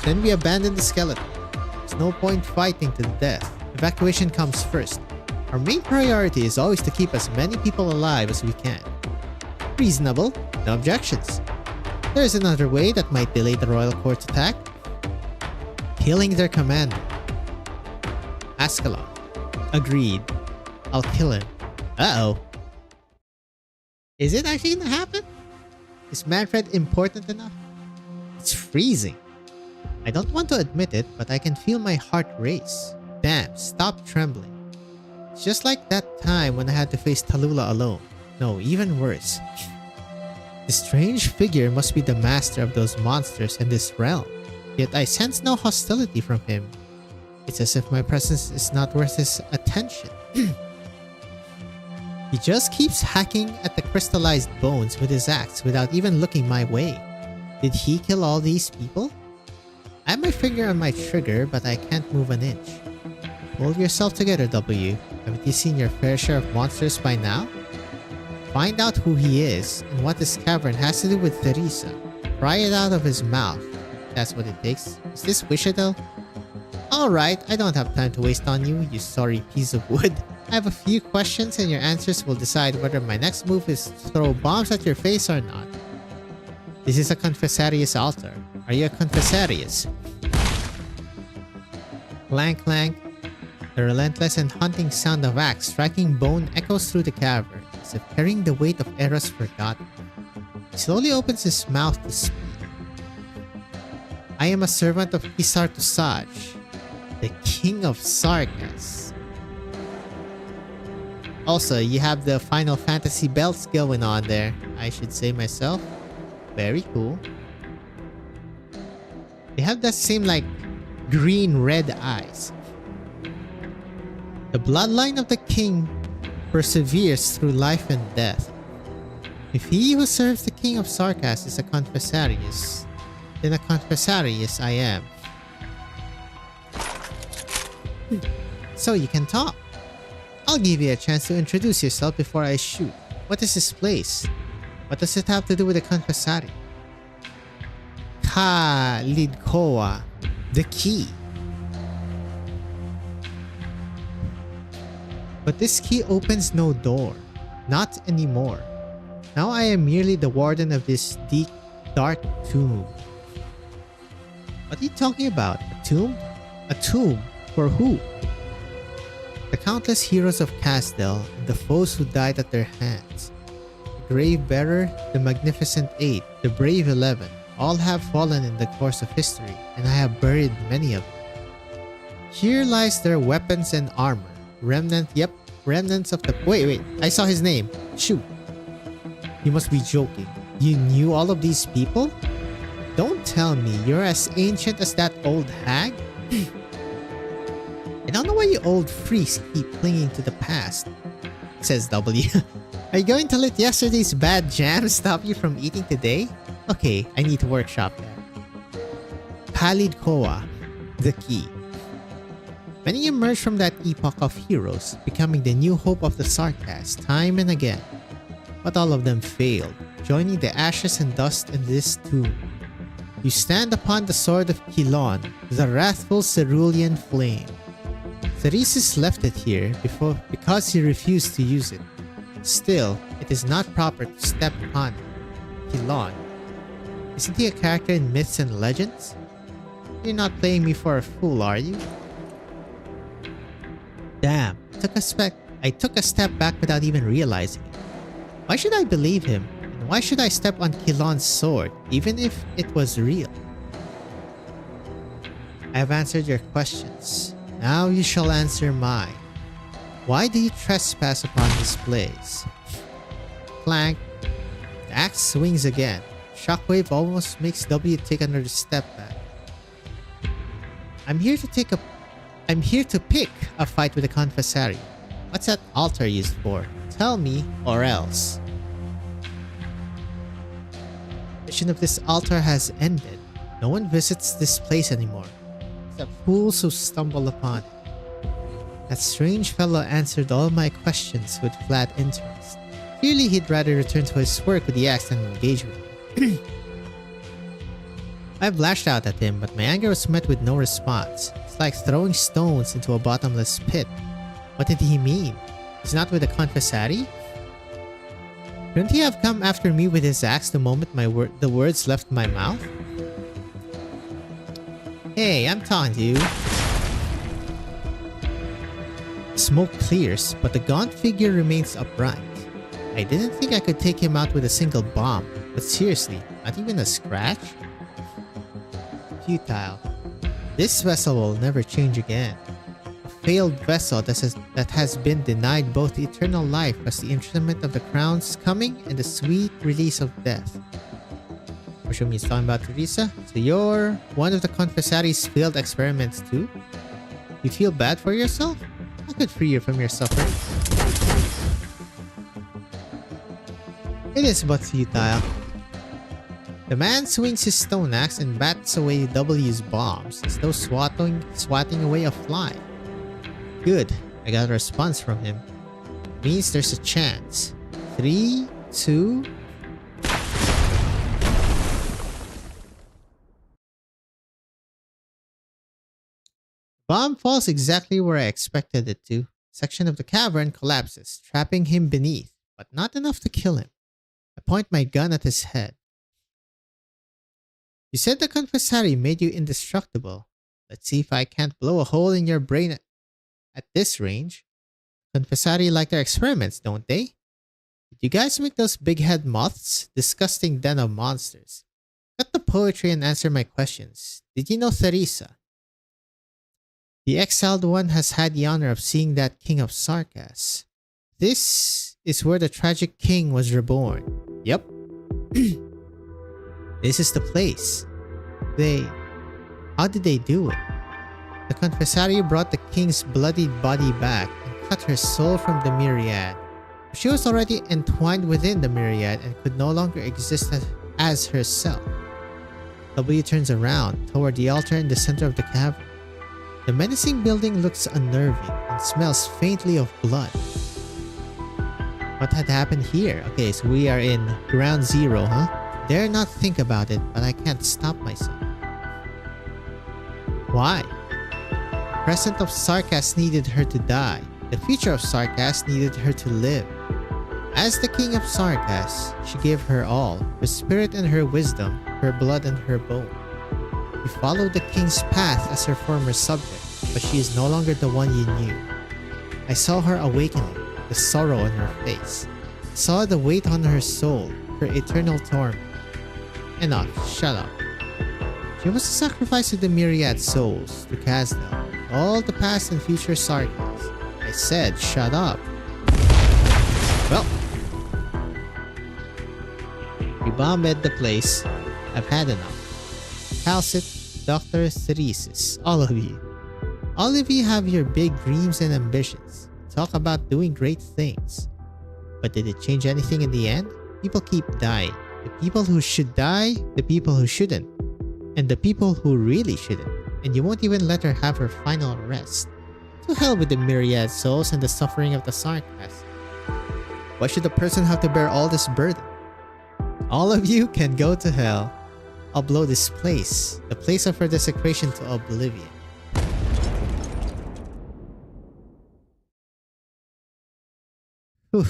Then we abandon the skeleton. There's no point fighting to the death. Evacuation comes first. Our main priority is always to keep as many people alive as we can. Reasonable. No objections. There's another way that might delay the Royal Court's attack. Killing their commander. Ascalon. Agreed. I'll kill him. Uh-oh. Is it actually gonna happen? Is Manfred important enough? It's freezing. I don't want to admit it, but I can feel my heart race. Damn, stop trembling. It's just like that time when I had to face Tallulah alone. No, even worse. This strange figure must be the master of those monsters in this realm. Yet I sense no hostility from him. It's as if my presence is not worth his attention. He just keeps hacking at the crystallized bones with his axe without even looking my way. Did he kill all these people? I have my finger on my trigger, but I can't move an inch. Hold yourself together, W. Haven't you seen your fair share of monsters by now? Find out who he is and what this cavern has to do with Teresa. Pry it out of his mouth. That's what it takes. Is this Wishadel? Alright, I don't have time to waste on you, you sorry piece of wood. I have a few questions and your answers will decide whether my next move is to throw bombs at your face or not. This is a Confessarius altar. Are you a Confessarius? Clank clank. The relentless and haunting sound of axe striking bone echoes through the cavern, as if carrying the weight of eras forgotten. He slowly opens his mouth to speak. I am a servant of Kisar-Tusaj, the King of Sarkas. Also, you have the Final Fantasy belts going on there, I should say myself. Very cool. They have that same like green-red eyes. The bloodline of the king perseveres through life and death. If he who serves the King of Sarkas is a Confessarius, then a Confessarius I am. So you can talk. I'll give you a chance to introduce yourself before I shoot. What is this place? What does it have to do with the Confessari? Lidkoa, the key. But this key opens no door. Not anymore. Now I am merely the warden of this deep, dark tomb. What are you talking about? A tomb? A tomb? For who? The countless heroes of Casdell and the foes who died at their hands. The Grave Bearer, the Magnificent Eight, the Brave 11, all have fallen in the course of history, and I have buried many of them. Here lies their weapons and armor. Remnants of the— Wait, I saw his name. Shoot. You must be joking. You knew all of these people? Don't tell me you're as ancient as that old hag? I don't know why you old freaks keep clinging to the past, says W. Are you going to let yesterday's bad jam stop you from eating today? Okay, I need to workshop that. Pallid Koa, the key. Many emerged from that epoch of heroes, becoming the new hope of the Sarkas time and again. But all of them failed, joining the ashes and dust in this tomb. You stand upon the sword of Kilon, the wrathful cerulean flame. Theresis left it here because he refused to use it. Still, it is not proper to step upon it. Kilon. Isn't he a character in myths and legends? You're not playing me for a fool, are you? Damn, I took a step back without even realizing it. Why should I believe him? And why should I step on Kilon's sword, even if it was real? I have answered your questions. Now you shall answer mine. Why do you trespass upon his place? Clank. The axe swings again. Shockwave almost makes W take another step back. I'm here to pick a fight with the Confessari. What's that altar used for? Tell me, or else. The mission of this altar has ended. No one visits this place anymore, except fools who stumble upon it. That strange fellow answered all my questions with flat interest. Clearly he'd rather return to his work with the axe than engage with me. I've lashed out at him, but my anger was met with no response. It's like throwing stones into a bottomless pit. What did he mean? He's not with the Confessari? Couldn't he have come after me with his axe the moment the words left my mouth? Hey, I'm talking to you. Smoke clears, but the gaunt figure remains upright. I didn't think I could take him out with a single bomb, but seriously, not even a scratch? Futile. This vessel will never change again. A failed vessel that has been denied both eternal life as the instrument of the crown's coming and the sweet release of death. Presume he's talking about Teresa? So you're one of the Confessari's failed experiments too? You feel bad for yourself? I could free you from your suffering. It is but futile. The man swings his stone axe and bats away W's bombs as though swatting away a fly. Good, I got a response from him. Means there's a chance. 3, 2... Bomb falls exactly where I expected it to. Section of the cavern collapses, trapping him beneath, but not enough to kill him. I point my gun at his head. You said the Confessari made you indestructible. Let's see if I can't blow a hole in your brain at this range. Confessari like their experiments, don't they? Did you guys make those big-head moths? Disgusting den of monsters. Cut the poetry and answer my questions. Did you know Teresa? The exiled one has had the honor of seeing that king of Sarkas. This is where the tragic king was reborn. Yep. This is the place. How did they do it? The Confessari brought the king's bloodied body back and cut her soul from the myriad. She was already entwined within the myriad and could no longer exist as herself. W turns around toward the altar in the center of the cavern. The menacing building looks unnerving and smells faintly of blood. What had happened here? Okay, so we are in ground zero, huh? Dare not think about it, but I can't stop myself. Why? The present of Sarkas needed her to die. The future of Sarkas needed her to live. As the king of Sarkas, she gave her all, her spirit and her wisdom, her blood and her bone. You followed the king's path as her former subject, but she is no longer the one you knew. I saw her awakening, the sorrow on her face. I saw the weight on her soul, her eternal torment. Enough, shut up. She was a sacrifice to the myriad souls, to Kazdel, all the past and future Sarkas. I said, shut up. Well, we bombed the place. I've had enough. Calcit, Dr. Theresis, all of you. All of you have your big dreams and ambitions. Talk about doing great things. But did it change anything in the end? People keep dying. The people who should die, the people who shouldn't, and the people who really shouldn't. And you won't even let her have her final rest. To hell with the myriad souls and the suffering of the Sarkas. Why should a person have to bear all this burden? All of you can go to hell. I'll blow this place, the place of her desecration, to oblivion. Whew.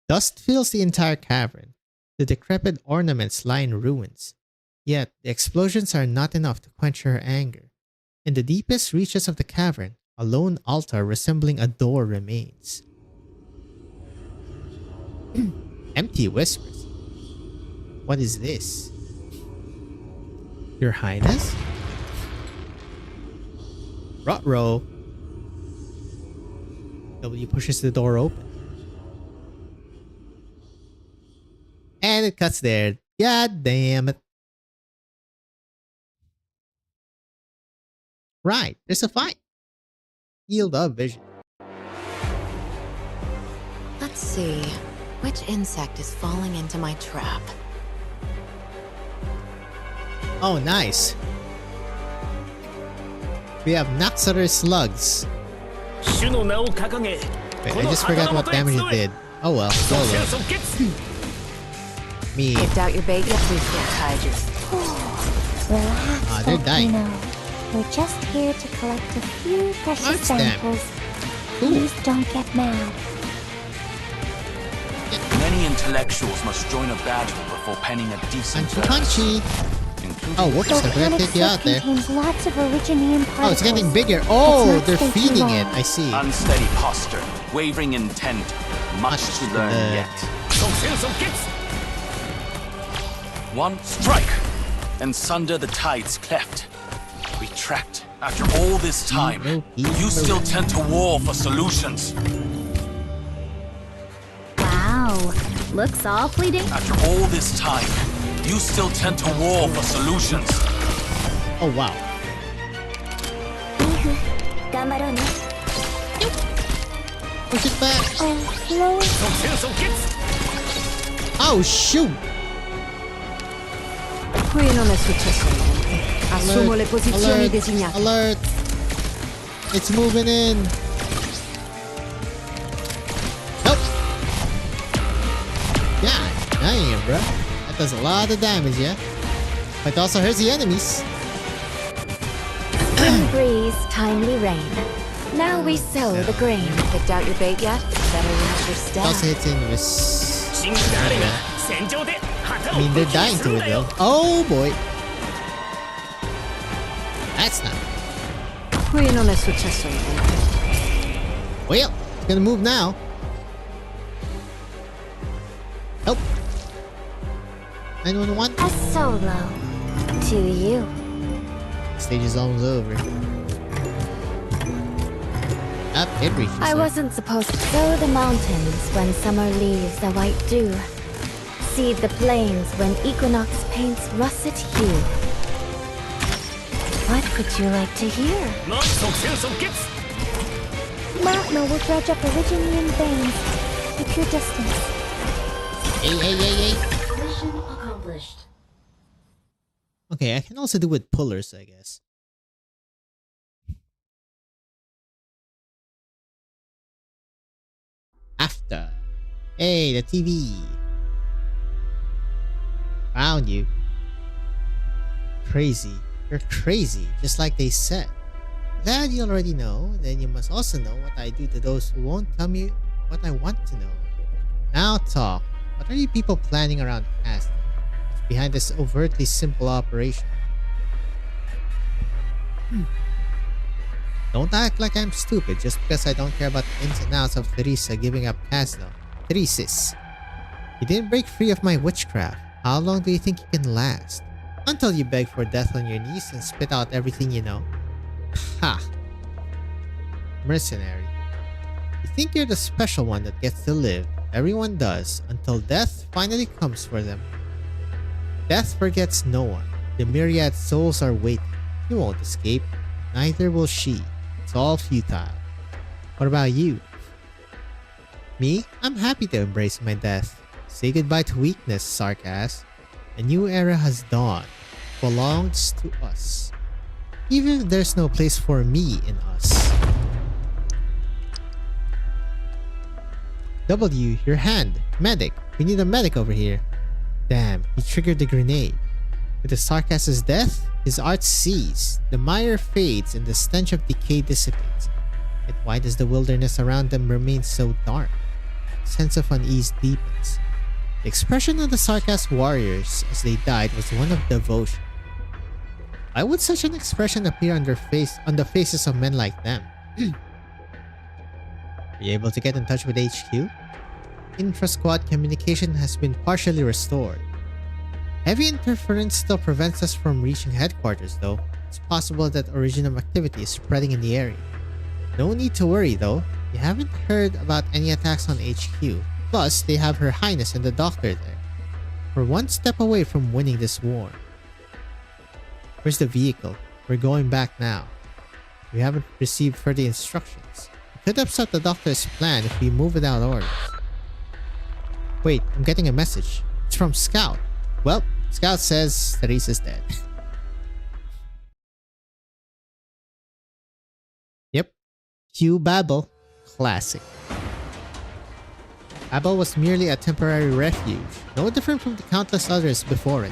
Dust fills the entire cavern. The decrepit ornaments lie in ruins. Yet, the explosions are not enough to quench her anger. In the deepest reaches of the cavern, a lone altar resembling a door remains. Empty whispers. What is this? Your Highness? Ruh-roh. W pushes the door open. And it cuts there. God damn it. Right, there's a fight. Yield of vision. Let's see. Which insect is falling into my trap? Oh, nice. We have Naxarer slugs. Wait, I just forgot what damage it did. Oh well, Me. Picked out your bait yet? Please don't hide your... Relax, they're dying. Volcano. We're just here to collect a few precious Punch them. samples. Please don't get mad. Many intellectuals must join a battle before penning a decent Punchy. Oh, whoops, I forgot to take you out there. Contains lots of originium particles. Oh, it's getting bigger. Oh, Let's they're not stay too feeding long. it. I see. Unsteady posture, wavering intent, much to learn yet. One strike, and sunder the tides cleft. Retract. After all this time, you still tend to war for solutions. Wow, looks awfully dangerous. After all this time, you still tend to war for solutions. Oh, wow. Push it back. Oh, hello. Oh, shoot. Qui non è successo niente. Assumo le posizioni designate. Alert. It's moving in. Nope. Yeah, damn, bro. That does a lot of damage, yeah? But it also hurts the enemies. Spring breeze, timely rain. Now we sow the grain. Picked out your bait yet? Better watch your It step. also hits enemies. I mean, they're dying to it though. Oh boy. That's not. Qui non è successo niente. Well, it's gonna move now. Nope. 911. A solo. To you. Stage is almost over. Up, it reaches. I her. wasn't supposed to sow the mountains when summer leaves a white dew. Seed the plains when equinox paints russet hue. What would you like to hear? Magma will dredge up originium veins. Keep your distance. Hey. Mission accomplished. Okay, I can also do with pullers, I guess. After. Hey, the TV. Found you. Crazy. You're crazy, just like they said. Glad you already know, then you must also know what I do to those who won't tell me what I want to know. Now talk. What are you people planning around Castle? What's behind this overtly simple operation? Don't act like I'm stupid just because I don't care about the ins and outs of Teresa giving up Casno. Theresis. You didn't break free of my witchcraft. How long do you think you can last? Until you beg for death on your knees and spit out everything you know. Ha! Mercenary. You think you're the special one that gets to live. Everyone does, until death finally comes for them. Death forgets no one. The myriad souls are waiting. You won't escape. Neither will she. It's all futile. What about you? Me? I'm happy to embrace my death. Say goodbye to weakness, Sarkass. A new era has dawned. Belongs to us. Even if there's no place for me in us. W, your hand. Medic. We need a medic over here. Damn, he triggered the grenade. With the Sarkass's death, his art ceases. The mire fades and the stench of decay dissipates. Yet why does the wilderness around them remain so dark? Sense of unease deepens. The expression of the Sarkas warriors as they died was one of devotion. Why would such an expression appear on the faces of men like them? Are you able to get in touch with HQ? Intra-squad communication has been partially restored. Heavy interference still prevents us from reaching headquarters though. It's possible that original activity is spreading in the area. No need to worry though. You haven't heard about any attacks on HQ. Plus, they have Her Highness and the Doctor there. We're one step away from winning this war. Where's the vehicle? We're going back now. We haven't received further instructions. We could upset the Doctor's plan if we move without orders. Wait, I'm getting a message. It's from Scout. Well, Scout says Theresa's dead. Yep. Cue Babel. Classic. Babel was merely a temporary refuge, no different from the countless others before it.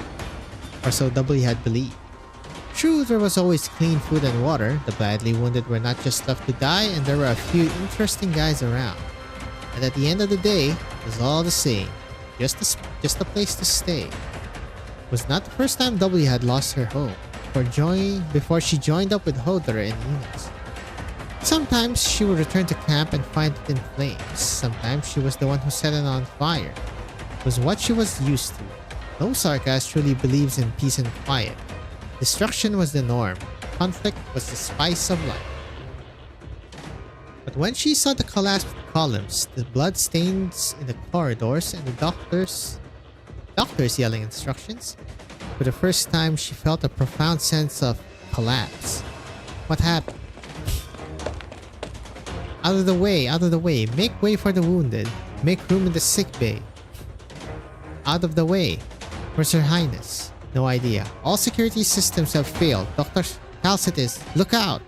Or so W had believed. True, there was always clean food and water, the badly wounded were not just left to die, and there were a few interesting guys around. And at the end of the day, it was all the same. Just a place to stay. It was not the first time W had lost her home, before she joined up with Hodor and Enos. Sometimes she would return to camp and find it in flames. Sometimes she was the one who set it on fire. It was what she was used to. No Sarkas truly believes in peace and quiet. Destruction was the norm. Conflict was the spice of life. But when she saw the collapsed columns, the blood stains in the corridors, and the doctors yelling instructions, for the first time she felt a profound sense of collapse. What happened? Out of the way, make way for the wounded. Make room in the sick bay. Out of the way. Where's Her Highness? No idea. All security systems have failed. Dr. Calcitus, look out!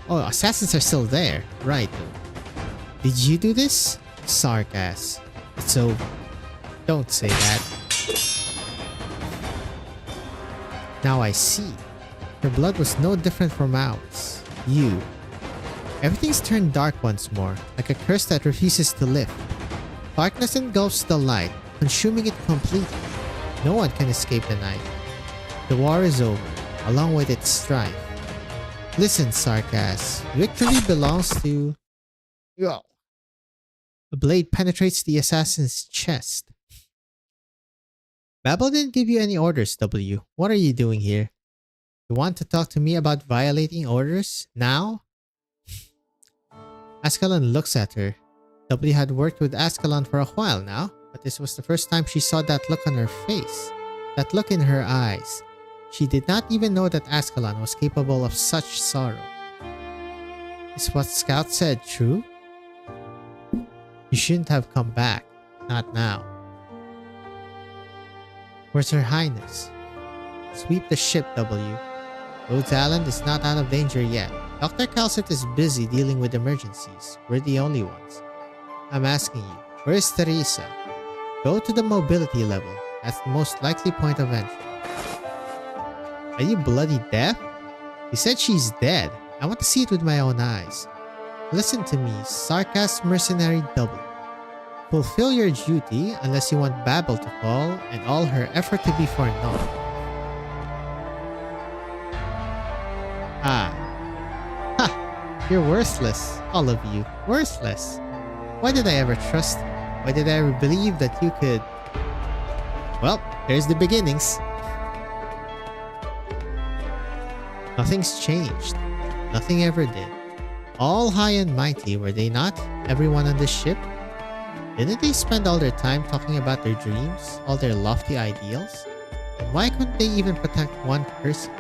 Oh, assassins are still there. Right. Did you do this? Sarkas. It's over. Don't say that. Now I see. Her blood was no different from ours. You. Everything's turned dark once more, like a curse that refuses to lift. Darkness engulfs the light, consuming it completely. No one can escape the night. The war is over, along with its strife. Listen, Sarkas, victory belongs to... Yo. A blade penetrates the assassin's chest. Babel didn't give you any orders, W. What are you doing here? You want to talk to me about violating orders? Now? Ascalon looks at her. W had worked with Ascalon for a while now, but this was the first time she saw that look on her face. That look in her eyes. She did not even know that Ascalon was capable of such sorrow. Is what Scout said true? You shouldn't have come back. Not now. Where's Her Highness? Sweep the ship, W. Rhodes Island is not out of danger yet. Dr. Calcit is busy dealing with emergencies. We're the only ones. I'm asking you, where is Theresa? Go to the mobility level. That's the most likely point of entry. Are you bloody deaf? You said she's dead. I want to see it with my own eyes. Listen to me, Sarkas mercenary double. Fulfill your duty unless you want Babel to fall and all her effort to be for naught. Ah. Ha! You're worthless. All of you. Worthless. Why did I ever trust you? Why did I ever believe that you could... Well, there's the beginnings. Nothing's changed. Nothing ever did. All high and mighty, were they not? Everyone on this ship? Didn't they spend all their time talking about their dreams? All their lofty ideals? And why couldn't they even protect one person?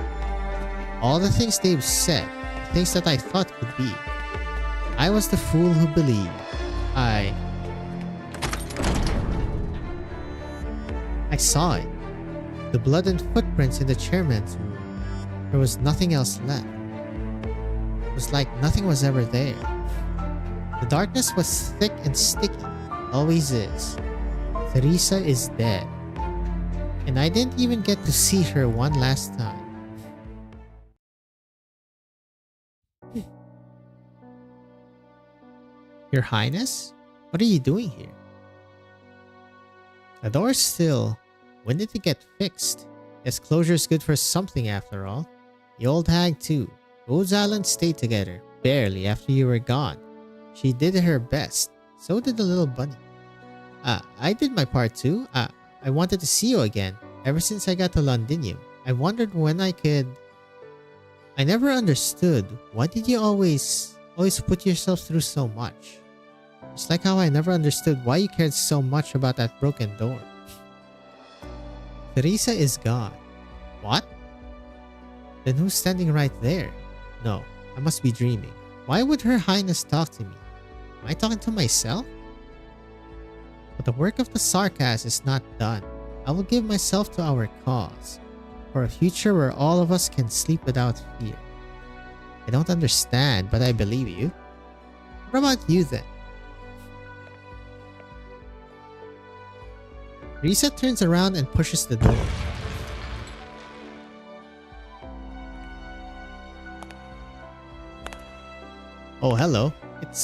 All the things they've said, the things that I thought could be. I was the fool who believed. I saw it. The blood and footprints in the chairman's room. There was nothing else left. It was like nothing was ever there. The darkness was thick and sticky. Always is. Theresa is dead. And I didn't even get to see her one last time. Your Highness? What are you doing here? The door's still. When did it get fixed? Guess closure's good for something after all. The old hag too. Rose Island stayed together, barely after you were gone. She did her best. So did the little bunny. I did my part too. I wanted to see you again. Ever since I got to Londinium, I wondered when I could... I never understood. Why did you always put yourself through so much? Just like how I never understood why you cared so much about that broken door. Teresa is gone. What? Then who's standing right there? No, I must be dreaming. Why would Her Highness talk to me? Am I talking to myself? But the work of the Sarkas is not done. I will give myself to our cause, for a future where all of us can sleep without fear. I don't understand, but I believe you. What about you then? Risa turns around and pushes the door. Oh, hello. It's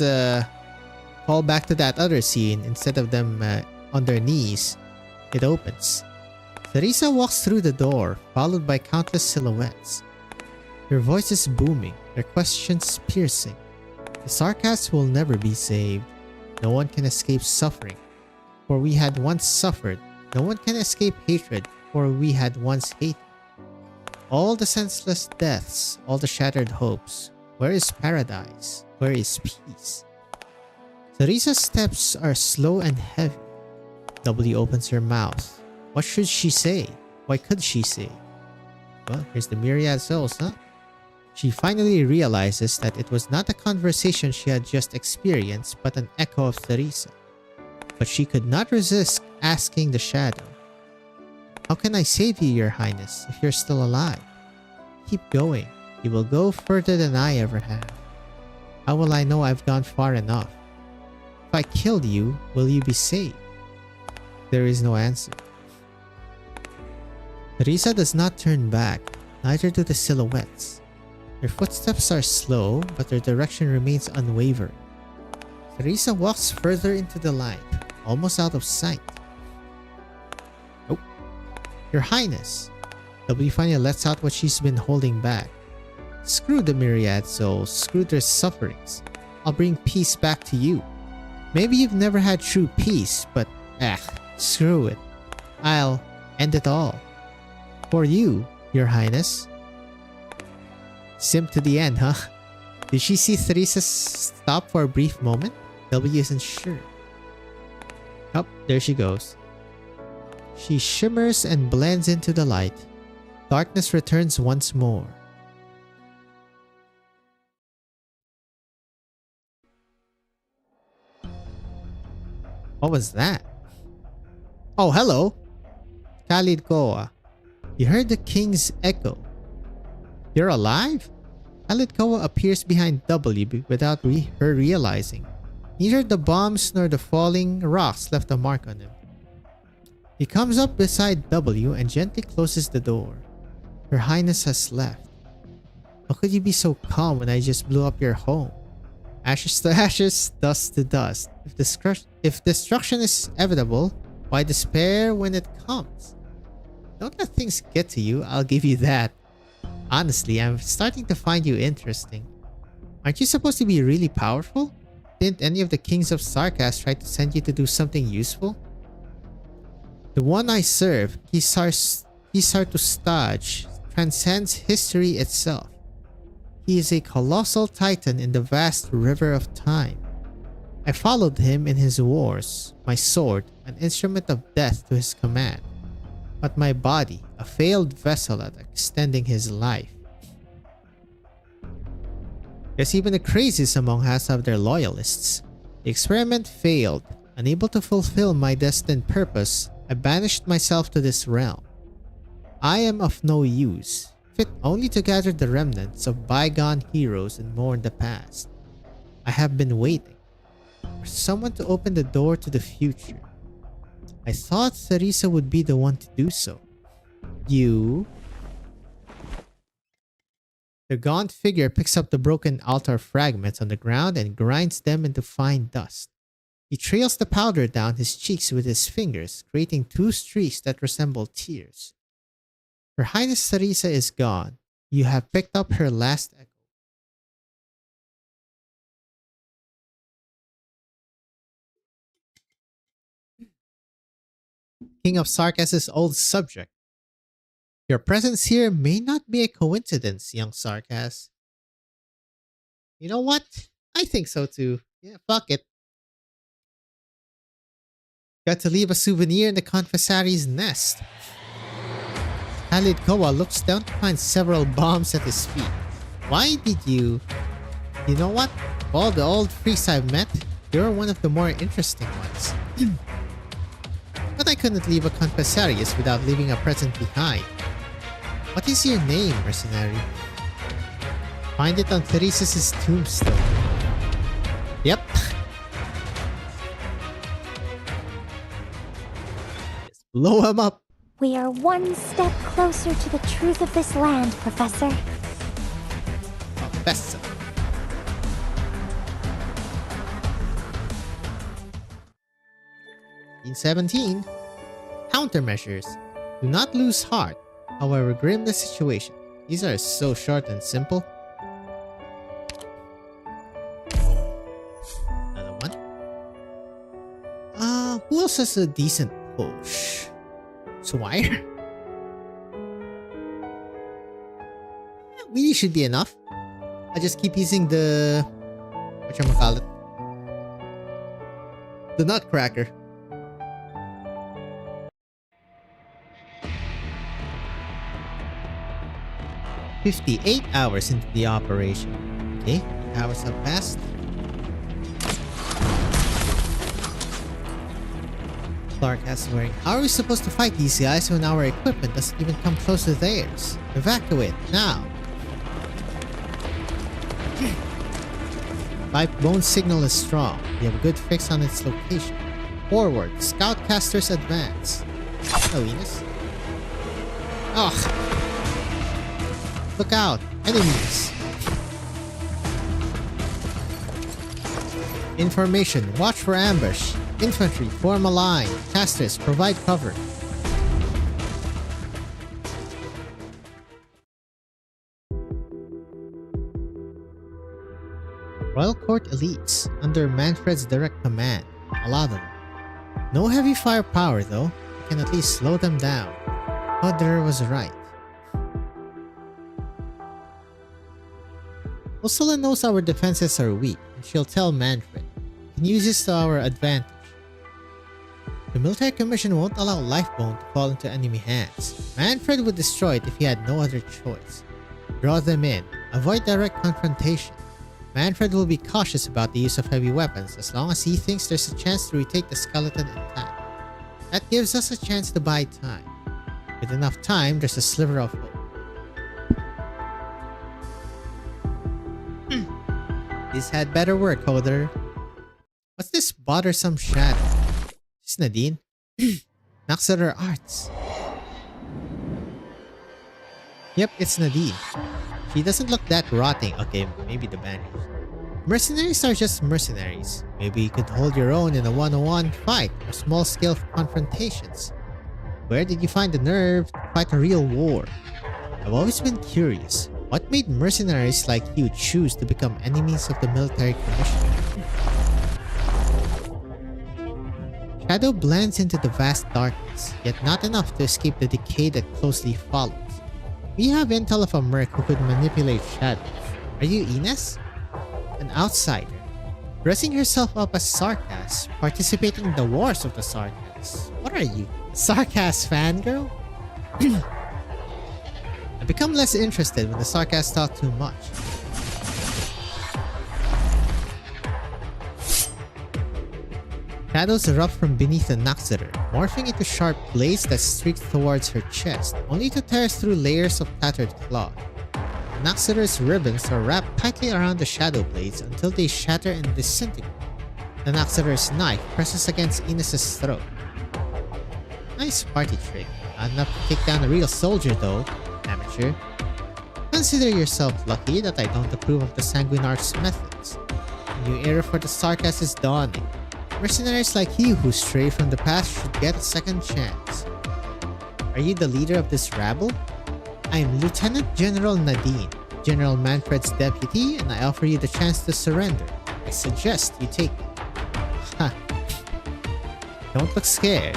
call back to that other scene. Instead of them on their knees, it opens. Teresa walks through the door, followed by countless silhouettes. Her voice is booming, her questions piercing. The Sarkas will never be saved. No one can escape suffering, for we had once suffered. No one can escape hatred, for we had once hated. All the senseless deaths, all the shattered hopes. Where is paradise? Where is peace? Teresa's steps are slow and heavy. W opens her mouth. What should she say? What could she say? Well, here's the myriad souls, huh? She finally realizes that it was not a conversation she had just experienced, but an echo of Teresa. But she could not resist asking the shadow. How can I save you, Your Highness, if you're still alive? Keep going. You will go further than I ever have. How will I know I've gone far enough? If I killed you, will you be saved? There is no answer. Teresa does not turn back, neither do the silhouettes. Their footsteps are slow, but their direction remains unwavering. Teresa walks further into the light, almost out of sight. Oh, Your Highness! W finally lets out what she's been holding back. Screw the myriad souls, screw their sufferings. I'll bring peace back to you. Maybe you've never had true peace, but screw it. I'll end it all. For you, Your Highness. Simp to the end, huh? Did she see Teresa stop for a brief moment? W isn't sure. Oh, there she goes. She shimmers and blends into the light. Darkness returns once more. What was that? Oh, hello! Khalid Koa. You heard the king's echo. You're alive? Khalid Koa appears behind W without her realizing. Neither the bombs nor the falling rocks left a mark on him. He comes up beside W and gently closes the door. Her Highness has left. How could you be so calm when I just blew up your home? Ashes to ashes, dust to dust. If destruction is inevitable, why despair when it comes? Don't let things get to you, I'll give you that. Honestly, I'm starting to find you interesting. Aren't you supposed to be really powerful? Didn't any of the kings of Sarkas try to send you to do something useful? The one I serve, Kisartustaj, transcends history itself. He is a colossal titan in the vast river of time. I followed him in his wars, my sword, an instrument of death to his command, but my body, a failed vessel at extending his life. Yes, even the craziest among us have their loyalists. The experiment failed. Unable to fulfill my destined purpose, I banished myself to this realm. I am of no use, fit only to gather the remnants of bygone heroes and mourn the past. I have been waiting for someone to open the door to the future. I thought Teresa would be the one to do so. You... The gaunt figure picks up the broken altar fragments on the ground and grinds them into fine dust. He trails the powder down his cheeks with his fingers, creating 2 streaks that resemble tears. Her Highness Teresa is gone. You have picked up her last echo. King of Sarkas's old subject. Your presence here may not be a coincidence, young Sarkas. You know what? I think so too. Yeah, fuck it. Got to leave a souvenir in the Confessary's nest. Khalid Kowa looks down to find several bombs at his feet. Why did you... You know what? Of all the old freaks I've met, you're one of the more interesting ones. But I couldn't leave a Confessarius without leaving a present behind. What is your name, mercenary? Find it on Theresa's tombstone. Yep. Just blow him up. We are one step closer to the truth of this land, Professor. Professor. In 17, countermeasures. Do not lose heart, however grim the situation. These are so short and simple. Another one. Who else has a decent push? Swire? Really should be enough. I just keep using the... whatchamacallit? The Nutcracker. "58 hours into the operation." Okay, 8 hours have passed. Clark asks wearing, "How are we supposed to fight these guys when our equipment doesn't even come close to theirs? Evacuate, now!" Pipe bone signal is strong. We have a good fix on its location. Forward, Scoutcasters advance. Oh, Enos. Ugh. Look out! Enemies! Information. Watch for ambush. Infantry, form a line. Casters, provide cover. Royal Court elites, under Manfred's direct command. A lot of them. No heavy firepower though. We can at least slow them down. Hodder was right. Ursula knows our defenses are weak, and she'll tell Manfred. We can use this to our advantage. The military commission won't allow Lifebone to fall into enemy hands. Manfred would destroy it if he had no other choice. Draw them in. Avoid direct confrontation. Manfred will be cautious about the use of heavy weapons as long as he thinks there's a chance to retake the skeleton intact. That gives us a chance to buy time. With enough time, there's a sliver of hope. This had better work, Hodder. What's this bothersome shadow? Is this Nadine? Naxxter Arts. Yep, it's Nadine. She doesn't look that rotting. Okay, maybe the bandage. Mercenaries are just mercenaries. Maybe you could hold your own in a one-on-one fight or small-scale confrontations. Where did you find the nerve to fight a real war? I've always been curious. What made mercenaries like you choose to become enemies of the military commission? Shadow blends into the vast darkness, yet not enough to escape the decay that closely follows. We have intel of a merc who could manipulate shadows. Are you Ines? An outsider. Dressing herself up as Sarkas, participating in the wars of the Sarkas. What are you? Sarkas fangirl? I become less interested when the Sarkas talk too much. Shadows erupt from beneath the Naxxter, morphing into sharp blades that streak towards her chest, only to tear through layers of tattered cloth. The Naxxter's ribbons are wrapped tightly around the shadow blades until they shatter and disintegrate. The Naxxter's knife presses against Ines' throat. Nice party trick. Not enough to take down a real soldier though, amateur. Consider yourself lucky that I don't approve of the Sanguinarch's methods. A new era for the Sarkas is dawning. Mercenaries like you who stray from the path should get a second chance. Are you the leader of this rabble? I am Lieutenant General Nadine, General Manfred's deputy, and I offer you the chance to surrender. I suggest you take it. Ha. Don't look scared.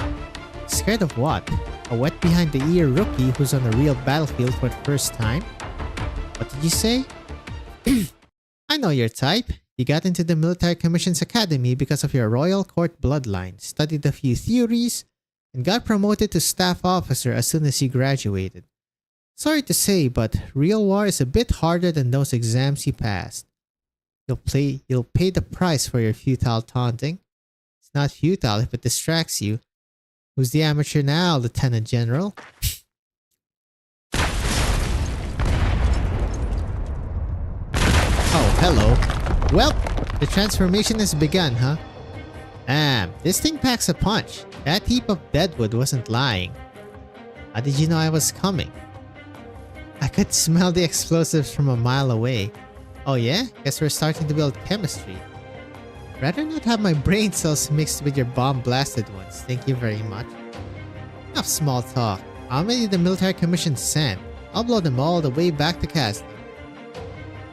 Scared of what? A wet behind the ear rookie who's on a real battlefield for the first time? What did you say? I know your type. You got into the Military Commission's Academy because of your royal court bloodline, studied a few theories, and got promoted to staff officer as soon as you graduated. Sorry to say, but real war is a bit harder than those exams you passed. You'll pay the price for your futile taunting. It's not futile if it distracts you. Who's the amateur now, Lieutenant General? Oh, hello. Well, the transformation has begun, huh? Damn, this thing packs a punch. That heap of deadwood wasn't lying. How did you know I was coming? I could smell the explosives from a mile away. Oh yeah? Guess we're starting to build chemistry. Rather not have my brain cells mixed with your bomb-blasted ones. Thank you very much. Enough small talk. How many did the Military Commission send? I'll blow them all the way back to Castle.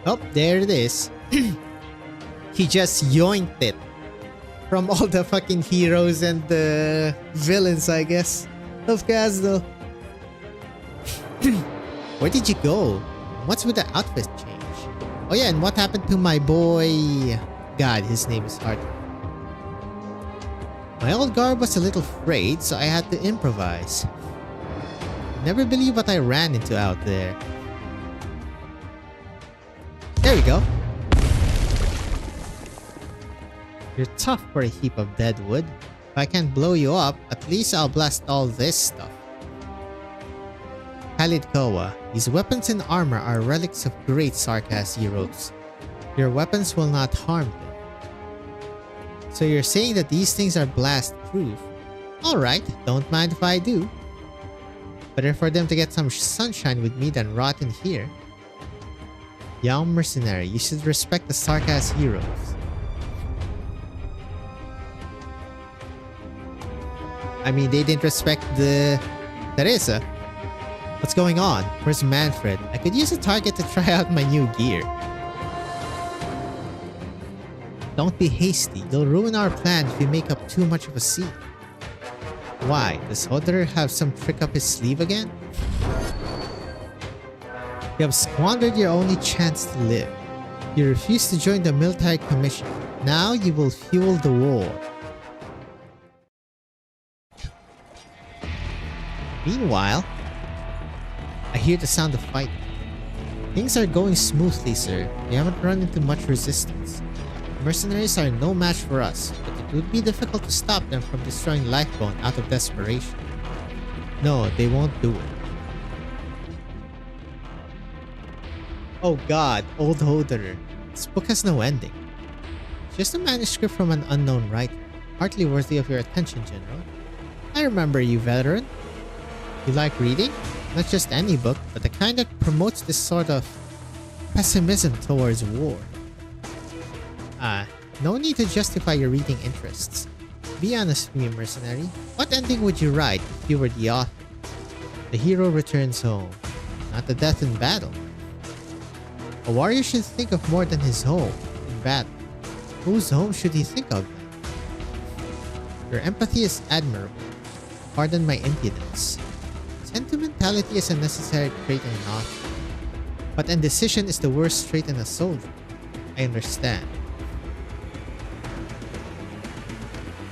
Oh, there it is. He just yoinked it. From all the fucking heroes and the villains, I guess, of Castle. Where did you go? What's with the outfit change? Oh yeah, and what happened to my boy? God, his name is hard. My old garb was a little frayed, so I had to improvise. Never believe what I ran into out there. There we go. You're tough for a heap of dead wood. If I can't blow you up, at least I'll blast all this stuff. Khalid Kowa, these weapons and armor are relics of great Sarkas heroes. Your weapons will not harm them. So you're saying that these things are blast-proof? Alright, don't mind if I do. Better for them to get some sunshine with me than rot in here. Young mercenary, you should respect the Sarkas heroes. I mean, they didn't respect the Teresa. What's going on? Where's Manfred? I could use a target to try out my new gear. Don't be hasty. You'll ruin our plan if you make up too much of a scene. Why? Does Hodder have some trick up his sleeve again? You have squandered your only chance to live. You refuse to join the Military Commission. Now you will fuel the war. Meanwhile, I hear the sound of fighting. Things are going smoothly, sir. We haven't run into much resistance. Mercenaries are no match for us, but it would be difficult to stop them from destroying Lifebone out of desperation. No, they won't do it. Oh god, old Hodder. This book has no ending. Just a manuscript from an unknown writer. Hardly worthy of your attention, General. I remember you, veteran. You like reading? Not just any book, but the kind that promotes this sort of pessimism towards war. No need to justify your reading interests. Be honest with me, mercenary. What ending would you write if you were the author? The hero returns home, not the death in battle. A warrior should think of more than his home in battle. Whose home should he think of then? Your empathy is admirable. Pardon my impudence. Sentimentality is a necessary trait in an author, but indecision is the worst trait in a soldier. I understand.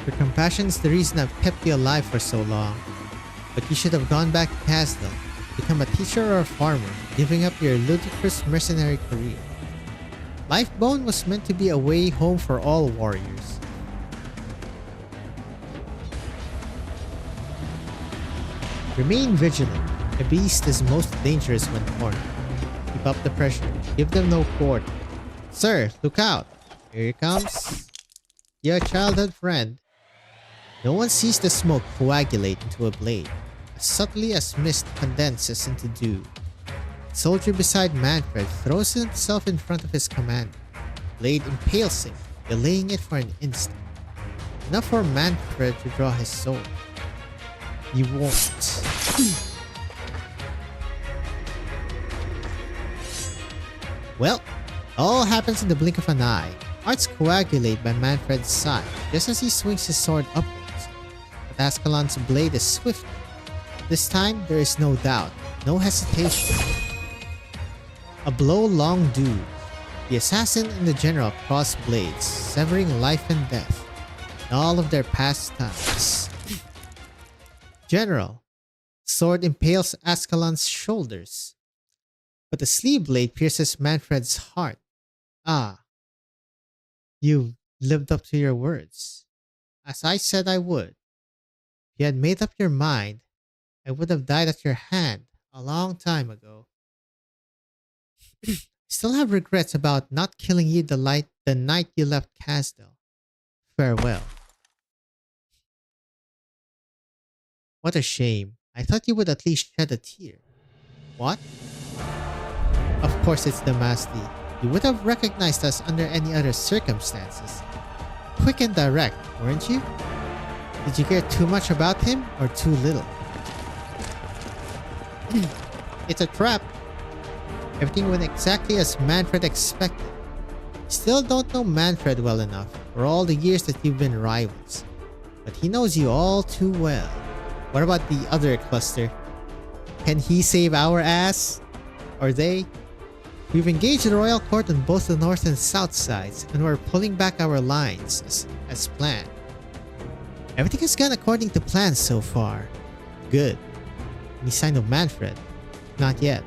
Your compassion is the reason I've kept you alive for so long, but you should have gone back to Castle, become a teacher or a farmer, giving up your ludicrous mercenary career. Lifebone was meant to be a way home for all warriors. Remain vigilant. A beast is most dangerous when cornered. Keep up the pressure. Give them no quarter. Sir, look out. Here he comes. Your childhood friend. No one sees the smoke coagulate into a blade, as subtly as mist condenses into dew. The soldier beside Manfred throws himself in front of his commander. The blade impales him, delaying it for an instant. Enough for Manfred to draw his sword. You won't. Well, all happens in the blink of an eye. Hearts coagulate by Manfred's side, just as he swings his sword upwards. But Ascalon's blade is swift. This time, there is no doubt, no hesitation. A blow long due. The assassin and the general cross blades, severing life and death, and all of their pastimes. General. Sword impales Ascalon's shoulders, but the sleeve blade pierces Manfred's heart. Ah. You lived up to your words. As I said I would. If you had made up your mind, I would have died at your hand a long time ago. Still have regrets about not killing you the night you left Casdell. Farewell. What a shame. I thought you would at least shed a tear. What? Of course it's Damasti. You would have recognized us under any other circumstances. Quick and direct, weren't you? Did you care too much about him or too little? It's a trap. Everything went exactly as Manfred expected. Still don't know Manfred well enough for all the years that you've been rivals. But he knows you all too well. What about the other cluster? Can he save our ass? Or they? We've engaged the royal court on both the north and south sides, and we're pulling back our lines as planned. Everything has gone according to plan so far. Good. Any sign of Manfred? Not yet.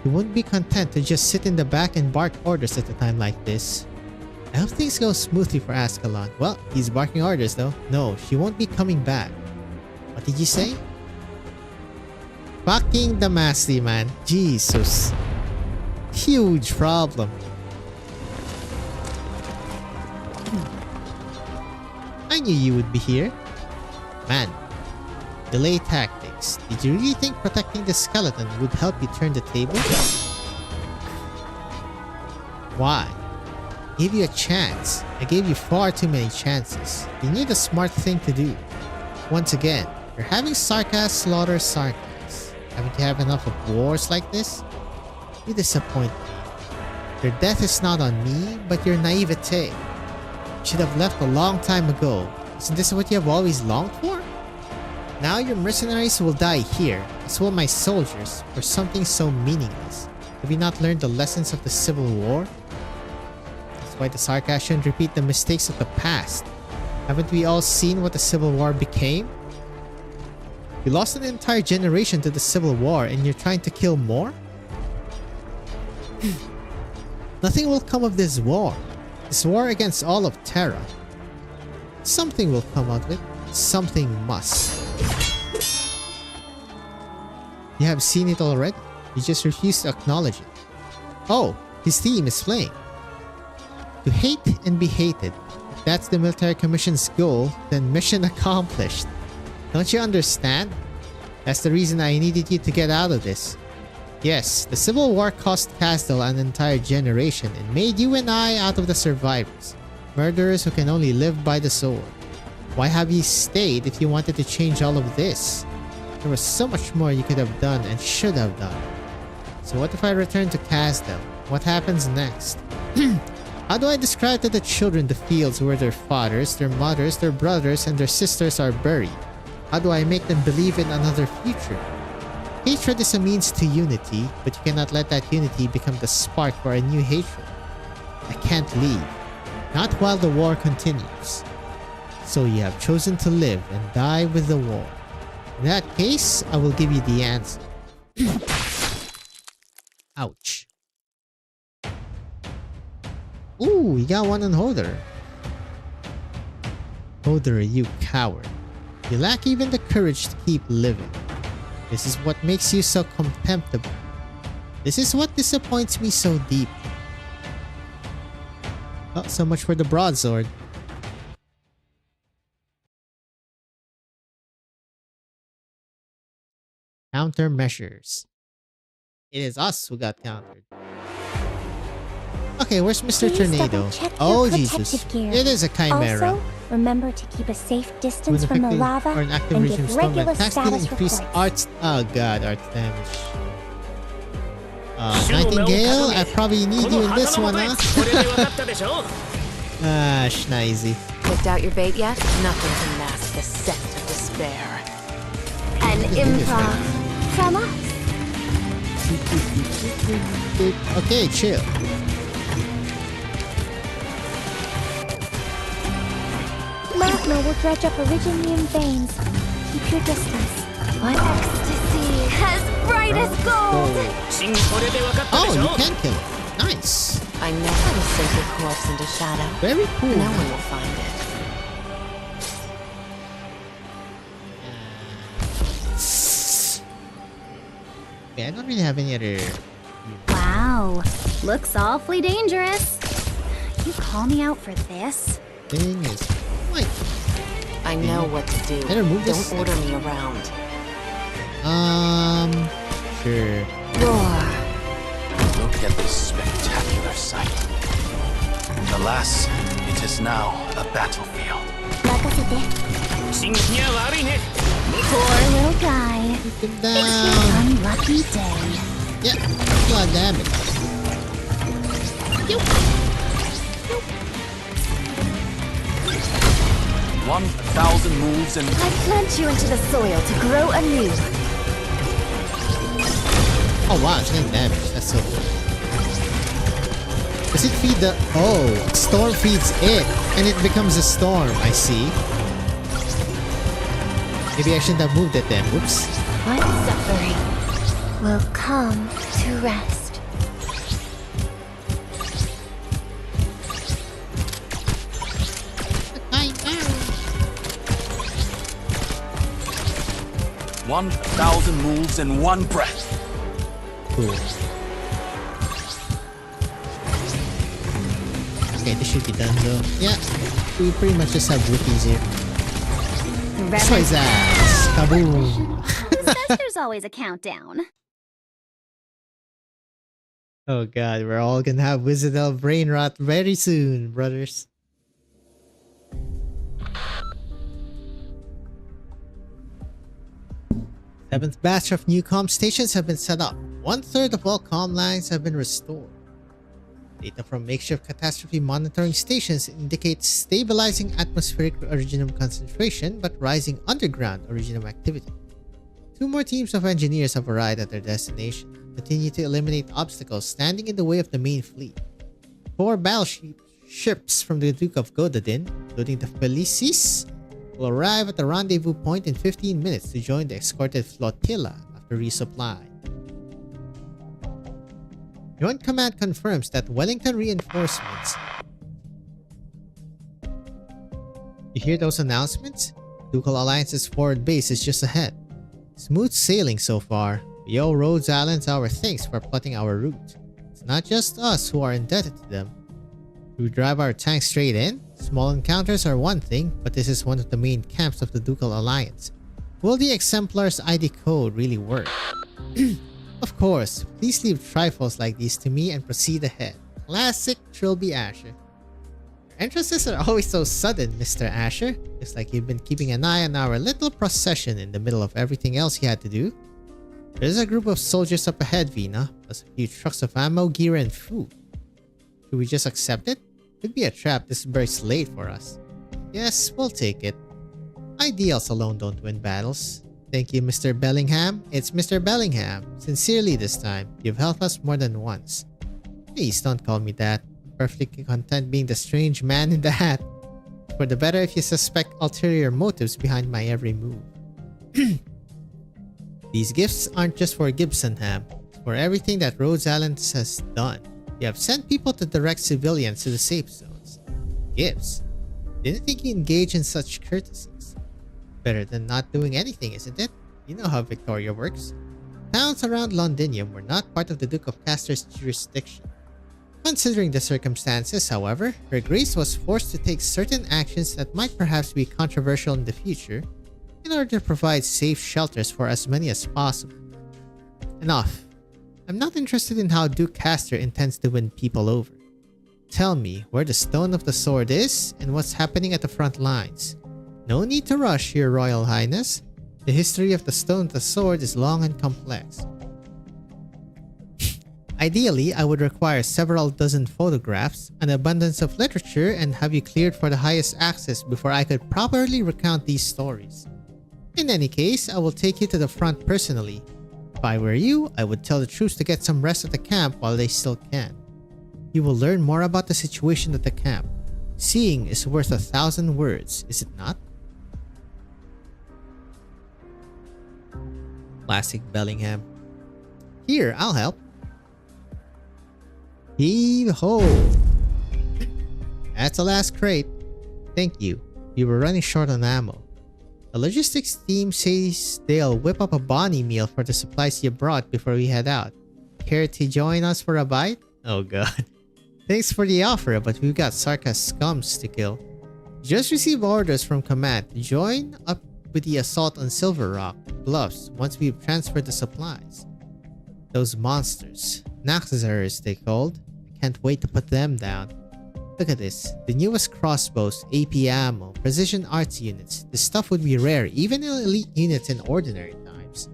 He wouldn't be content to just sit in the back and bark orders at a time like this. I hope things go smoothly for Ascalon. Well, he's barking orders though. No, she won't be coming back. What did you say? Fucking Damasti, man. Jesus. Huge problem. I knew you would be here. Man. Delay tactics. Did you really think protecting the skeleton would help you turn the table? Why? I gave you a chance. I gave you far too many chances. You knew the smart thing to do. Once again, you're having Sarkas slaughter Sarkas. Haven't you had enough of wars like this? You disappoint me. Your death is not on me, but your naivete. You should have left a long time ago. Isn't this what you have always longed for? Now your mercenaries will die here, as will my soldiers, for something so meaningless. Have you not learned the lessons of the Civil War? That's why the Sarkas shouldn't repeat the mistakes of the past. Haven't we all seen what the Civil War became? You lost an entire generation to the Civil War and you're trying to kill more? Nothing will come of this war. This war against all of Terra. Something will come out of it. Something must. You have seen it already. You just refuse to acknowledge it. Oh, his team is playing. To hate and be hated. If that's the military commission's goal, then mission accomplished. Don't you understand? That's the reason I needed you to get out of this. Yes, the Civil War cost Casdell an entire generation and made you and I out of the survivors. Murderers who can only live by the sword. Why have you stayed if you wanted to change all of this? There was so much more you could have done and should have done. So what if I return to Casdell? What happens next? How do I describe to the children the fields where their fathers, their mothers, their brothers, and their sisters are buried? How do I make them believe in another future? Hatred is a means to unity, but you cannot let that unity become the spark for a new hatred. I can't leave. Not while the war continues. So you have chosen to live and die with the war. In that case, I will give you the answer. Ouch. Ooh, we got one on Hodor. Hodor, you coward. You lack even the courage to keep living. This is what makes you so contemptible. This is what disappoints me so deep. Oh, so much for the broadsword. Countermeasures. It is us who got countered. Okay, where's Mr. Tornado? Oh, Jesus. It is a chimera. Also, Remember to keep a safe distance When from the affecting lava or an active and region give of storm regular attacks will status increase reports. arts. Oh god, art damage. Nightingale, I probably need you in this one, huh? Ah, schneezy. Picked out your bait yet? Nothing can mask the scent of despair. An improv from us. Okay, chill. Magma will dredge up originium veins. Keep your distance. What ecstasy as bright as gold. Oh, you can kill it. Nice. I know how to sink your corpse into shadow. Very cool. No one will find it. Okay, I don't really have any other. Wow, looks awfully dangerous. You call me out for this? Thing is, like, I know what to do. better move this. Don't order me around. Sure. Roar. Look at this spectacular sight. Alas, it is now a battlefield. Poor little guy. Take him It's down. his unlucky day. Yeah. God damn it. 1,000 moves and I plant you into the soil to grow anew. Oh wow, it's getting damage. That's so cool. Does it feed the... Oh, storm feeds it. And it becomes a storm, I see. Maybe I shouldn't have moved it then. Whoops. What suffering will come to rest. I know. 1,000 moves in one breath. Cool. Okay, this should be done though. Yeah, we pretty much just have rookies here. Destroy his ass! Kaboom! Who says there's always a countdown? Oh god, we're all gonna have Wizardel brain rot very soon, brothers. Seventh batch of new comm stations have been set up. 1/3 of all comm lines have been restored. Data from makeshift catastrophe monitoring stations indicates stabilizing atmospheric originum concentration but rising underground originum activity. 2 more teams of engineers have arrived at their destination. Continue to eliminate obstacles standing in the way of the main fleet. 4 battleships from the Duke of Gododin, including the Felicis, will arrive at the rendezvous point in 15 minutes to join the escorted flotilla after resupply. Joint Command confirms that Wellington reinforcements... You hear those announcements? Ducal Alliance's forward base is just ahead. Smooth sailing so far. We owe Rhodes Islands our thanks for plotting our route. It's not just us who are indebted to them. We drive our tanks straight in? Small encounters are one thing, but this is one of the main camps of the Ducal Alliance. Will the Exemplar's ID code really work? Of course, please leave trifles like these to me and proceed ahead. Classic Trilby Asher. Your entrances are always so sudden, Mr. Asher. It's like you've been keeping an eye on our little procession in the middle of everything else you had to do. There's a group of soldiers up ahead, Vina, plus a few trucks of ammo, gear, and food. Should we just accept it? Could be a trap this burst late for us. Yes, we'll take it. Ideals alone don't win battles. Thank you, Mr. Bellingham. It's Mr. Bellingham. Sincerely this time. You've helped us more than once. Please don't call me that. I'm perfectly content being the strange man in the hat. For the better if you suspect ulterior motives behind my every move. These gifts aren't just for Gibsonham. It's for everything that Rhodes Islands has done. You have sent people to direct civilians to the safe zones. Gifts? Didn't think you engage in such courtesies. Better than not doing anything, isn't it? You know how Victoria works. Towns around Londinium were not part of the Duke of Caster's jurisdiction. Considering the circumstances, however, Her Grace was forced to take certain actions that might perhaps be controversial in the future in order to provide safe shelters for as many as possible. Enough. I'm not interested in how Duke Caster intends to win people over. Tell me where the Stone of the Sword is and what's happening at the front lines. No need to rush, Your Royal Highness. The history of the Stone of the Sword is long and complex. Ideally, I would require several dozen photographs, an abundance of literature, and have you cleared for the highest access before I could properly recount these stories. In any case, I will take you to the front personally. If I were you, I would tell the troops to get some rest at the camp while they still can. You will learn more about the situation at the camp. Seeing is worth 1,000 words, is it not? Classic Bellingham. Here, I'll help. Heave ho! That's the last crate. Thank you. We were running short on ammo. The logistics team says they'll whip up a Bonnie meal for the supplies you brought before we head out. Care to join us for a bite? Oh god. Thanks for the offer, but we've got Sarka's scums to kill. Just received orders from command to join up with the assault on Silver Rock Bluffs once we've transferred the supplies. Those monsters. Naxxers they called. I can't wait to put them down. Look at this. The newest crossbows, AP ammo, precision arts units. This stuff would be rare even in elite units in ordinary times.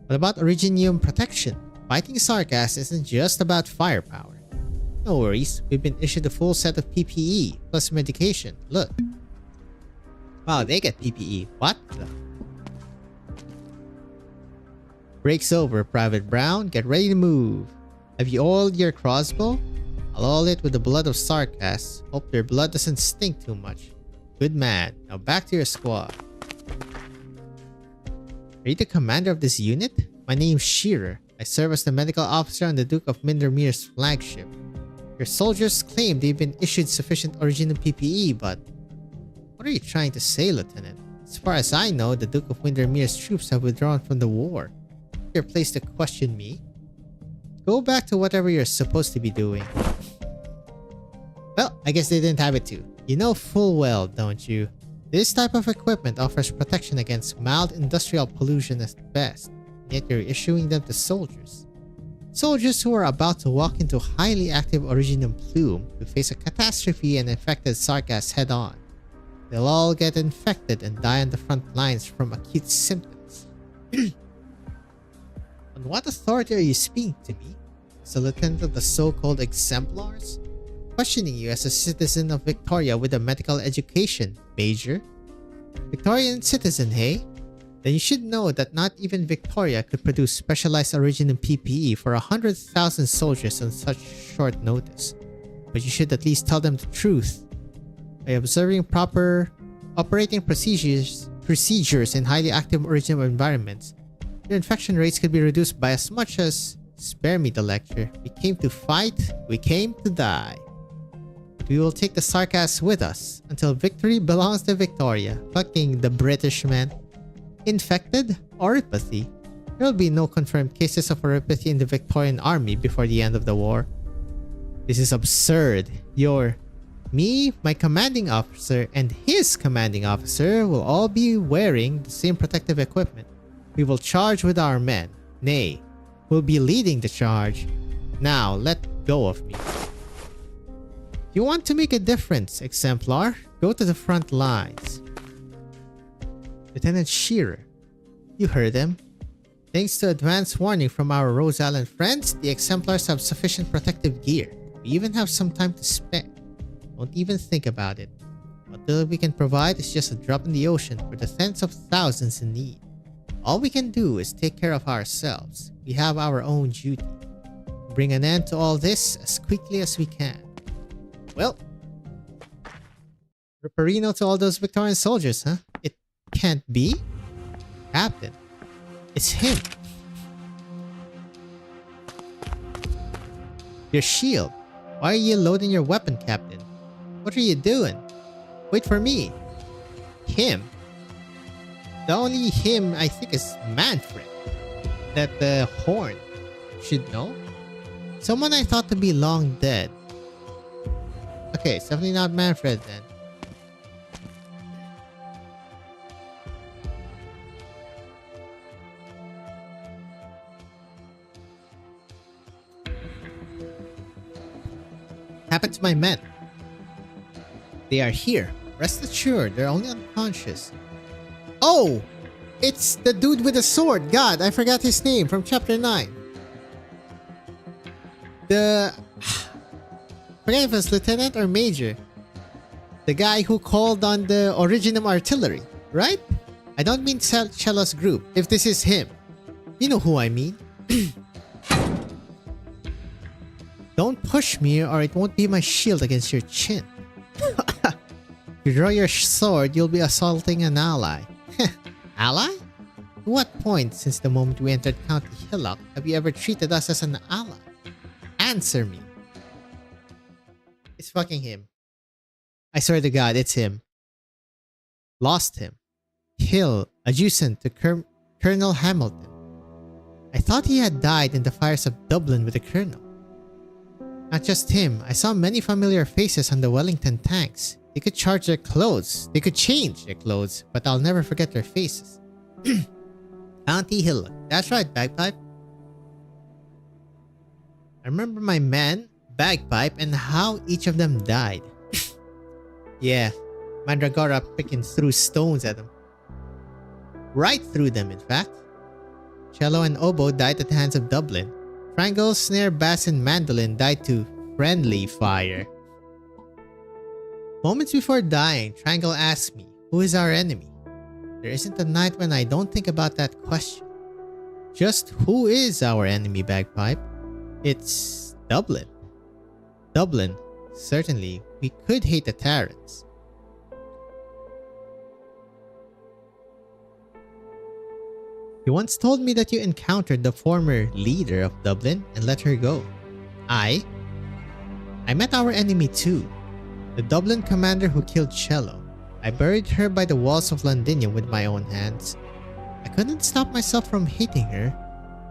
What about Originium protection? Fighting Sarkas isn't just about firepower. No worries, we've been issued a full set of PPE, plus medication. Look. Wow, they get PPE. What the? Break's over, Private Brown. Get ready to move. Have you oiled your crossbow? I'll oil it with the blood of Sarkas. Hope their blood doesn't stink too much. Good man. Now back to your squad. Are you the commander of this unit? My name's Shearer. I serve as the medical officer on the Duke of Windermere's flagship. Your soldiers claim they've been issued sufficient original PPE, but... What are you trying to say, Lieutenant? As far as I know, the Duke of Windermere's troops have withdrawn from the war. Your place to question me. Go back to whatever you're supposed to be doing. Well, I guess they didn't have it too. You know full well, don't you? This type of equipment offers protection against mild industrial pollution at best, yet you're issuing them to soldiers. Soldiers who are about to walk into highly active Originium plume to face a catastrophe and infected Sarkas head-on. They'll all get infected and die on the front lines from acute symptoms. On what authority are you speaking to me? As a lieutenant of the so-called Exemplars? Questioning you as a citizen of Victoria with a medical education, Major. Victorian citizen, hey? Then you should know that not even Victoria could produce specialized Originium PPE for 100,000 soldiers on such short notice. But you should at least tell them the truth. By observing proper operating procedures in highly active Originium environments, your infection rates could be reduced by as much as... Spare me the lecture. We came to fight, we came to die. We will take the Sarkas with us until victory belongs to Victoria. Fucking the British, man. Infected? Oripathy? There will be no confirmed cases of oripathy in the Victorian army before the end of the war. This is absurd. Me, my commanding officer, and his commanding officer will all be wearing the same protective equipment. We will charge with our men. Nay, we'll be leading the charge. Now, let go of me. If you want to make a difference, Exemplar, go to the front lines. Lieutenant Shearer, you heard them. Thanks to advance warning from our Rose Island friends, the Exemplars have sufficient protective gear. We even have some time to spare. Don't even think about it. What little we can provide is just a drop in the ocean for the tens of thousands in need. All we can do is take care of ourselves. We have our own duty. Bring an end to all this as quickly as we can. Well, Ripperino to all those Victorian soldiers, huh? It can't be? Captain, it's him. Your shield. Why are you loading your weapon, Captain? What are you doing? Wait for me. Him? The only him I think is Manfred. That the horn should know. Someone I thought to be long dead. Okay, it's definitely not Manfred then. happened to my men? They are here. Rest assured, they're only unconscious. Oh! It's the dude with the sword. God, I forgot his name from chapter 9. I forget if it was lieutenant or major. The guy who called on the Originum artillery, right? I don't mean Cello's group, if this is him. You know who I mean. Don't push me or it won't be my shield against your chin. If you draw your sword, you'll be assaulting an ally. Ally? To what point since the moment we entered County Hillock have you ever treated us as an ally? Answer me. It's fucking him. I swear to God, it's him. Lost him. Hill, adjacent to Colonel Hamilton. I thought he had died in the fires of Dublin with the Colonel. Not just him, I saw many familiar faces on the Wellington tanks. They could change their clothes, but I'll never forget their faces. County Hill, that's right, Bagpipe. I remember my man, Bagpipe, and how each of them died. Yeah, Mandragora picking through stones at them. Right through them, in fact. Cello and oboe died at the hands of Dublin. Triangle, snare, bass, and mandolin died to friendly fire. Moments before dying, Triangle asked me, who is our enemy? There isn't a night when I don't think about that question. Just who is our enemy, Bagpipe? It's Dublin. Dublin, certainly, we could hate the Terrans. You once told me that you encountered the former leader of Dublin and let her go. I met our enemy too. The Dublin commander who killed Cello. I buried her by the walls of Londinium with my own hands. I couldn't stop myself from hating her,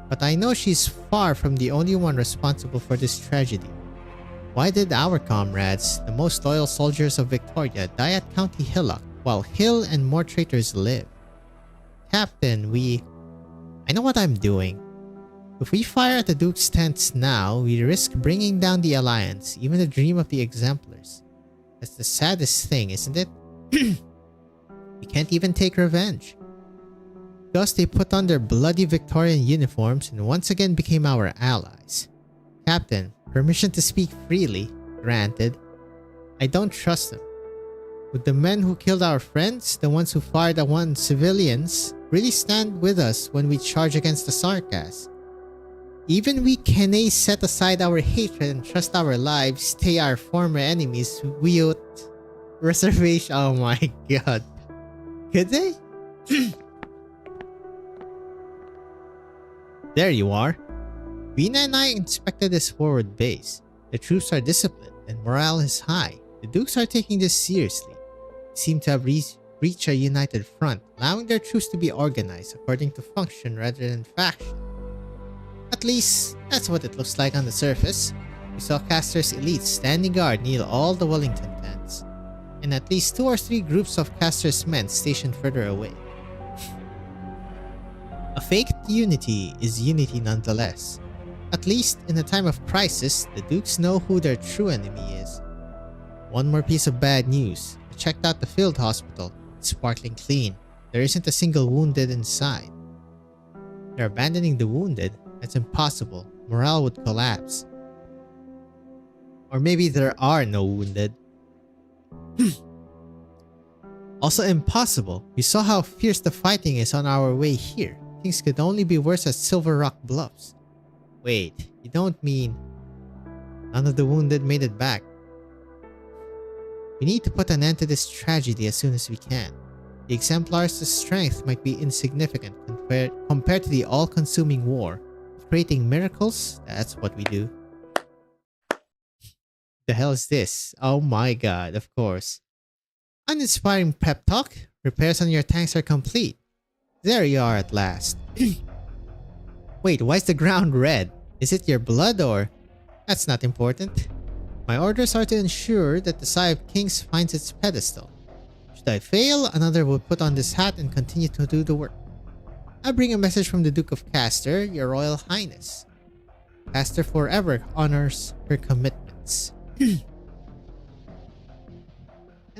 but I know she's far from the only one responsible for this tragedy. Why did our comrades, the most loyal soldiers of Victoria, die at County Hillock while Hill and more traitors live? Captain, I know what I'm doing. If we fire at the Duke's tents now, we risk bringing down the Alliance, even the dream of the Exemplars. That's the saddest thing, isn't it? We can't even take revenge. Thus, they put on their bloody Victorian uniforms and once again became our allies. Captain, permission to speak freely, granted. I don't trust them. Would the men who killed our friends, the ones who fired on civilians, really stand with us when we charge against the Sarkas? Even we Kene set aside our hatred and trust our lives, stay our former enemies without reservation. Oh my god. Could they? There you are. Vina and I inspected this forward base. The troops are disciplined and morale is high. The Dukes are taking this seriously. They seem to have reached a united front, allowing their troops to be organized according to function rather than faction. At least, that's what it looks like on the surface. We saw Caster's elites standing guard near all the Wellington tents, and at least 2 or 3 groups of Caster's men stationed further away. A faked unity is unity nonetheless. At least, in a time of crisis, the Dukes know who their true enemy is. One more piece of bad news. I checked out the field hospital. It's sparkling clean. There isn't a single wounded inside. They're abandoning the wounded. That's impossible. Morale would collapse. Or maybe there are no wounded. Also impossible. We saw how fierce the fighting is on our way here. Things could only be worse at Silver Rock Bluffs. Wait, you don't mean none of the wounded made it back? We need to put an end to this tragedy as soon as we can. The Exemplars' strength might be insignificant compared to the all-consuming war. Creating miracles, that's what we do. The hell is this? Oh my god, of course. Uninspiring pep talk. Repairs on your tanks are complete. There you are at last. Wait, why is the ground red? Is it your blood or... That's not important. My orders are to ensure that the Sigh of Kings finds its pedestal. Should I fail, another will put on this hat and continue to do the work. I bring a message from the Duke of Castor, Your Royal Highness. Castor forever honors her commitments.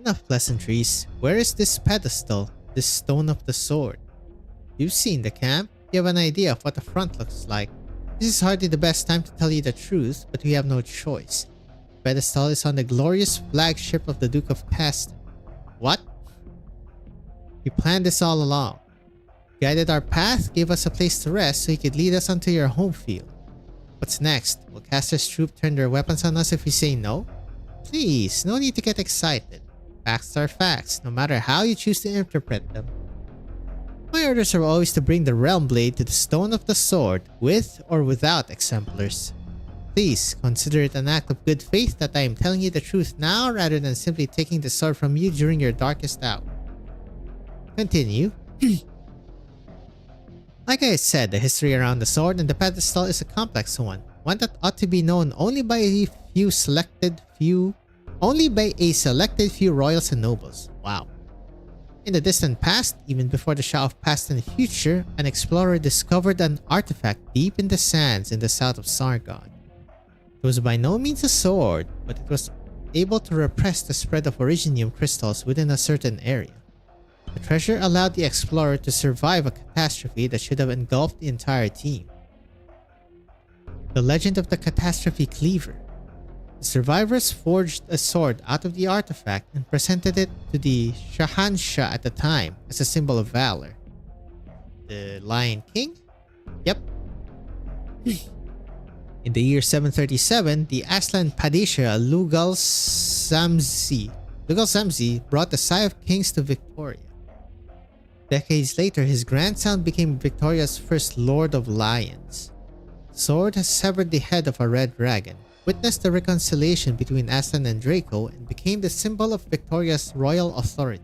Enough pleasantries. Where is this pedestal? This stone of the sword? You've seen the camp. You have an idea of what the front looks like. This is hardly the best time to tell you the truth, but we have no choice. The pedestal is on the glorious flagship of the Duke of Castor. What? You planned this all along. Guided our path, gave us a place to rest so you could lead us onto your home field. What's next? Will Castor's troop turn their weapons on us if we say no? Please, no need to get excited. Facts are facts, no matter how you choose to interpret them. My orders are always to bring the Realm Blade to the Stone of the Sword, with or without exemplars. Please, consider it an act of good faith that I am telling you the truth now rather than simply taking the sword from you during your darkest hour. Continue. Like I said, the history around the sword and the pedestal is a complex one that ought to be known only by a selected few royals and nobles. Wow. In the distant past, even before the Shah of Past and Future, an explorer discovered an artifact deep in the sands in the south of Sargon. It was by no means a sword, but it was able to repress the spread of originium crystals within a certain area. The treasure allowed the explorer to survive a catastrophe that should have engulfed the entire team. The legend of the catastrophe cleaver. The survivors forged a sword out of the artifact and presented it to the Shahanshah at the time as a symbol of valor. The Lion King? Yep. In the year 737, the Aslan Padishah Lugal Samzi brought the Sigh of Kings to Victoria. Decades later, his grandson became Victoria's first Lord of Lions. The sword has severed the head of a red dragon, witnessed the reconciliation between Aslan and Draco, and became the symbol of Victoria's royal authority.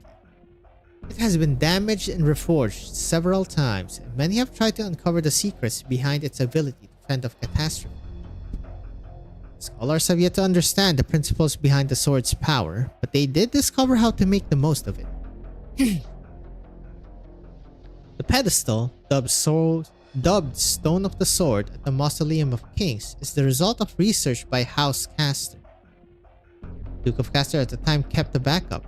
It has been damaged and reforged several times, and many have tried to uncover the secrets behind its ability to fend off catastrophe. Scholars have yet to understand the principles behind the sword's power, but they did discover how to make the most of it. The pedestal, dubbed Stone of the Sword at the Mausoleum of Kings, is the result of research by House Castor. Duke of Castor at the time kept the backup.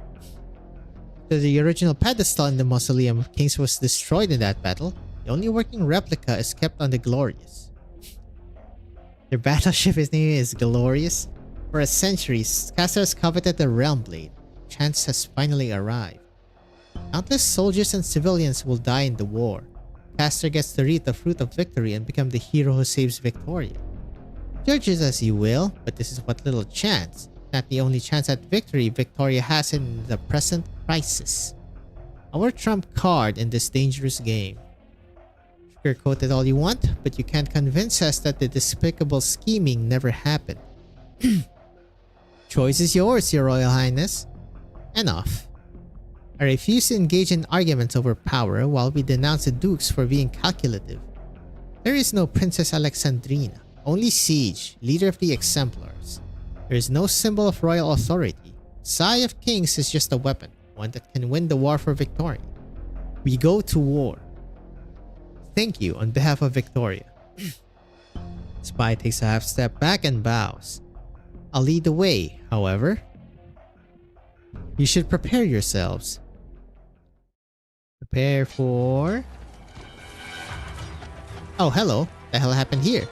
After the original pedestal in the Mausoleum of Kings was destroyed in that battle, the only working replica is kept on the Glorious. Their battleship is named as Glorious. For a century, Castor has coveted the Realm Blade. Chance has finally arrived. Countless soldiers and civilians will die in the war. Castor gets to reap the fruit of victory and become the hero who saves Victoria. Judge it as you will, but this is what little chance, not the only chance at victory Victoria has in the present crisis. Our trump card in this dangerous game. Sugarcoat it all you want, but you can't convince us that the despicable scheming never happened. Choice is yours, Your Royal Highness. Enough. I refuse to engage in arguments over power while we denounce the dukes for being calculative. There is no Princess Alexandrina, only Siege, leader of the Exemplars. There is no symbol of royal authority. Sigh of Kings is just a weapon, one that can win the war for Victoria. We go to war. Thank you on behalf of Victoria. Spy takes a half step back and bows. I'll lead the way, however. You should prepare yourselves. Prepare for... Oh, hello. The hell happened here?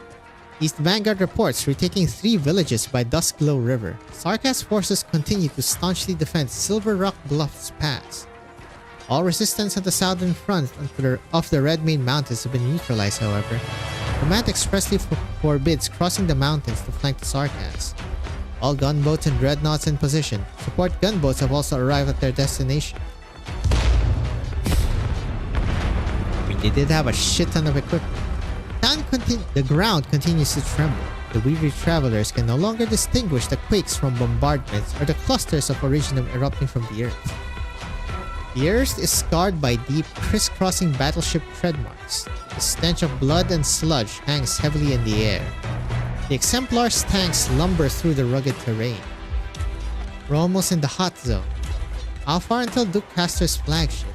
East Vanguard reports retaking 3 villages by Duskglow River. Sarkaz forces continue to staunchly defend Silver Rock Bluffs Pass. All resistance on the southern front of the Red Main Mountains have been neutralized, however. Command expressly forbids crossing the mountains to flank the Sarkaz. All gunboats and dreadnoughts in position. Support gunboats have also arrived at their destination. They did have a shit ton of equipment. The ground continues to tremble. The weary travelers can no longer distinguish the quakes from bombardments or the clusters of originium erupting from the earth. The earth is scarred by deep, crisscrossing battleship tread marks. The stench of blood and sludge hangs heavily in the air. The Exemplar's tanks lumber through the rugged terrain. We're almost in the hot zone. How far until Duke Castor's flagship?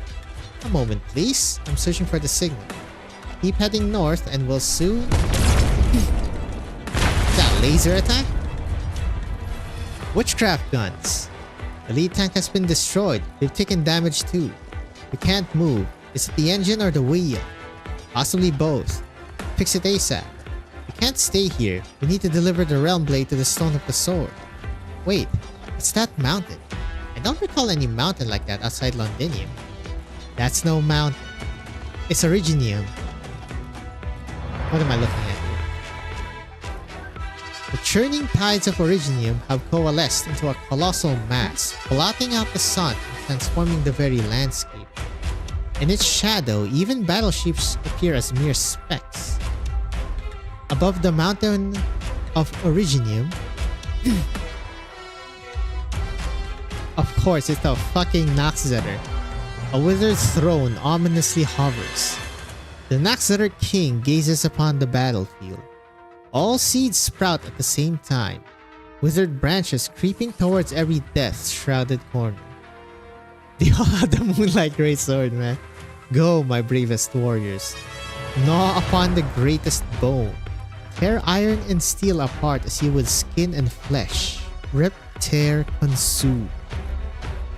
A moment, please. I'm searching for the signal. Keep heading north and we'll soon... Is that a laser attack? Witchcraft guns. The lead tank has been destroyed. They've taken damage too. We can't move. Is it the engine or the wheel? Possibly both. Fix it ASAP. We can't stay here. We need to deliver the Realm Blade to the Stone of the Sword. Wait, what's that mountain? I don't recall any mountain like that outside Londinium. That's no mountain. It's Originium. What am I looking at here? The churning tides of Originium have coalesced into a colossal mass, blotting out the sun and transforming the very landscape. In its shadow, even battleships appear as mere specks. Above the mountain of Originium, of course, it's the fucking Naxxeter. A withered throne ominously hovers. The Naxxeter king gazes upon the battlefield. All seeds sprout at the same time, withered branches creeping towards every death-shrouded corner. They all have the Moonlight Greatsword, man. Go, my bravest warriors. Gnaw upon the greatest bone. Tear iron and steel apart as you would skin and flesh. Rip, tear, consume.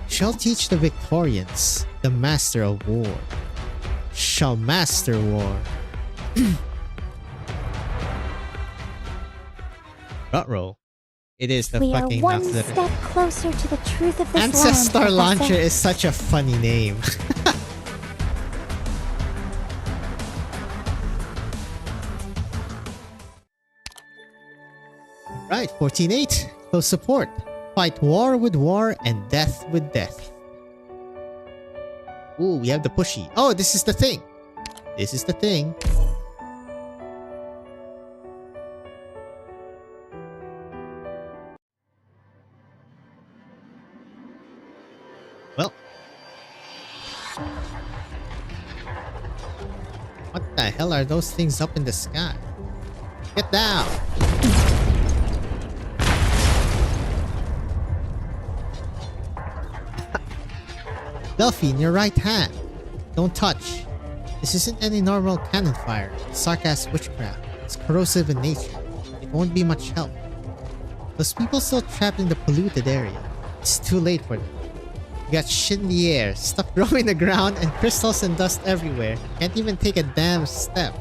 Shall teach the victorians, the master of war. Shall master war. Ruh-roh. It is the We are fucking one Naxxeter. step closer to the truth of this Ancestor land, Launcher Professor. is such a funny name. Right, 14-8. Close support. Fight war with war and death with death. Ooh, we have the pushy. Oh, this is the thing. This is the thing. Well. What the hell are those things up in the sky? Get down! Delphine, your right hand. Don't touch. This isn't any normal cannon fire. It's Sarkaz witchcraft. It's corrosive in nature. It won't be much help. Those people still trapped in the polluted area. It's too late for them. You got shit in the air, stuff growing in the ground, and crystals and dust everywhere. Can't even take a damn step.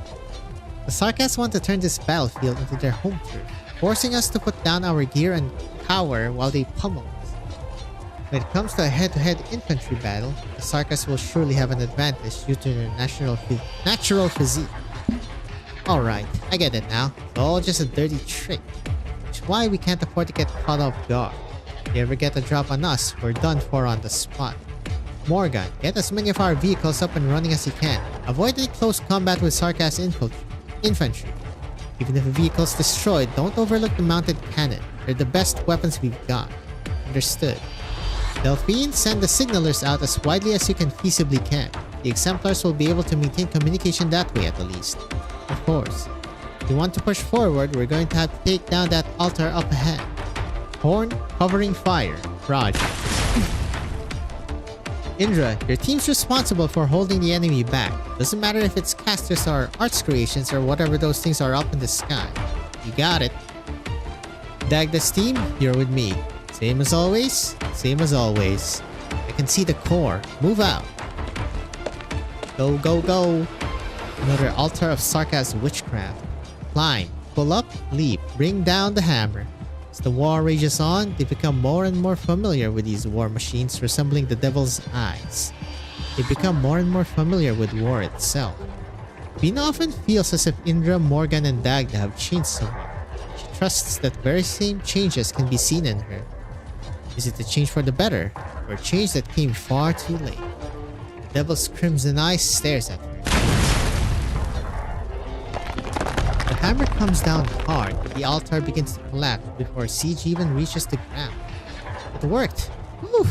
The Sarkaz want to turn this battlefield into their home turf, forcing us to put down our gear and cower while they pummel us. When it comes to a head-to-head infantry battle, the Sarkaz will surely have an advantage due to their natural physique. Alright, I get it now. It's all just a dirty trick. Which is why we can't afford to get caught off guard. If you ever get a drop on us, we're done for on the spot. Morgan, get as many of our vehicles up and running as you can. Avoid any close combat with Sarkaz infantry. Even if a vehicle's destroyed, don't overlook the mounted cannon. They're the best weapons we've got. Understood. Delphine, send the signalers out as widely as you can feasibly can. The exemplars will be able to maintain communication that way at the least. Of course. If you want to push forward, we're going to have to take down that altar up ahead. Horn, covering fire. Roger. Indra, your team's responsible for holding the enemy back. Doesn't matter if it's casters or arts creations or whatever those things are up in the sky. You got it. Dagda's team, you're with me. Same as always? Same as always. I can see the core. Move out. Go, go, go. Another altar of Sarkaz witchcraft. Climb, pull up, leap, bring down the hammer. As the war rages on, they become more and more familiar with these war machines resembling the devil's eyes. They become more and more familiar with war itself. Bina often feels as if Indra, Morgan, and Dagda have changed somewhat. She trusts that very same changes can be seen in her. Is it a change for the better, or a change that came far too late? The devil's crimson eye stares at her. The hammer comes down hard, but the altar begins to collapse before siege even reaches the ground. It worked! Whew.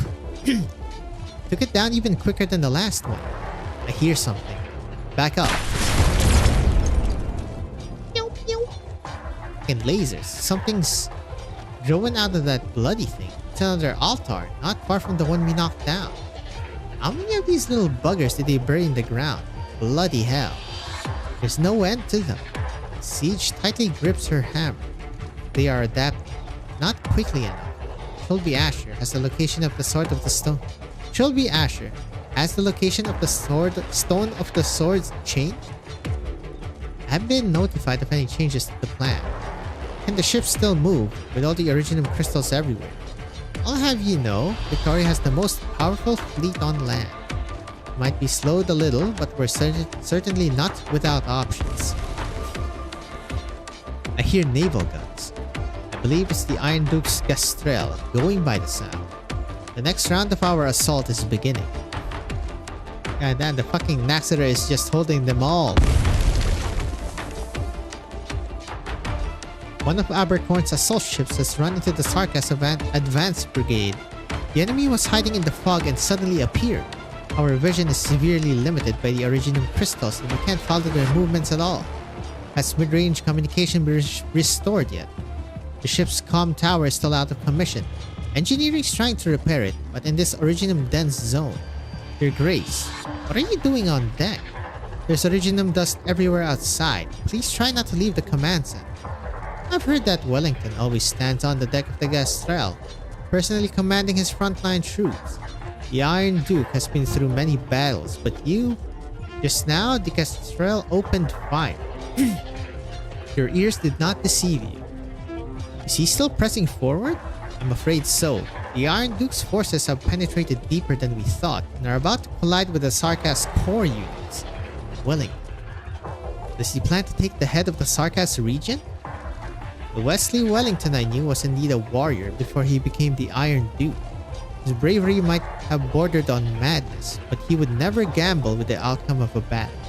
Took it down even quicker than the last one. I hear something. Back up. Pew, pew. And lasers. Something's growing out of that bloody thing. It's another altar, not far from the one we knocked down. How many of these little buggers did they bury in the ground? Bloody hell. There's no end to them. Siege tightly grips her hammer. They are adapting. Not quickly enough. Trilby Asher has the location of the Sword of the Stone. Trilby Asher has the location of the Stone of the Swords changed? I haven't been notified of any changes to the plan. Can the ship still move with all the Originum crystals everywhere? I'll have you know, Victoria has the most powerful fleet on land. Might be slowed a little, but we're certainly not without options. I hear naval guns. I believe it's the Iron Duke's Gastrel going by the sound. The next round of our assault is beginning. God damn, the fucking Naxxter is just holding them all. One of Abercorn's assault ships has run into the Sarkas advance brigade. The enemy was hiding in the fog and suddenly appeared. Our vision is severely limited by the Originum crystals and we can't follow their movements at all. Has mid-range communication been restored yet? The ship's comm tower is still out of commission. Engineering's trying to repair it, but in this Originum dense zone. Your Grace, what are you doing on deck? There's Originum dust everywhere outside. Please try not to leave the command center. I've heard that Wellington always stands on the deck of the Gastrel, personally commanding his frontline troops. The Iron Duke has been through many battles, but you... Just now, the Gastrel opened fire. Your ears did not deceive you. Is he still pressing forward? I'm afraid so. The Iron Duke's forces have penetrated deeper than we thought and are about to collide with the Sarkas core units. Wellington. Does he plan to take the head of the Sarkas region? The Wesley Wellington I knew was indeed a warrior before he became the Iron Duke. His bravery might have bordered on madness, but he would never gamble with the outcome of a battle.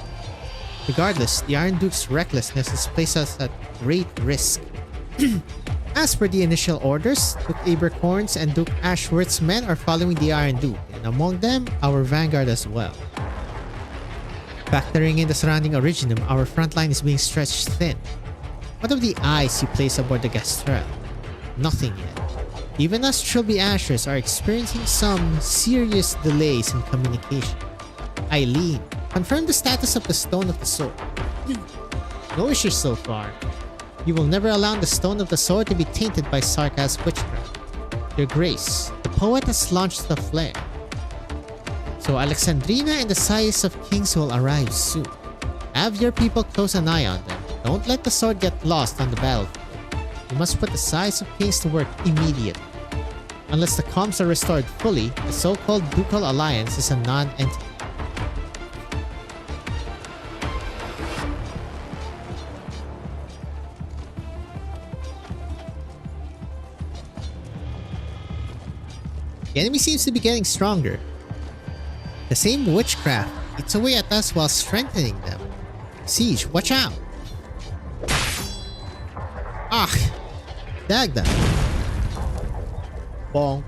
Regardless, the Iron Duke's recklessness has placed us at great risk. As per the initial orders, Duke Abercorn's and Duke Ashworth's men are following the Iron Duke, and among them, our vanguard as well. Factoring in the surrounding Originum, our front line is being stretched thin. What of the eyes you place aboard the Gastrel? Nothing yet. Even us Trilby Ashers are experiencing some serious delays in communication. Eileen, confirm the status of the Stone of the Sword. No issues so far. You will never allow the Stone of the Sword to be tainted by Sarkas witchcraft. Your Grace, the poet has launched the flare. So Alexandrina and the Size of Kings will arrive soon. Have your people close an eye on them. Don't let the sword get lost on the battlefield. You must put the Size of Kings to work immediately. Unless the comms are restored fully, the so-called Ducal Alliance is a non-entity. The enemy seems to be getting stronger. The same witchcraft eats away at us while strengthening them. Siege, watch out! Ah! Dag them! Bonk.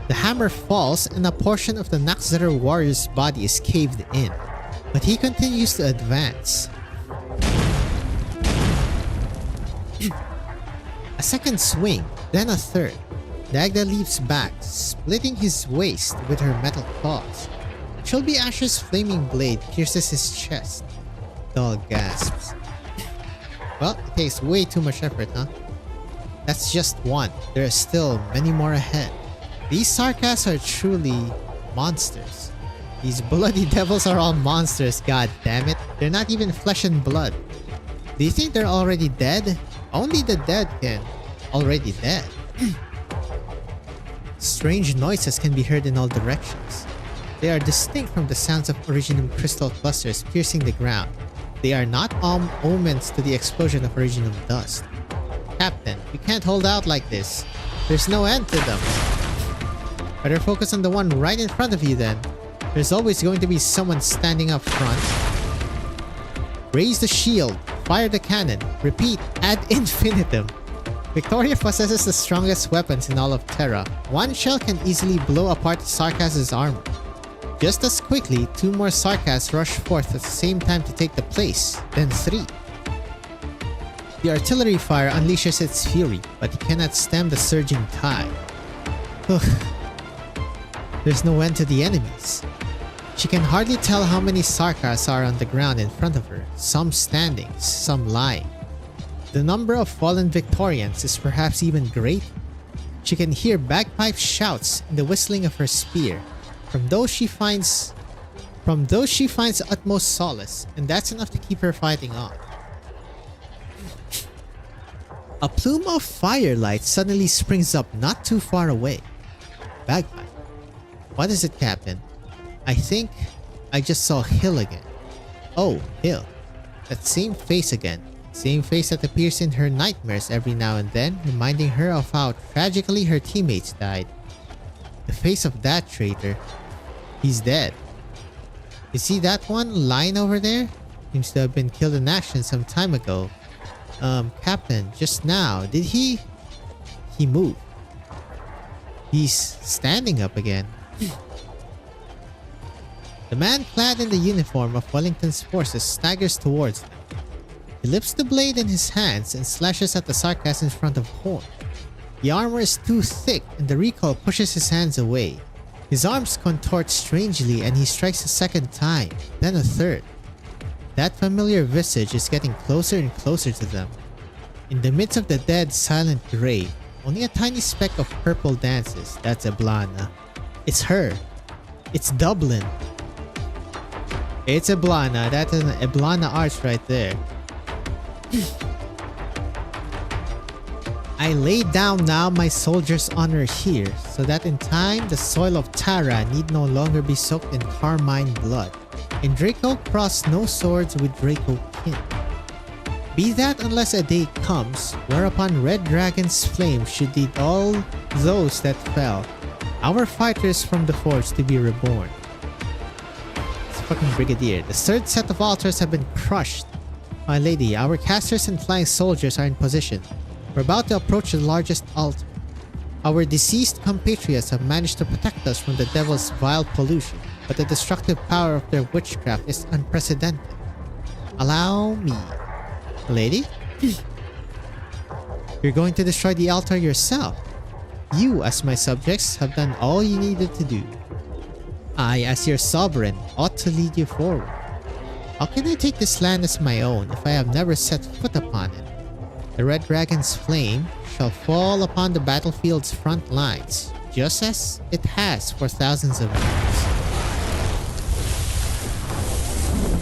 The hammer falls and a portion of the Naxxter warrior's body is caved in, but he continues to advance. A second swing, then a third. Dagda leaps back, splitting his waist with her metal claws. Trilby Asher's flaming blade pierces his chest. Dull gasps. Well, it takes way too much effort, huh? That's just one. There are still many more ahead. These Sarkas are truly monsters. These bloody devils are all monsters, god damn it. They're not even flesh and blood. Do you think they're already dead? Only the dead can. Already dead. Strange noises can be heard in all directions. They are distinct from the sounds of Originum crystal clusters piercing the ground. They are not omens to the explosion of Originum dust. Captain, we can't hold out like this. There's no end to them. Better focus on the one right in front of you then. There's always going to be someone standing up front. Raise the shield. Fire the cannon. Repeat, ad infinitum. Victoria possesses the strongest weapons in all of Terra. One shell can easily blow apart Sarkas' armor. Just as quickly, two more Sarkas rush forth at the same time to take the place, then three. The artillery fire unleashes its fury, but it cannot stem the surging tide. There's no end to the enemies. She can hardly tell how many Sarkas are on the ground in front of her, some standing, some lying. The number of fallen Victorians is perhaps even great. She can hear bagpipe shouts and the whistling of her spear from those she finds utmost solace, and that's enough to keep her fighting on. A plume of firelight suddenly springs up not too far away. Bagpipe. What is it, Captain? I think I just saw Hill again. Oh, Hill. That same face again. Same face that appears in her nightmares every now and then, reminding her of how tragically her teammates died. The face of that traitor. He's dead. You see that one lying over there? Seems to have been killed in action some time ago. Captain, just now, did he moved. He's standing up again. The man clad in the uniform of Wellington's forces staggers towards them. He lifts the blade in his hands and slashes at the Sarkas in front of Horn. The armor is too thick and the recoil pushes his hands away. His arms contort strangely and he strikes a second time, then a third. That familiar visage is getting closer and closer to them. In the midst of the dead, silent grey, only a tiny speck of purple dances. That's Eblana. It's her. It's Dublin. It's Eblana. That's an Eblana arch right there. I lay down now my soldier's honor here, so that in time the soil of Tara need no longer be soaked in carmine blood. In Draco cross no swords with Draco kin. Be that unless a day comes, whereupon red dragon's flame should lead all those that fell, our fighters from the forge to be reborn. It's fucking Brigadier. The third set of altars have been crushed. My lady, our casters and flying soldiers are in position. We're about to approach the largest altar. Our deceased compatriots have managed to protect us from the devil's vile pollution, but the destructive power of their witchcraft is unprecedented. Allow me. Lady? You're going to destroy the altar yourself. You, as my subjects, have done all you needed to do. I, as your sovereign, ought to lead you forward. How can I take this land as my own if I have never set foot upon it? The red dragon's flame shall fall upon the battlefield's front lines, just as it has for thousands of years.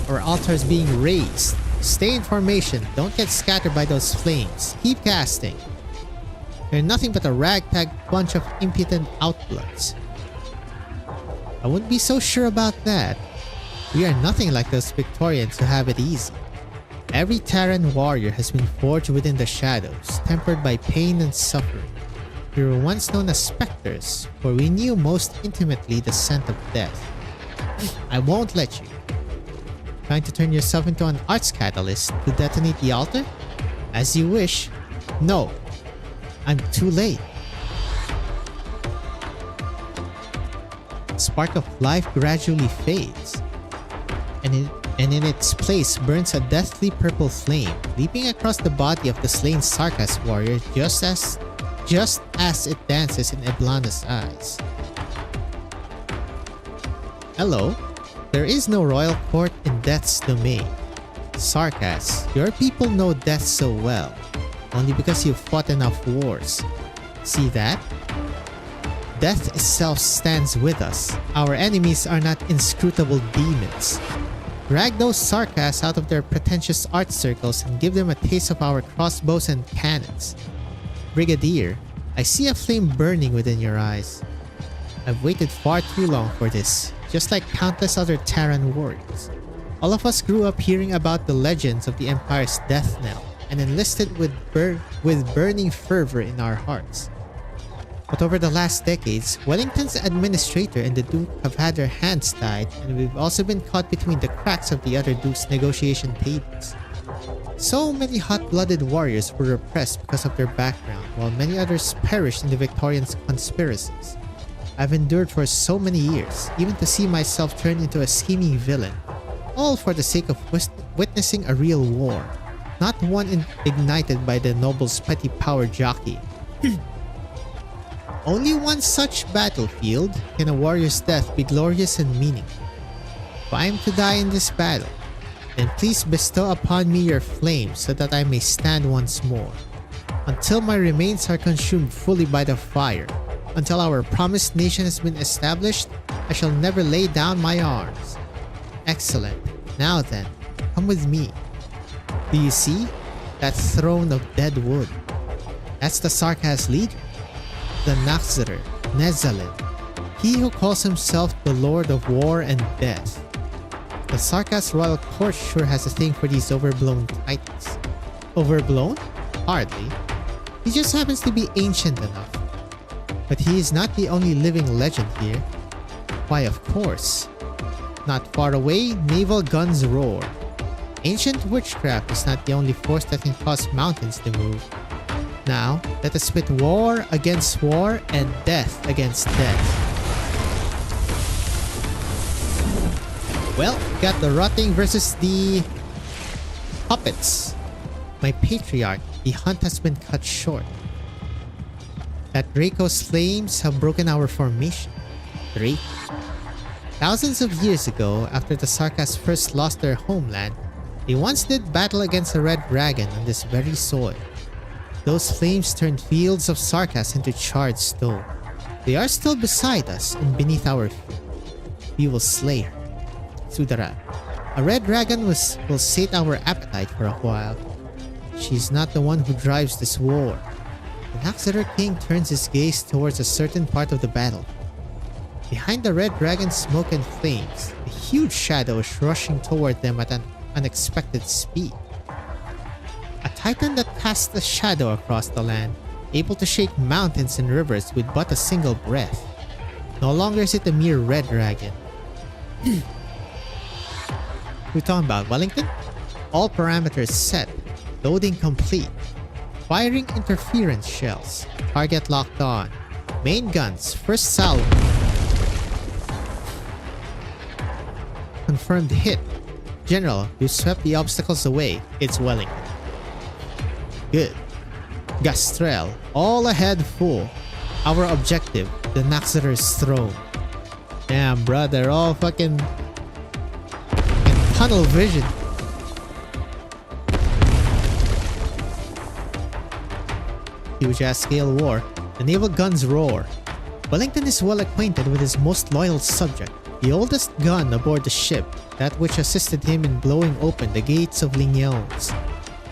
Our altar is being raised. Stay in formation. Don't get scattered by those flames. Keep casting. You're nothing but a ragtag bunch of impudent outbloods. I wouldn't be so sure about that. We are nothing like those Victorians who have it easy. Every Terran warrior has been forged within the shadows, tempered by pain and suffering. We were once known as specters, for we knew most intimately the scent of death. I won't let you. Trying to turn yourself into an arts catalyst to detonate the altar? As you wish. No. I'm too late. The spark of life gradually fades, and in its place burns a deathly purple flame, leaping across the body of the slain Sarkas warrior just as it dances in Eblana's eyes. Hello? There is no royal court in Death's domain. Sarkas, your people know Death so well, only because you've fought enough wars. See that? Death itself stands with us. Our enemies are not inscrutable demons. Drag those Sarkas out of their pretentious art circles and give them a taste of our crossbows and cannons. Brigadier, I see a flame burning within your eyes. I've waited far too long for this, just like countless other Terran warriors. All of us grew up hearing about the legends of the Empire's death knell and enlisted with burning fervor in our hearts. But over the last decades, Wellington's administrator and the Duke have had their hands tied, and we've also been caught between the cracks of the other Duke's negotiation tables. So many hot-blooded warriors were repressed because of their background, while many others perished in the Victorians' conspiracies. I've endured for so many years, even to see myself turn into a scheming villain, all for the sake of witnessing a real war, not one ignited by the noble's petty power jockey. Only one such battlefield can a warrior's death be glorious and meaningful. If I am to die in this battle, then please bestow upon me your flame so that I may stand once more. Until my remains are consumed fully by the fire, until our promised nation has been established, I shall never lay down my arms. Excellent. Now then, come with me. Do you see? That throne of dead wood. That's the Sarkaz leader. The Naxxter, Nezalin. He who calls himself the Lord of War and Death. The Sarkaz royal court sure has a thing for these overblown titans. Overblown? Hardly. He just happens to be ancient enough. But he is not the only living legend here. Why, of course. Not far away, naval guns roar. Ancient witchcraft is not the only force that can cause mountains to move. Now, let us pit war against war and death against death. Well, got the rotting versus the puppets. My patriarch, the hunt has been cut short. That Draco's flames have broken our formation. 3. Thousands of years ago, after the Sarkaz first lost their homeland, they once did battle against a red dragon on this very soil. Those flames turned fields of Sarkaz into charred stone. They are still beside us and beneath our feet. We will slay her. Sudara, a red dragon will sate our appetite for a while. She's not the one who drives this war. The Naxxter king turns his gaze towards a certain part of the battle. Behind the red dragon's smoke and flames, a huge shadow is rushing toward them at an unexpected speed. A titan that casts a shadow across the land, able to shake mountains and rivers with but a single breath. No longer is it a mere red dragon. We're talking about Wellington? All parameters set. Loading complete. Firing interference shells. Target locked on. Main guns, first salvo. Confirmed hit. General, you swept the obstacles away. It's Wellington. Good. Gastrel, all ahead full. Our objective, the Naxxter's throne. Damn, bruh, they're all fucking tunnel vision. Huge ass scale war. The naval guns roar. Wellington is well acquainted with his most loyal subject, the oldest gun aboard the ship, that which assisted him in blowing open the gates of Ligneons.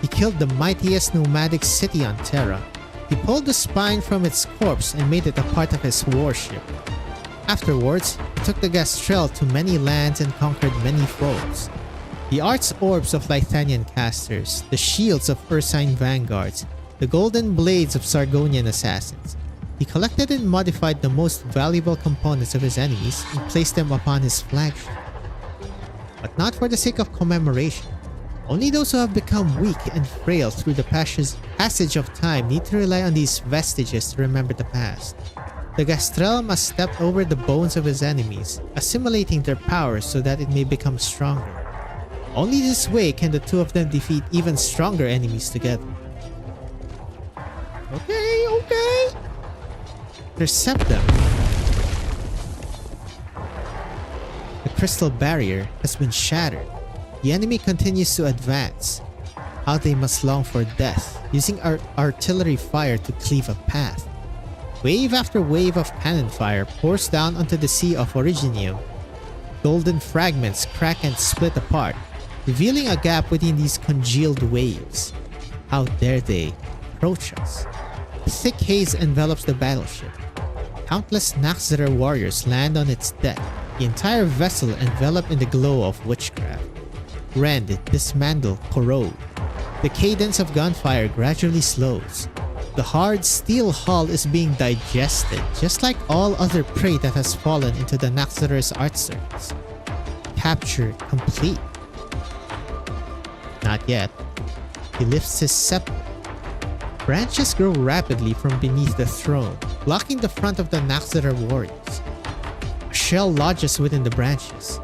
He killed the mightiest nomadic city on Terra. He pulled the spine from its corpse and made it a part of his warship. Afterwards, he took the Gastrel to many lands and conquered many foes. The arts orbs of Lithanian casters, the shields of Ursine vanguards, the golden blades of Sargonian assassins. He collected and modified the most valuable components of his enemies and placed them upon his flagship. But not for the sake of commemoration. Only those who have become weak and frail through the passage of time need to rely on these vestiges to remember the past. The Gastrel must step over the bones of his enemies, assimilating their powers so that it may become stronger. Only this way can the two of them defeat even stronger enemies together. Okay. Intercept them. The crystal barrier has been shattered. The enemy continues to advance. How they must long for death, using artillery fire to cleave a path. Wave after wave of cannon fire pours down onto the Sea of Originium. Golden fragments crack and split apart, revealing a gap within these congealed waves. How dare they approach us? A thick haze envelops the battleship. Countless Naxxter warriors land on its deck, the entire vessel enveloped in the glow of witchcraft. Rend, dismantle, corrode. The cadence of gunfire gradually slows. The hard steel hull is being digested, just like all other prey that has fallen into the Naxxter's art circles. Capture complete. Not yet. He lifts his scepter. Branches grow rapidly from beneath the throne, blocking the front of the Naxxter warriors. A shell lodges within the branches.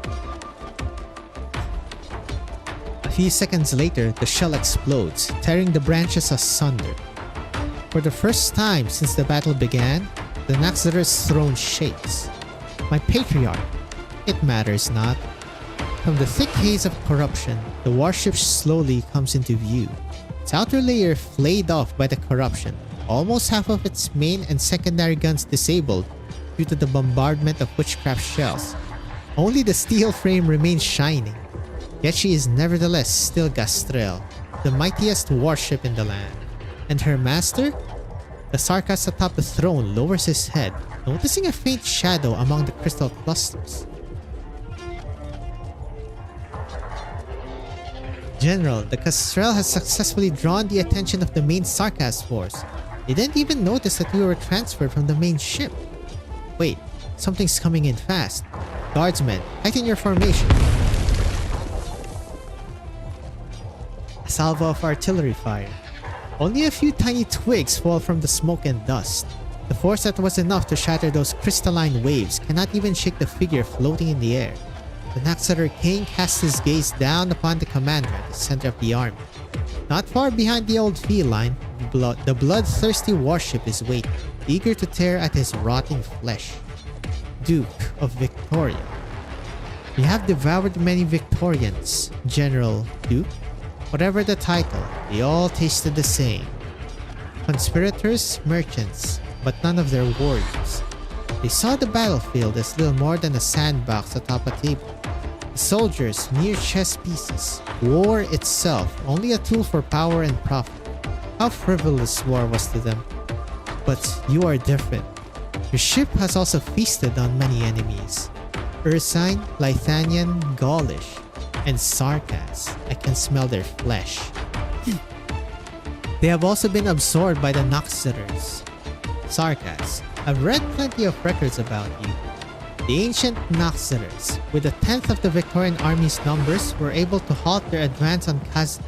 A few seconds later, the shell explodes, tearing the branches asunder. For the first time since the battle began, the Naxxter's throne shakes. My patriarch, it matters not. From the thick haze of corruption, the warship slowly comes into view. Its outer layer flayed off by the corruption, almost half of its main and secondary guns disabled due to the bombardment of witchcraft shells. Only the steel frame remains shining, yet she is nevertheless still Gastrel, the mightiest warship in the land. And her master? The Sarkas atop the throne lowers his head, noticing a faint shadow among the crystal clusters. General, the Gastrel has successfully drawn the attention of the main Sarkas force. They didn't even notice that we were transferred from the main ship. Wait, something's coming in fast. Guardsmen, tighten your formation. A salvo of artillery fire. Only a few tiny twigs fall from the smoke and dust. The force that was enough to shatter those crystalline waves cannot even shake the figure floating in the air. The Naxater King casts his gaze down upon the commander at the center of the army. Not far behind the old feline, the bloodthirsty warship is waiting, eager to tear at his rotting flesh. Duke of Victoria. You have devoured many Victorians, General Duke. Whatever the title, they all tasted the same. Conspirators, merchants, but none of their warriors. They saw the battlefield as little more than a sandbox atop a table. The soldiers, mere chess pieces. War itself, only a tool for power and profit. How frivolous war was to them. But you are different. Your ship has also feasted on many enemies. Ursine, Lithanian, Gaulish, and Sarkas. I can smell their flesh. They have also been absorbed by the Naxaters. Sarkas, I've read plenty of records about you. The ancient Naxaters, with a tenth of the Victorian army's numbers, were able to halt their advance on Kazdel.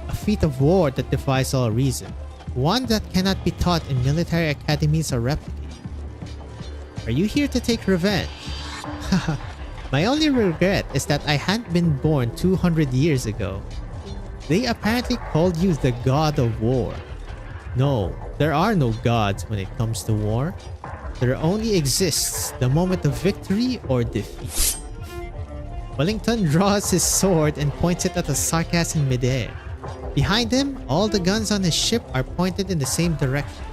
A feat of war that defies all reason. One that cannot be taught in military academies or replicated. Are you here to take revenge? Haha. My only regret is that I hadn't been born 200 years ago. They apparently called you the god of war. No, there are no gods when it comes to war. There only exists the moment of victory or defeat. Wellington draws his sword and points it at the Sarkas in midair. Behind him, all the guns on his ship are pointed in the same direction.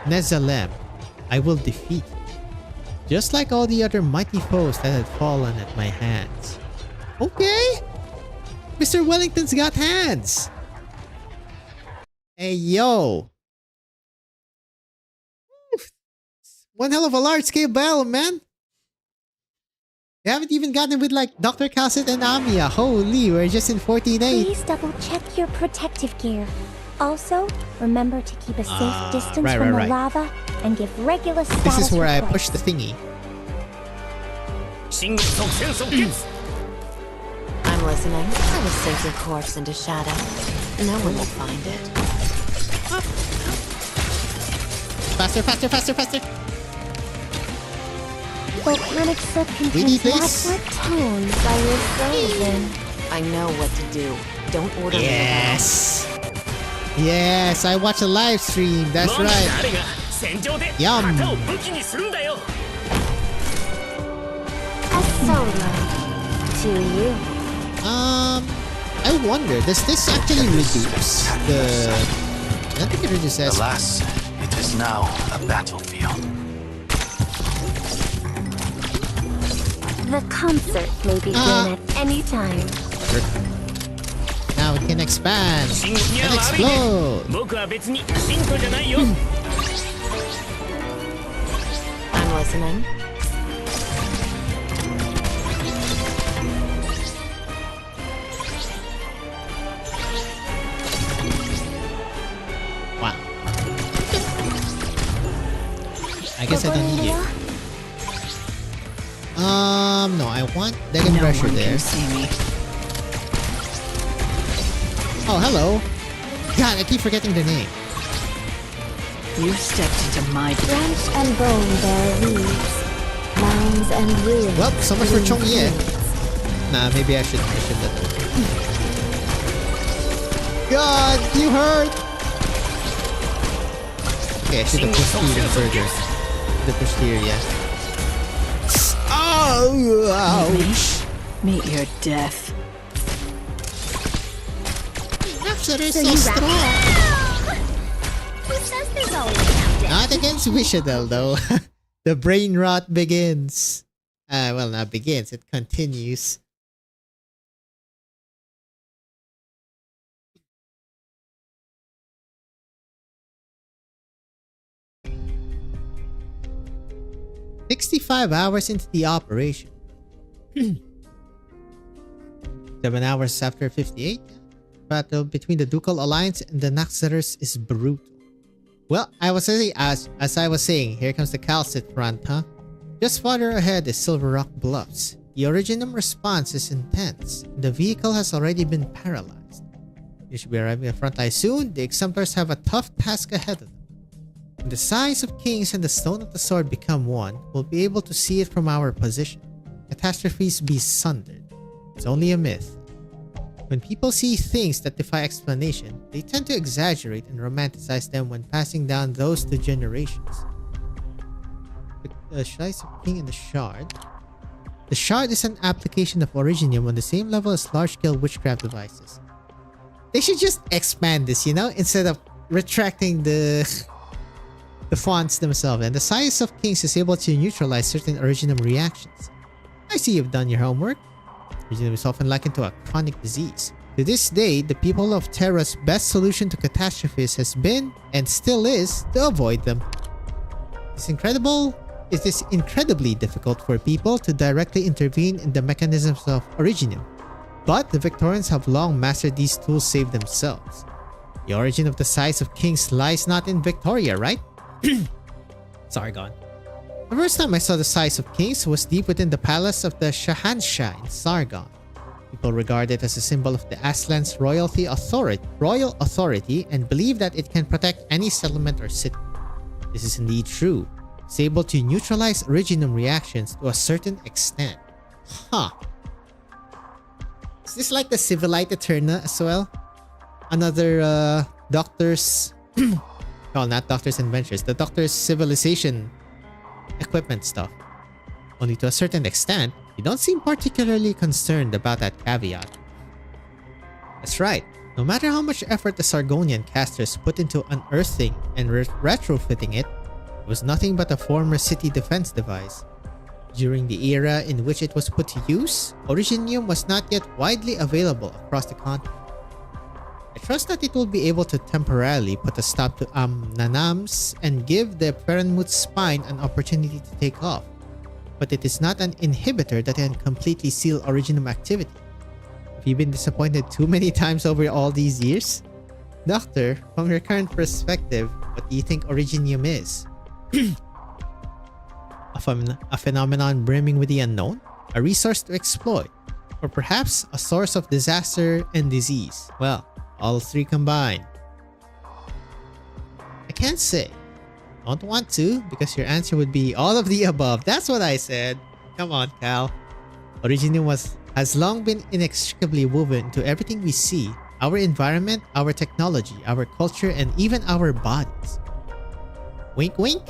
Nezalem, I will defeat you. Just like all the other mighty foes that had fallen at my hands. Okay! Mr. Wellington's got hands! Hey, yo! One hell of a large-scale battle, man! We haven't even gotten with like Dr. Calcit and Amiya. Holy, we're just in 14-8. Please double-check your protective gear. Also, remember to keep a safe distance from the lava and give regular status This is where requests. I push the thingy. I'm listening. I will sink your corpse into shadow. No one will find it. Faster, faster, faster, faster! Volcanic soot We need contains this. like tones by your frozen. I know what to do. Don't order me around. Yes! Yes, I watched a live stream. That's right. Yum! A solo to you. I wonder, does this actually reduce the... I don't think it reduces... Alas, it is now a battlefield. The concert may begin at any time. Now it can expand and explode. I'm listening. Wow. I guess I don't need you. No, I want Degan Pressure there. Oh, hello. God, I keep forgetting the name. You stepped into my Branch and bone bear leaves. Mounds and ruins. Well, so much for Chong Ye. Nah, maybe I should that. God, you hurt! Okay, I should have pushed you even further. The push here, yeah. Oh, ouch! Meet your death. that are So so you strong. Who says there's always a countdown? Not against Wishadel though. The brain rot begins. Well, not begins. It continues. "65 hours into the operation." 7 hours after 58. Battle between the Ducal Alliance and the Naxxaters is brutal. Well, as I was saying, here comes the Calcit front, huh? Just farther ahead is Silver Rock Bluffs. The Originum response is intense. The vehicle has already been paralyzed. You should be arriving at Frontline soon. The Exemplars have a tough task ahead of them. When the size of kings and the stone of the sword become one, we'll be able to see it from our position. Catastrophes be sundered. It's only a myth. When people see things that defy explanation, they tend to exaggerate and romanticize them when passing down those to generations. The Slice of King and the Shard. The Shard is an application of Originium on the same level as large-scale witchcraft devices. They should just expand this, you know, instead of retracting the fonts themselves. And the Size of Kings is able to neutralize certain Originium reactions. I see you've done your homework. Originium is often likened to a chronic disease. To this day, the people of Terra's best solution to catastrophes has been, and still is, to avoid them. It is incredibly difficult for people to directly intervene in the mechanisms of Originium. But the Victorians have long mastered these tools save themselves. The origin of the Size of Kings lies not in Victoria, right? Sargon. The first time I saw the Size of Kings was deep within the palace of the Shahanshah in Sargon. People regard it as a symbol of the Aslan's royal authority and believe that it can protect any settlement or city. This is indeed true. It's able to neutralize Originium reactions to a certain extent. Huh. Is this like the Civilite Eterna as well? Another Doctor's... well, not Doctor's Adventures. The Doctor's Civilization equipment stuff. Only to a certain extent, you don't seem particularly concerned about that caveat. That's right. No matter how much effort the Sargonian casters put into unearthing and retrofitting it, it was nothing but a former city defense device. During the era in which it was put to use, Originium was not yet widely available across the continent. I trust that it will be able to temporarily put a stop to Nanams and give the Perenmut spine an opportunity to take off. But it is not an inhibitor that can completely seal Originium activity. Have you been disappointed too many times over all these years? Doctor, from your current perspective, what do you think Originium is? A phenomenon brimming with the unknown? A resource to exploit? Or perhaps a source of disaster and disease? Well, all three combined. I can't say. I don't want to, because your answer would be all of the above. That's what I said. Come on, Cal. Originium has long been inextricably woven into everything we see. Our environment, our technology, our culture, and even our bodies. Wink wink.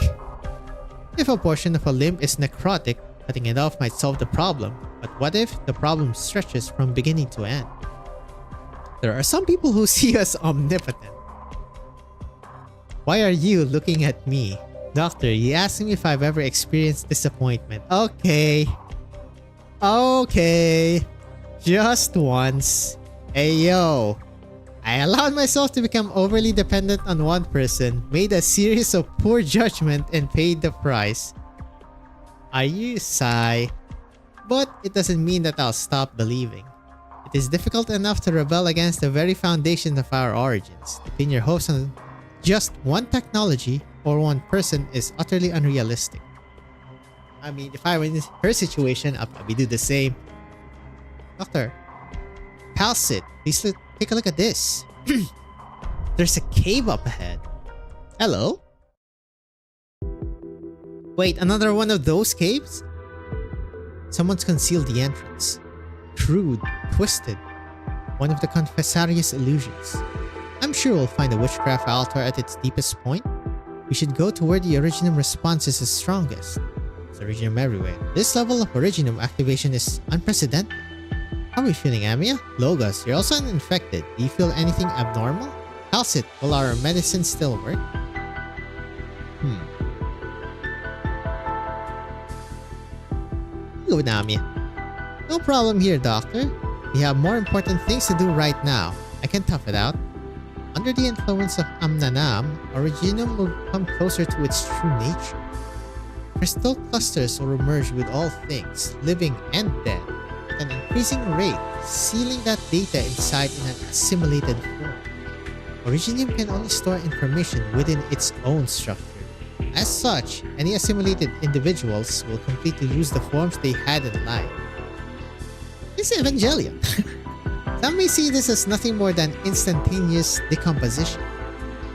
If a portion of a limb is necrotic, cutting it off might solve the problem. But what if the problem stretches from beginning to end? There are some people who see us omnipotent. Why are you looking at me? Doctor, you asked me if I've ever experienced disappointment. Okay. Okay. Just once. Hey yo. I allowed myself to become overly dependent on one person, made a series of poor judgment, and paid the price. Are you sigh? But it doesn't mean that I'll stop believing. It is difficult enough to rebel against the very foundation of our origins. To pin your hopes on just one technology or one person is utterly unrealistic. I mean, if I were in her situation, I'll probably do the same. Doctor, Calcit, please take a look at this. There's a cave up ahead. Hello? Wait, another one of those caves? Someone's concealed the entrance. Crude, twisted. One of the Confessarius illusions. I'm sure we'll find a witchcraft altar at its deepest point. We should go to where the Originium response is the strongest. There's Originium everywhere. This level of Originium activation is unprecedented. How are we feeling, Amia? Logos, you're also uninfected. Do you feel anything abnormal? Calcit, will our medicine still work? Go with Amia. No problem here, Doctor. We have more important things to do right now. I can tough it out. Under the influence of Amnanam, Originum will come closer to its true nature. Crystal clusters will emerge with all things, living and dead, at an increasing rate, sealing that data inside in an assimilated form. Originum can only store information within its own structure. As such, any assimilated individuals will completely lose the forms they had in life. It's Evangelion. Some may see this as nothing more than instantaneous decomposition.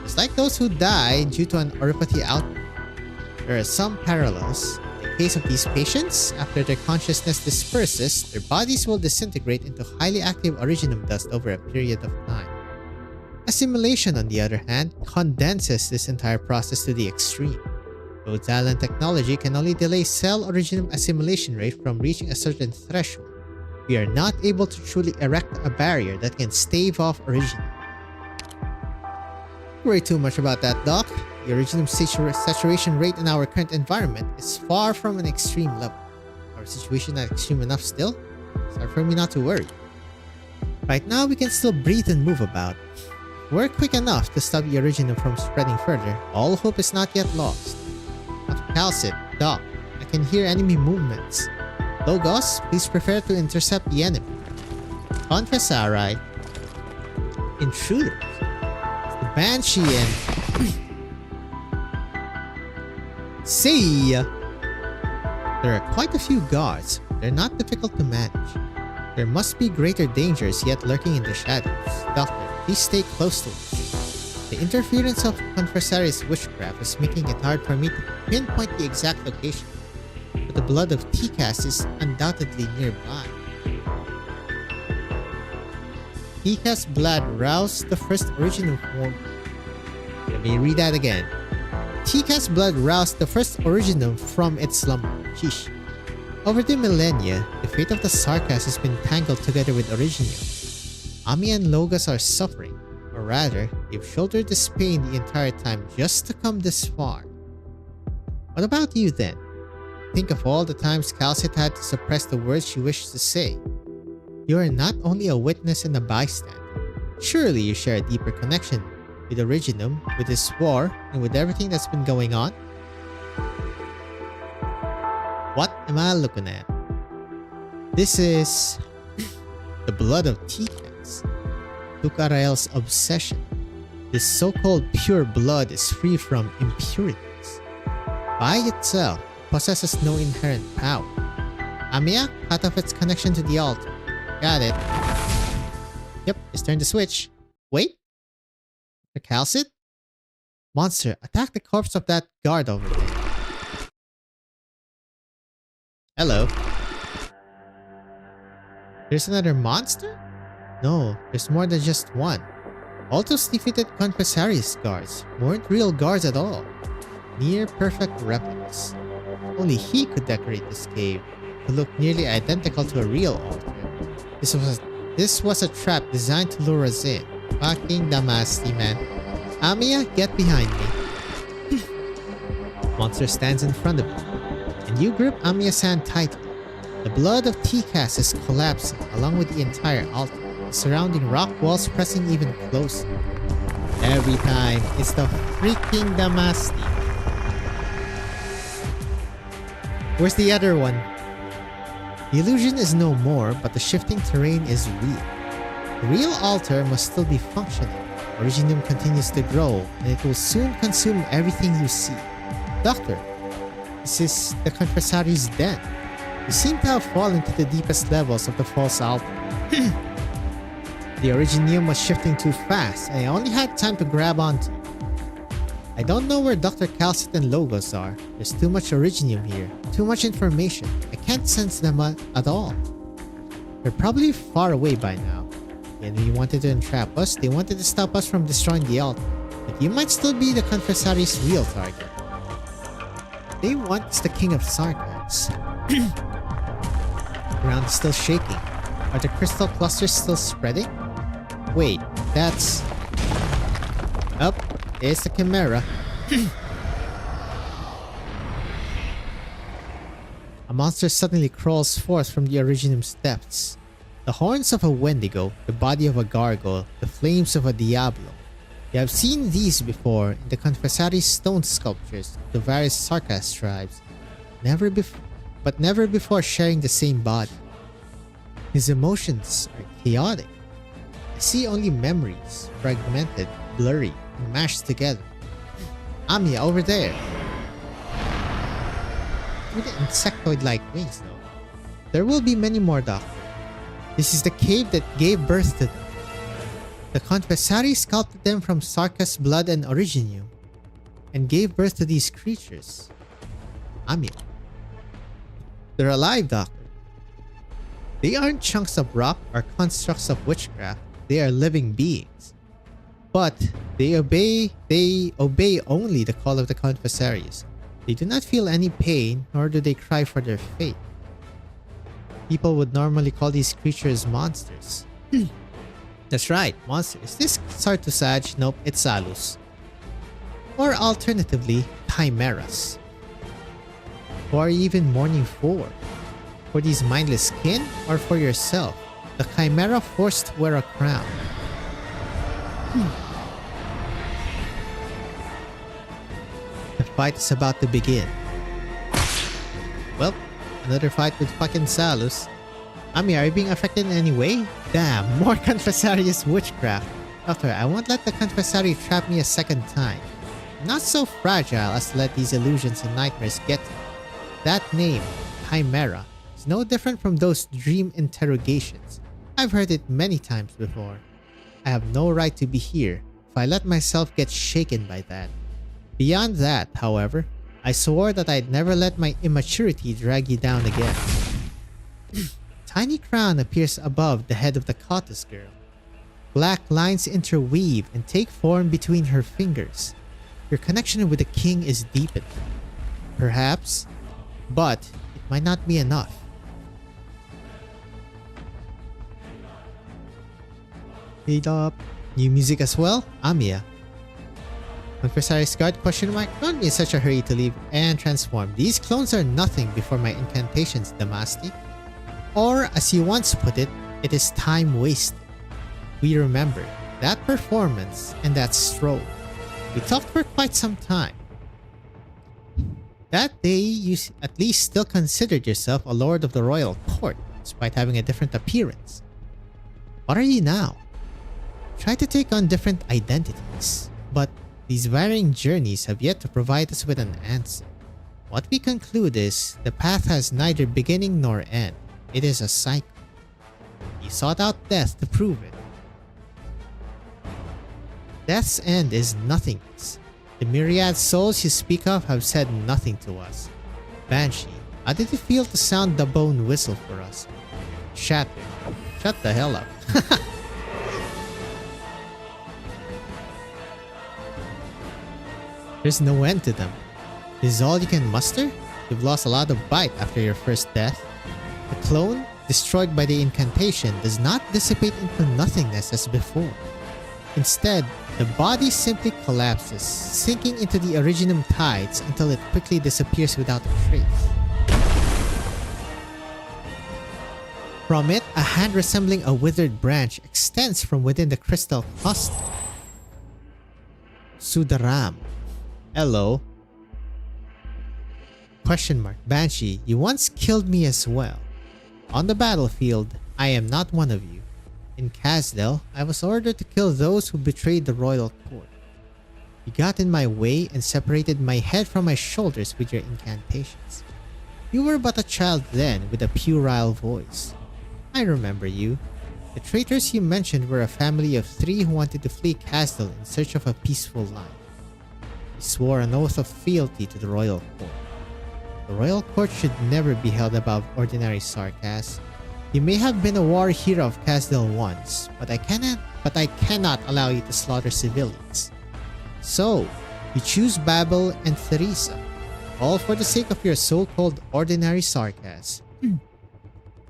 Just like those who die due to an oropathy outbreak. There are some parallels. In the case of these patients, after their consciousness disperses, their bodies will disintegrate into highly active originum dust over a period of time. Assimilation, on the other hand, condenses this entire process to the extreme. Though Xylan technology can only delay cell originum assimilation rate from reaching a certain threshold, we are not able to truly erect a barrier that can stave off originum. Don't worry too much about that, Doc. The originum saturation rate in our current environment is far from an extreme level. Our situation not extreme enough still? It's hard for me not to worry. Right now, we can still breathe and move about. If we're quick enough to stop the originum from spreading further, all hope is not yet lost. Dr. Calcit, Doc, I can hear enemy movements. Logos, please prepare to intercept the enemy. Confessari, intruders. It's the Banshee and See! There are quite a few guards. They're not difficult to manage. There must be greater dangers yet lurking in the shadows. Doctor, please stay close to us. The interference of Confessari's witchcraft is making it hard for me to pinpoint the exact location, but the blood of Tikas is undoubtedly nearby. Tikas' blood roused the first original form. Let me read that again. Tikas' blood roused the first originum from its slumber. Sheesh. Over the millennia, the fate of the Sarkas has been tangled together with Originum. Ami and Logos are suffering, or rather, they've shouldered this pain the entire time just to come this far. What about you then? Think of all the times Calcit had to suppress the words she wished to say. You are not only a witness and a bystander. Surely you share a deeper connection with Originum, with this war, and with everything that's been going on? What am I looking at? This is the blood of Tikas, Tukarael's obsession. This so-called pure blood is free from impurities. By itself, it possesses no inherent power. Amiya cut off its connection to the altar. Got it. Yep, just turn the switch. Wait? The Calcit? Monster, attack the corpse of that guard over there. Hello. There's another monster? No, there's more than just one. Altos defeated Confessarius guards weren't real guards at all. Near perfect replicas. Only he could decorate this cave to look nearly identical to a real altar. This was a trap designed to lure us in. Fucking Damasti, man. Amiya, get behind me. Monster stands in front of you, and you grip Amiya's hand tightly. The blood of Tikas is collapsing along with the entire altar, the surrounding rock walls pressing even closer. Every time, it's the freaking Damasti. Where's the other one? The illusion is no more, but the shifting terrain is real. The real altar must still be functioning. Originum continues to grow, and it will soon consume everything you see. Doctor, this is the Confessari's den. You seem to have fallen to the deepest levels of the false altar. The Originum was shifting too fast, and I only had time to grab onto it. I don't know where Dr. Calcit and Logos are. There's too much Originum here. Too much information. I can't sense them at all. They're probably far away by now. The enemy wanted to entrap us. They wanted to stop us from destroying the altar. But you might still be the Confessari's real target. What they want is the King of Sarkans. The ground is still shaking. Are the crystal clusters still spreading? Wait, that's... Up, there's the Chimera. A monster suddenly crawls forth from the Originum's depths. The horns of a Wendigo, the body of a gargoyle, the flames of a Diablo. You have seen these before in the Confessari's stone sculptures of the various Sarkas tribes, but never before sharing the same body. His emotions are chaotic. I see only memories, fragmented, blurry, and mashed together. Amiya, over there! With the insectoid-like wings, though. There will be many more, Doctor. This is the cave that gave birth to them. The Confessari sculpted them from Sarkas' blood and Originium, and gave birth to these creatures. Amiya. They're alive, Doctor. They aren't chunks of rock or constructs of witchcraft. They are living beings. But they obey only the call of the Confessarius. They do not feel any pain, nor do they cry for their fate. People would normally call these creatures monsters. That's right, monsters. This Sartusaj, nope, it's Salus. Or alternatively, chimeras. Who are you even mourning for? For these mindless kin, or for yourself? The chimera forced to wear a crown. The fight is about to begin. Well, another fight with fucking Salus. Amiya, are you being affected in any way? Damn, more Confessarius witchcraft. Doctor, I won't let the Confessari trap me a second time. I'm not so fragile as to let these illusions and nightmares get to me. That name, Chimera, is no different from those dream interrogations. I've heard it many times before. I have no right to be here if I let myself get shaken by that. Beyond that, however, I swore that I'd never let my immaturity drag you down again. Tiny crown appears above the head of the Cottus girl. Black lines interweave and take form between her fingers. Your connection with the king is deepened. Perhaps, but it might not be enough. Paid up. New music as well? Amiya. Confessari's guard question mark? Don't be in such a hurry to leave and transform. These clones are nothing before my incantations, Damasti. Or, as you once put it, it is time wasted. We remember that performance and that stroll. We talked for quite some time. That day, you at least still considered yourself a lord of the royal court, despite having a different appearance. What are you now? Try to take on different identities, but these varying journeys have yet to provide us with an answer. What we conclude is, the path has neither beginning nor end. It is a cycle. You sought out death to prove it. Death's end is nothingness. The myriad souls you speak of have said nothing to us. Banshee, how did it feel to sound the bone whistle for us? Shatter, shut the hell up. There's no end to them. This is all you can muster? You've lost a lot of bite after your first death. The clone, destroyed by the incantation, does not dissipate into nothingness as before. Instead, the body simply collapses, sinking into the Originum tides until it quickly disappears without a trace. From it, a hand resembling a withered branch extends from within the crystal cluster. Sudaram. Hello. Question mark. Banshee, you once killed me as well. On the battlefield, I am not one of you. In Kasdel, I was ordered to kill those who betrayed the royal court. You got in my way and separated my head from my shoulders with your incantations. You were but a child then with a puerile voice. I remember you. The traitors you mentioned were a family of 3 who wanted to flee Kasdel in search of a peaceful life. You swore an oath of fealty to the royal court. The royal court should never be held above ordinary Sarkas. You may have been a war hero of Kasdel once, but I cannot allow you to slaughter civilians. So, you choose Babel and Theresa, all for the sake of your so-called ordinary Sarkas.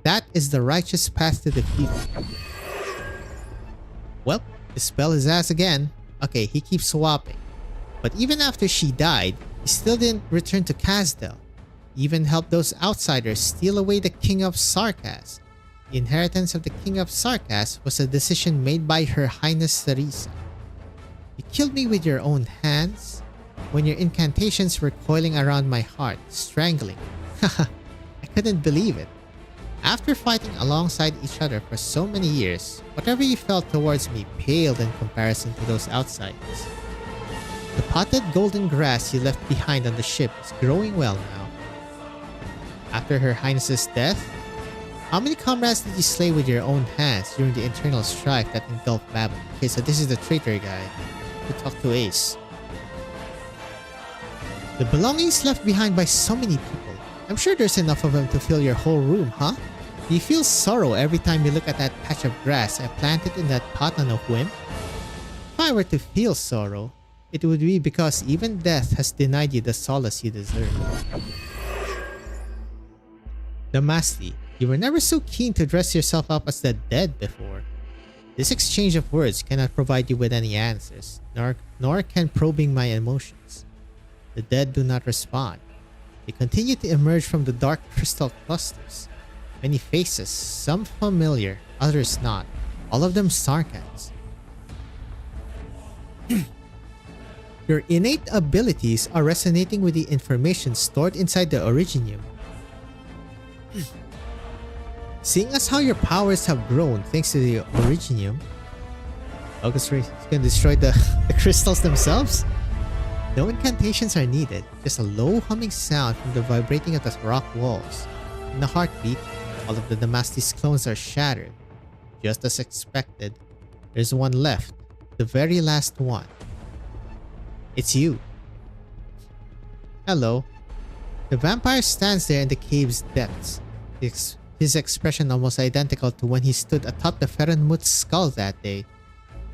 That is the righteous path to defeat. Well, the spell his ass again. Okay, he keeps swapping. But even after she died, he still didn't return to Kazdel. He even helped those outsiders steal away the King of Sarkas. The inheritance of the King of Sarkas was a decision made by Her Highness Theresa. You killed me with your own hands, when your incantations were coiling around my heart, strangling. Haha, I couldn't believe it. After fighting alongside each other for so many years, whatever you felt towards me paled in comparison to those outsiders. The potted golden grass you left behind on the ship is growing well now. After Her Highness's death, how many comrades did you slay with your own hands during the internal strife that engulfed Babel? Okay, so this is the traitor guy who talked to Ace. The belongings left behind by so many people. I'm sure there's enough of them to fill your whole room, huh? Do you feel sorrow every time you look at that patch of grass I planted in that pot on a whim? If I were to feel sorrow, it would be because even death has denied you the solace you deserve. Damasti, you were never so keen to dress yourself up as the dead before. This exchange of words cannot provide you with any answers, nor can probing my emotions. The dead do not respond. They continue to emerge from the dark crystal clusters. Many faces, some familiar, others not. All of them Sarkans. Your innate abilities are resonating with the information stored inside the Originium. Seeing as how your powers have grown thanks to the Originium, August Ray is gonna destroy the crystals themselves? No incantations are needed, just a low humming sound from the vibrating of the rock walls. In the heartbeat, all of the Damasti's clones are shattered. Just as expected, there's one left, the very last one. It's you. Hello. The vampire stands there in the cave's depths, his expression almost identical to when he stood atop the Ferenmut's skull that day.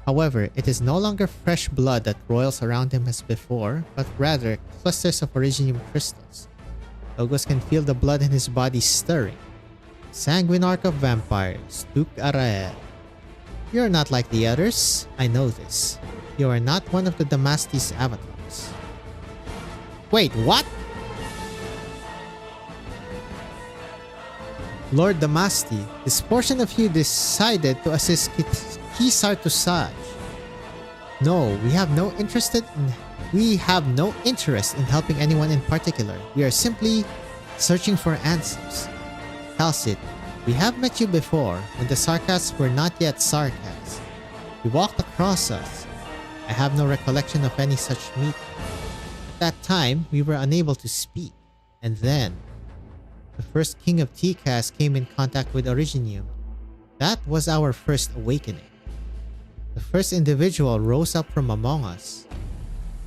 However, it is no longer fresh blood that roils around him as before, but rather clusters of Originium crystals. Logos can feel the blood in his body stirring. Sanguine Arc of Vampires, Duke Arael. You are not like the others, I know this. You are not one of the Damasti's avatars. Wait, what? Lord Damasti, this portion of you decided to assist Kisar to Saj. No, we have no interest in helping anyone in particular. We are simply searching for answers. Halcid, we have met you before when the Sarkas were not yet Sarkas. You walked across us. I have no recollection of any such meeting. At that time, we were unable to speak. And then, the first king of TCAS came in contact with Originium. That was our first awakening. The first individual rose up from among us.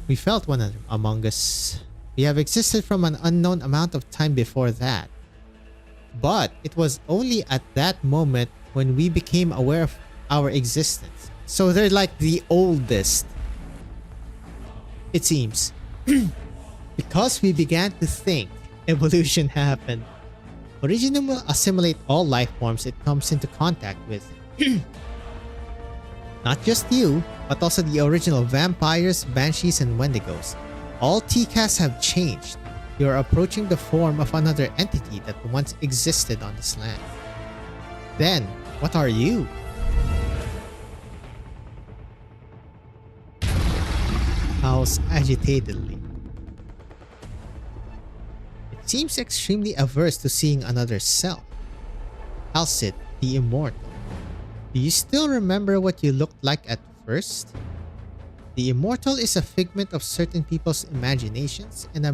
We felt one among us. We have existed from an unknown amount of time before that. But it was only at that moment when we became aware of our existence. So they're like the oldest. It seems. Because we began to think, evolution happened. Originium will assimilate all life forms it comes into contact with. Not just you, but also the original vampires, banshees, and wendigos. All TCAS have changed. You are approaching the form of another entity that once existed on this land. Then, what are you? Howls agitatedly. It seems extremely averse to seeing another self. Halcid, the immortal. Do you still remember what you looked like at first? The immortal is a figment of certain people's imaginations and a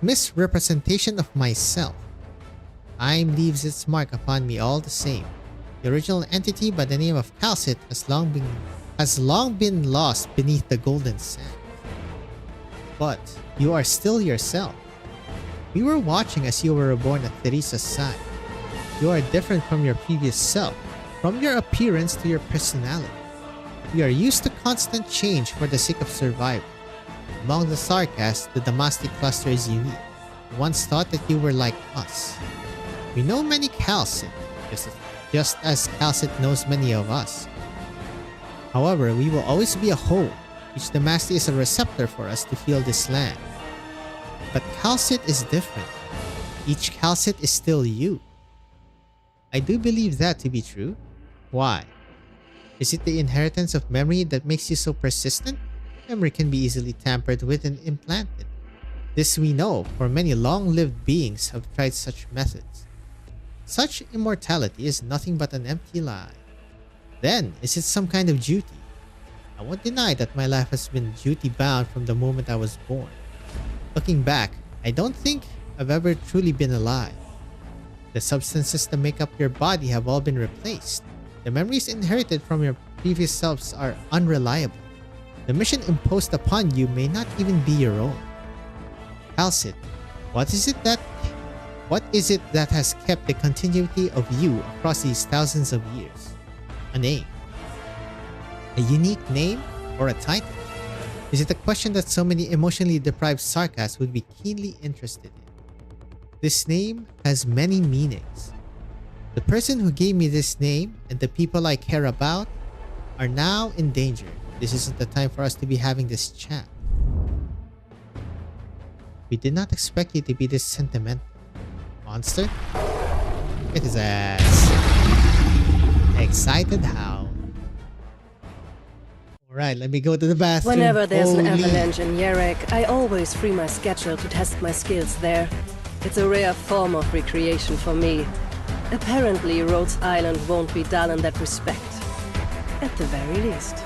misrepresentation of myself. Time leaves its mark upon me all the same. The original entity by the name of Calcit has long been lost beneath the golden sand. But you are still yourself. We were watching as you were reborn at Theresa's side. You are different from your previous self, from your appearance to your personality. We are used to constant change for the sake of survival. Among the Sarkas, the Damasti cluster is unique. We once thought that you were like us. We know many Calcit, just as Calcit knows many of us. However, we will always be a whole. Each Demacia is a receptor for us to feel this land. But Calcit is different. Each Calcit is still you. I do believe that to be true. Why? Is it the inheritance of memory that makes you so persistent? Memory can be easily tampered with and implanted. This we know, for many long-lived beings have tried such methods. Such immortality is nothing but an empty lie. Then, is it some kind of duty? I won't deny that my life has been duty-bound from the moment I was born. Looking back, I don't think I've ever truly been alive. The substances that make up your body have all been replaced. The memories inherited from your previous selves are unreliable. The mission imposed upon you may not even be your own. Calcit, what is it that has kept the continuity of you across these thousands of years? A name. A unique name or a title? Is it a question that so many emotionally deprived sarcasts would be keenly interested in? This name has many meanings. The person who gave me this name and the people I care about are now in danger. This isn't the time for us to be having this chat. We did not expect you to be this sentimental. Monster? Get his ass. Excited how? Alright, let me go to the bathroom. Whenever there's an avalanche in Reac, I always free my schedule to test my skills there. It's a rare form of recreation for me. Apparently, Rhodes Island won't be dull in that respect. At the very least.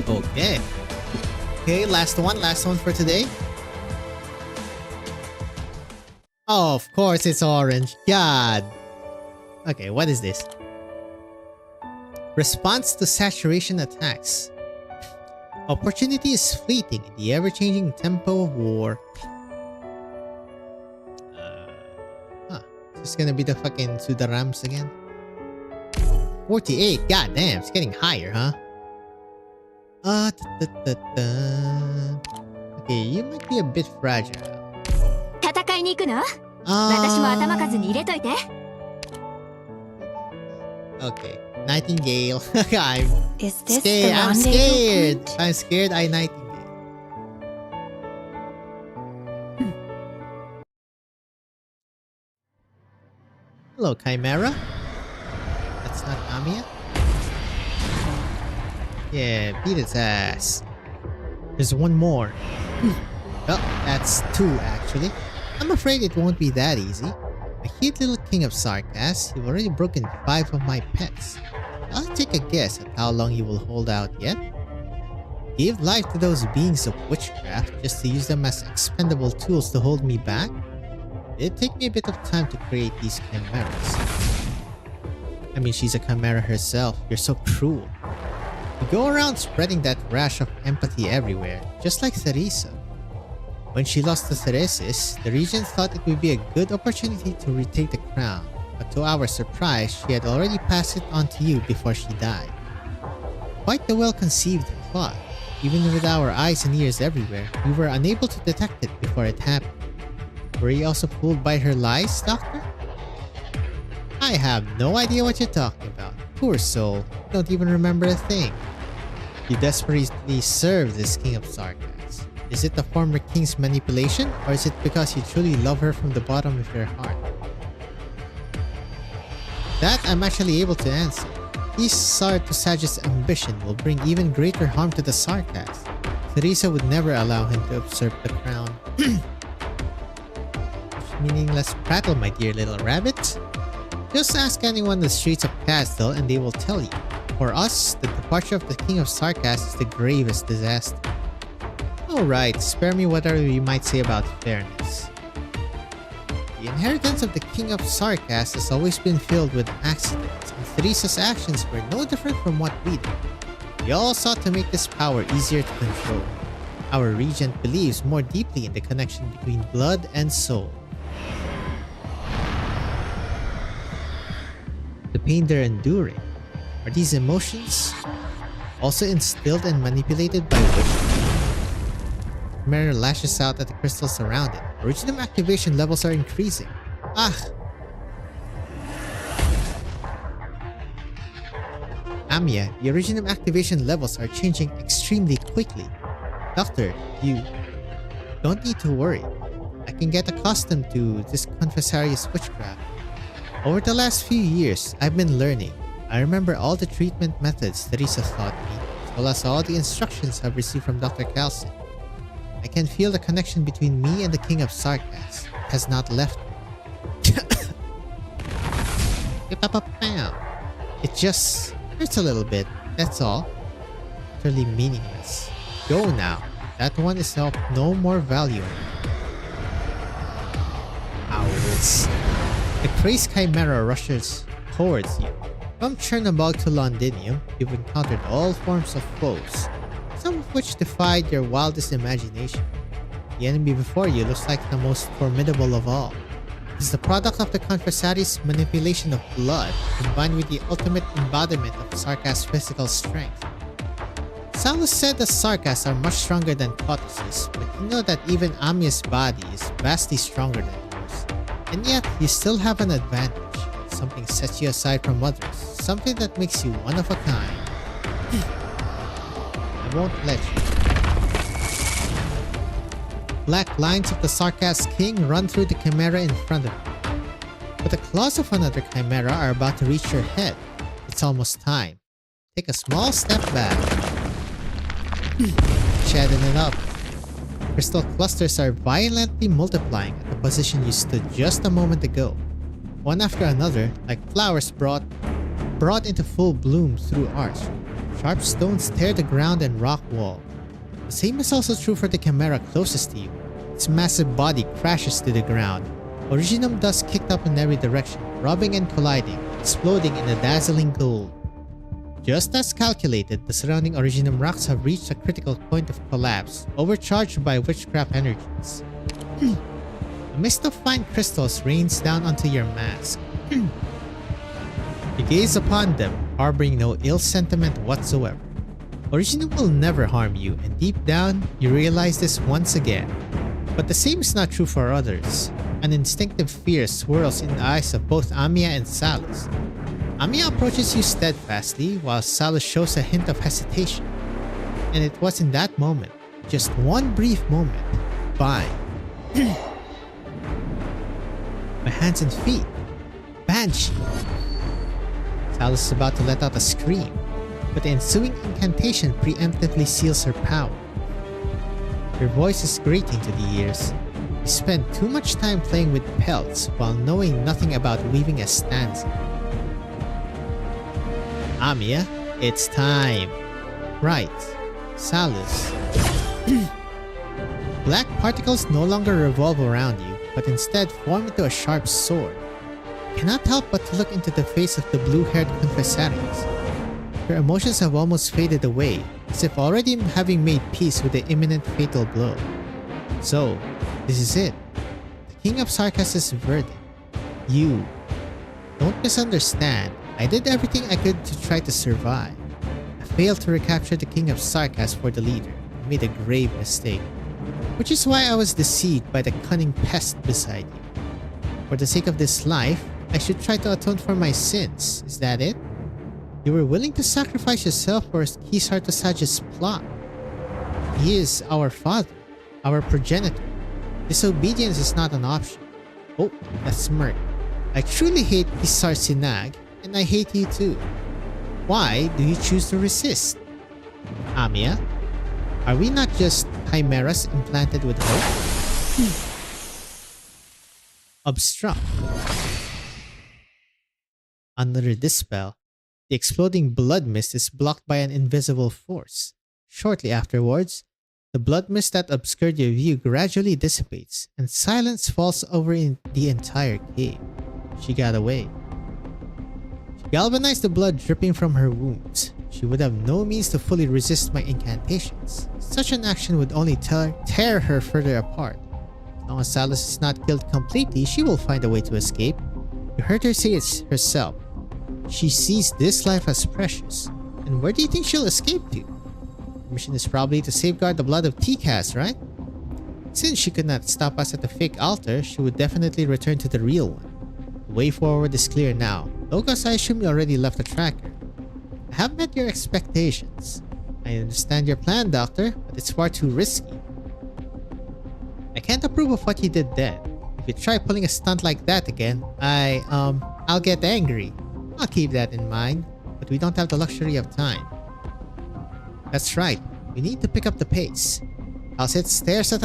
Okay. Okay, last one for today. Oh, of course it's orange. God. Okay, what is this? Response to saturation attacks. Opportunity is fleeting in the ever-changing tempo of war. Is this gonna be the fucking Sudarams again? 48. God damn, it's getting higher, huh? Okay, you might be a bit fragile. Okay, Nightingale. Is this scared. I'm scared. I'm scared. I Nightingale. Hello, Chimera. That's not Amiya. Yeah, beat its ass. There's one more. Well, that's two actually. I'm afraid it won't be that easy. A cute little king of sarcasm, you've already broken 5 of my pets. I'll take a guess at how long you will hold out yet. Give life to those beings of witchcraft just to use them as expendable tools to hold me back? It'd take me a bit of time to create these chimeras. I mean, she's a chimera herself. You're so cruel. You go around spreading that rash of empathy everywhere, just like Theresa. When she lost to Theresis, the Regent thought it would be a good opportunity to retake the crown, but to our surprise, she had already passed it on to you before she died. quite the well-conceived plot. Even with our eyes and ears everywhere, we were unable to detect it before it happened. Were you also fooled by her lies, Doctor? I have no idea what you're talking about. Poor soul. Don't even remember a thing. You desperately serve this King of Sarkas. Is it the former king's manipulation, or is it because you truly love her from the bottom of your heart? That I'm actually able to answer. Isar to Sage's ambition will bring even greater harm to the Sarkas. Teresa would never allow him to usurp the crown. Meaningless prattle, my dear little rabbit. Just ask anyone on the streets of Castle and they will tell you. For us, the departure of the King of Sarkas is the gravest disaster. Alright, spare me whatever you might say about fairness. The inheritance of the King of Sarkas has always been filled with accidents, and Teresa's actions were no different from what we did. We all sought to make this power easier to control. Our regent believes more deeply in the connection between blood and soul. The pain they're enduring, are these emotions also instilled and manipulated by witches? Chimera lashes out at the crystals around it. Originum activation levels are increasing. Amiya, the Originum activation levels are changing extremely quickly. Doctor, you don't need to worry. I can get accustomed to this confessarious witchcraft. Over the last few years, I've been learning. I remember all the treatment methods Teresa taught me, as well as all the instructions I've received from Dr. Calcin. I can feel the connection between me and the King of Sarkas. It has not left me. It just hurts a little bit, that's all. Utterly meaningless. Go now. That one is of no more value. Owls. The crazed chimera rushes towards you. From Chernobog to Londinium, you've encountered all forms of foes, some of which defied your wildest imagination. The enemy before you looks like the most formidable of all. It is the product of the Confressary's manipulation of blood, combined with the ultimate embodiment of Sarkas' physical strength. Salus said the Sarkas are much stronger than Kotuses, but you know that even Amiya's body is vastly stronger than yours. And yet, you still have an advantage. Something sets you aside from others, something that makes you one of a kind. I won't let you. Black lines of the Sarkas King run through the chimera in front of you. But the claws of another chimera are about to reach your head. It's almost time. Take a small step back. Chatting it up. Crystal clusters are violently multiplying at the position you stood just a moment ago. One after another, like flowers brought into full bloom through arch. Sharp stones tear the ground and rock wall. The same is also true for the chimera closest to you. Its massive body crashes to the ground. Originum dust kicked up in every direction, rubbing and colliding, exploding in a dazzling gold. Just as calculated, the surrounding Originum rocks have reached a critical point of collapse, overcharged by witchcraft energies. A mist of fine crystals rains down onto your mask. You gaze upon them, harboring no ill sentiment whatsoever. Originum will never harm you, and deep down, you realize this once again. But the same is not true for others. An instinctive fear swirls in the eyes of both Amiya and Salus. Amiya approaches you steadfastly, while Salus shows a hint of hesitation. And it was in that moment, just one brief moment, fine. My hands and feet. Banshee. Salus is about to let out a scream, but the ensuing incantation preemptively seals her power. Her voice is grating to the ears. You spend too much time playing with pelts while knowing nothing about weaving a stanza. Amiya, it's time. Right. Salus. Black particles no longer revolve around you, but instead form into a sharp sword. You cannot help but to look into the face of the blue-haired confessaries. Her emotions have almost faded away, as if already having made peace with the imminent fatal blow. So, this is it. The King of Sarkas' verdict. You. Don't misunderstand. I did everything I could to try to survive. I failed to recapture the King of Sarkas for the leader. I made a grave mistake. Which is why I was deceived by the cunning pest beside you. For the sake of this life, I should try to atone for my sins. Is that it? You were willing to sacrifice yourself for Kisar Tosage's plot. He is our father, our progenitor. Disobedience is not an option. Oh, that smirk. I truly hate Kisar Sinag, and I hate you too. Why do you choose to resist? Amiya, are we not just chimeras implanted with hope? Obstruct. Under this spell, the exploding blood mist is blocked by an invisible force. Shortly afterwards, the blood mist that obscured your view gradually dissipates, and silence falls over in the entire cave. She got away. She galvanized the blood dripping from her wounds. She would have no means to fully resist my incantations. Such an action would only tear her further apart. As long as Salus is not killed completely, she will find a way to escape. You heard her say it herself. She sees this life as precious. And where do you think she'll escape to? Her mission is probably to safeguard the blood of Tikas, right? Since she could not stop us at the fake altar, she would definitely return to the real one. The way forward is clear now. Logos, I assume you already left a tracker. I have met your expectations. I understand your plan, Doctor, but it's far too risky. I can't approve of what you did then. If you try pulling a stunt like that again, I'll get angry. I'll keep that in mind, but we don't have the luxury of time. That's right, we need to pick up the pace. Cosset stares at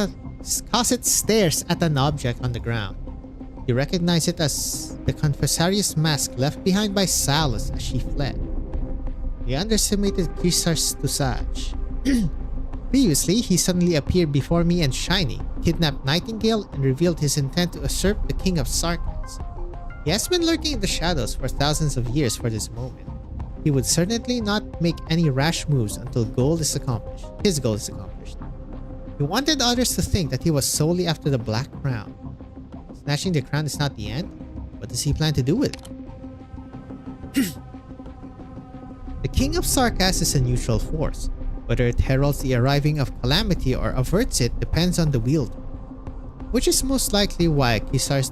an object on the ground. You recognize it as the Confessarius mask left behind by Salus as she fled. He underestimated Kisar Tosage. Previously, he suddenly appeared before me and Shiny, kidnapped Nightingale, and revealed his intent to usurp the King of Sarkas. He has been lurking in the shadows for thousands of years for this moment. He would certainly not make any rash moves until his goal is accomplished. He wanted others to think that he was solely after the Black Crown. Snatching the crown is not the end. What does he plan to do with it? The King of Sarkas is a neutral force. Whether it heralds the arriving of calamity or averts it depends on the wielder. Which is most likely why Kisar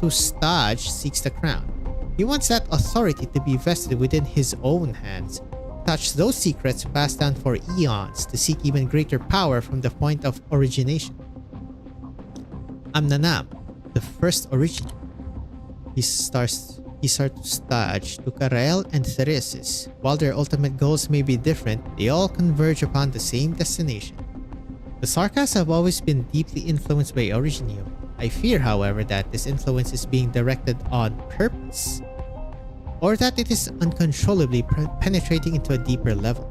Tosage seeks the crown. He wants that authority to be vested within his own hands. Touch those secrets passed down for eons to seek even greater power from the point of origination. Amnanam, the first origin. Kisar Tosage, Tukarael, and Theresis. While their ultimate goals may be different, they all converge upon the same destination. The Sarkas have always been deeply influenced by Originium. I fear, however, that this influence is being directed on purpose, or that it is uncontrollably penetrating into a deeper level.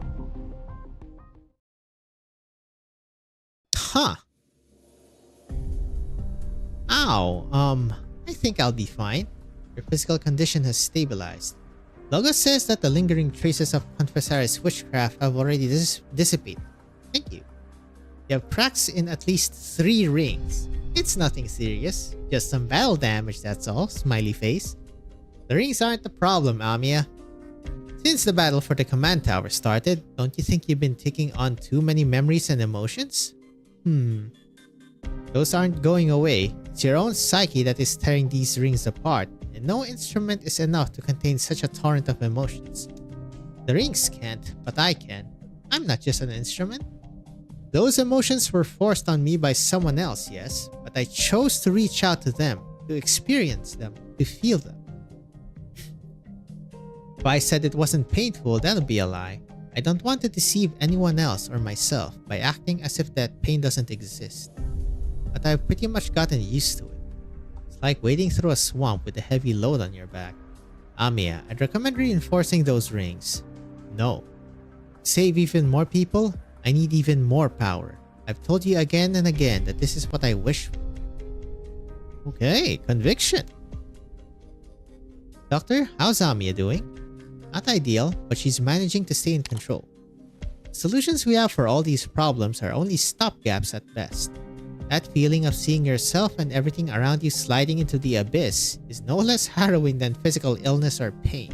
Huh. Ow, I think I'll be fine. Your physical condition has stabilized. Logos says that the lingering traces of Confessarius witchcraft have already dissipated. Thank you. You have cracks in at least 3 rings. It's nothing serious. Just some battle damage, that's all. Smiley face. The rings aren't the problem, Amiya. Since the battle for the command tower started, don't you think you've been taking on too many memories and emotions? Those aren't going away. It's your own psyche that is tearing these rings apart, and no instrument is enough to contain such a torrent of emotions. The rings can't, but I can. I'm not just an instrument. Those emotions were forced on me by someone else, yes, but I chose to reach out to them, to experience them, to feel them. If I said it wasn't painful, that'll be a lie. I don't want to deceive anyone else or myself by acting as if that pain doesn't exist. But I've pretty much gotten used to it. It's like wading through a swamp with a heavy load on your back. Amiya, I'd recommend reinforcing those rings. No. To save even more people, I need even more power. I've told you again and again that this is what I wish for. Okay, conviction. Doctor, how's Amiya doing? Not ideal, but she's managing to stay in control. The solutions we have for all these problems are only stopgaps at best. That feeling of seeing yourself and everything around you sliding into the abyss is no less harrowing than physical illness or pain.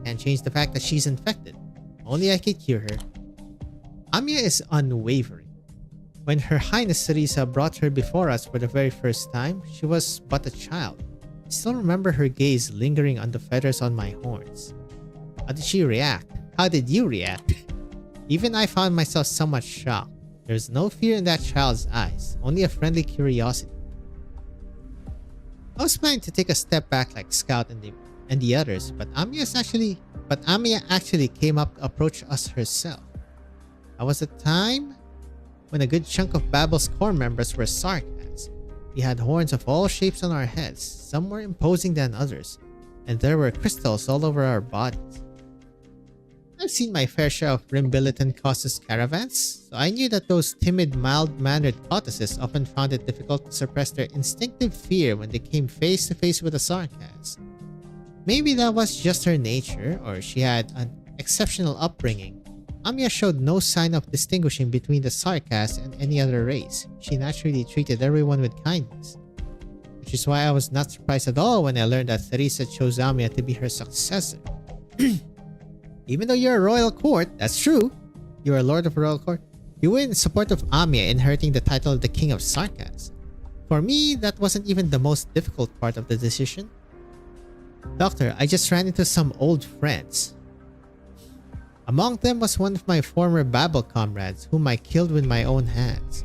can't change the fact that she's infected. Only I could cure her. Amiya is unwavering. When Her Highness Teresa brought her before us for the very first time, she was but a child. I still remember her gaze lingering on the feathers on my horns. How did she react? How did you react? Even I found myself somewhat shocked. There's no fear in that child's eyes, only a friendly curiosity. I was planning to take a step back like Scout and the others, but Amiya actually came up to approach us herself. That was a time when a good chunk of Babel's core members were Sarkans. We had horns of all shapes on our heads, some more imposing than others, and there were crystals all over our bodies. I've seen my fair share of Rimbilitan Causes caravans, so I knew that those timid, mild-mannered Cautuses often found it difficult to suppress their instinctive fear when they came face to face with the Sarkans. Maybe that was just her nature, or she had an exceptional upbringing. Amiya showed no sign of distinguishing between the Sarkas and any other race. She naturally treated everyone with kindness. Which is why I was not surprised at all when I learned that Teresa chose Amiya to be her successor. Even though you're a royal court, that's true. You're a lord of a royal court. You were in support of Amiya inheriting the title of the King of Sarkas. For me, that wasn't even the most difficult part of the decision. Doctor, I just ran into some old friends. Among them was one of my former Babel comrades whom I killed with my own hands.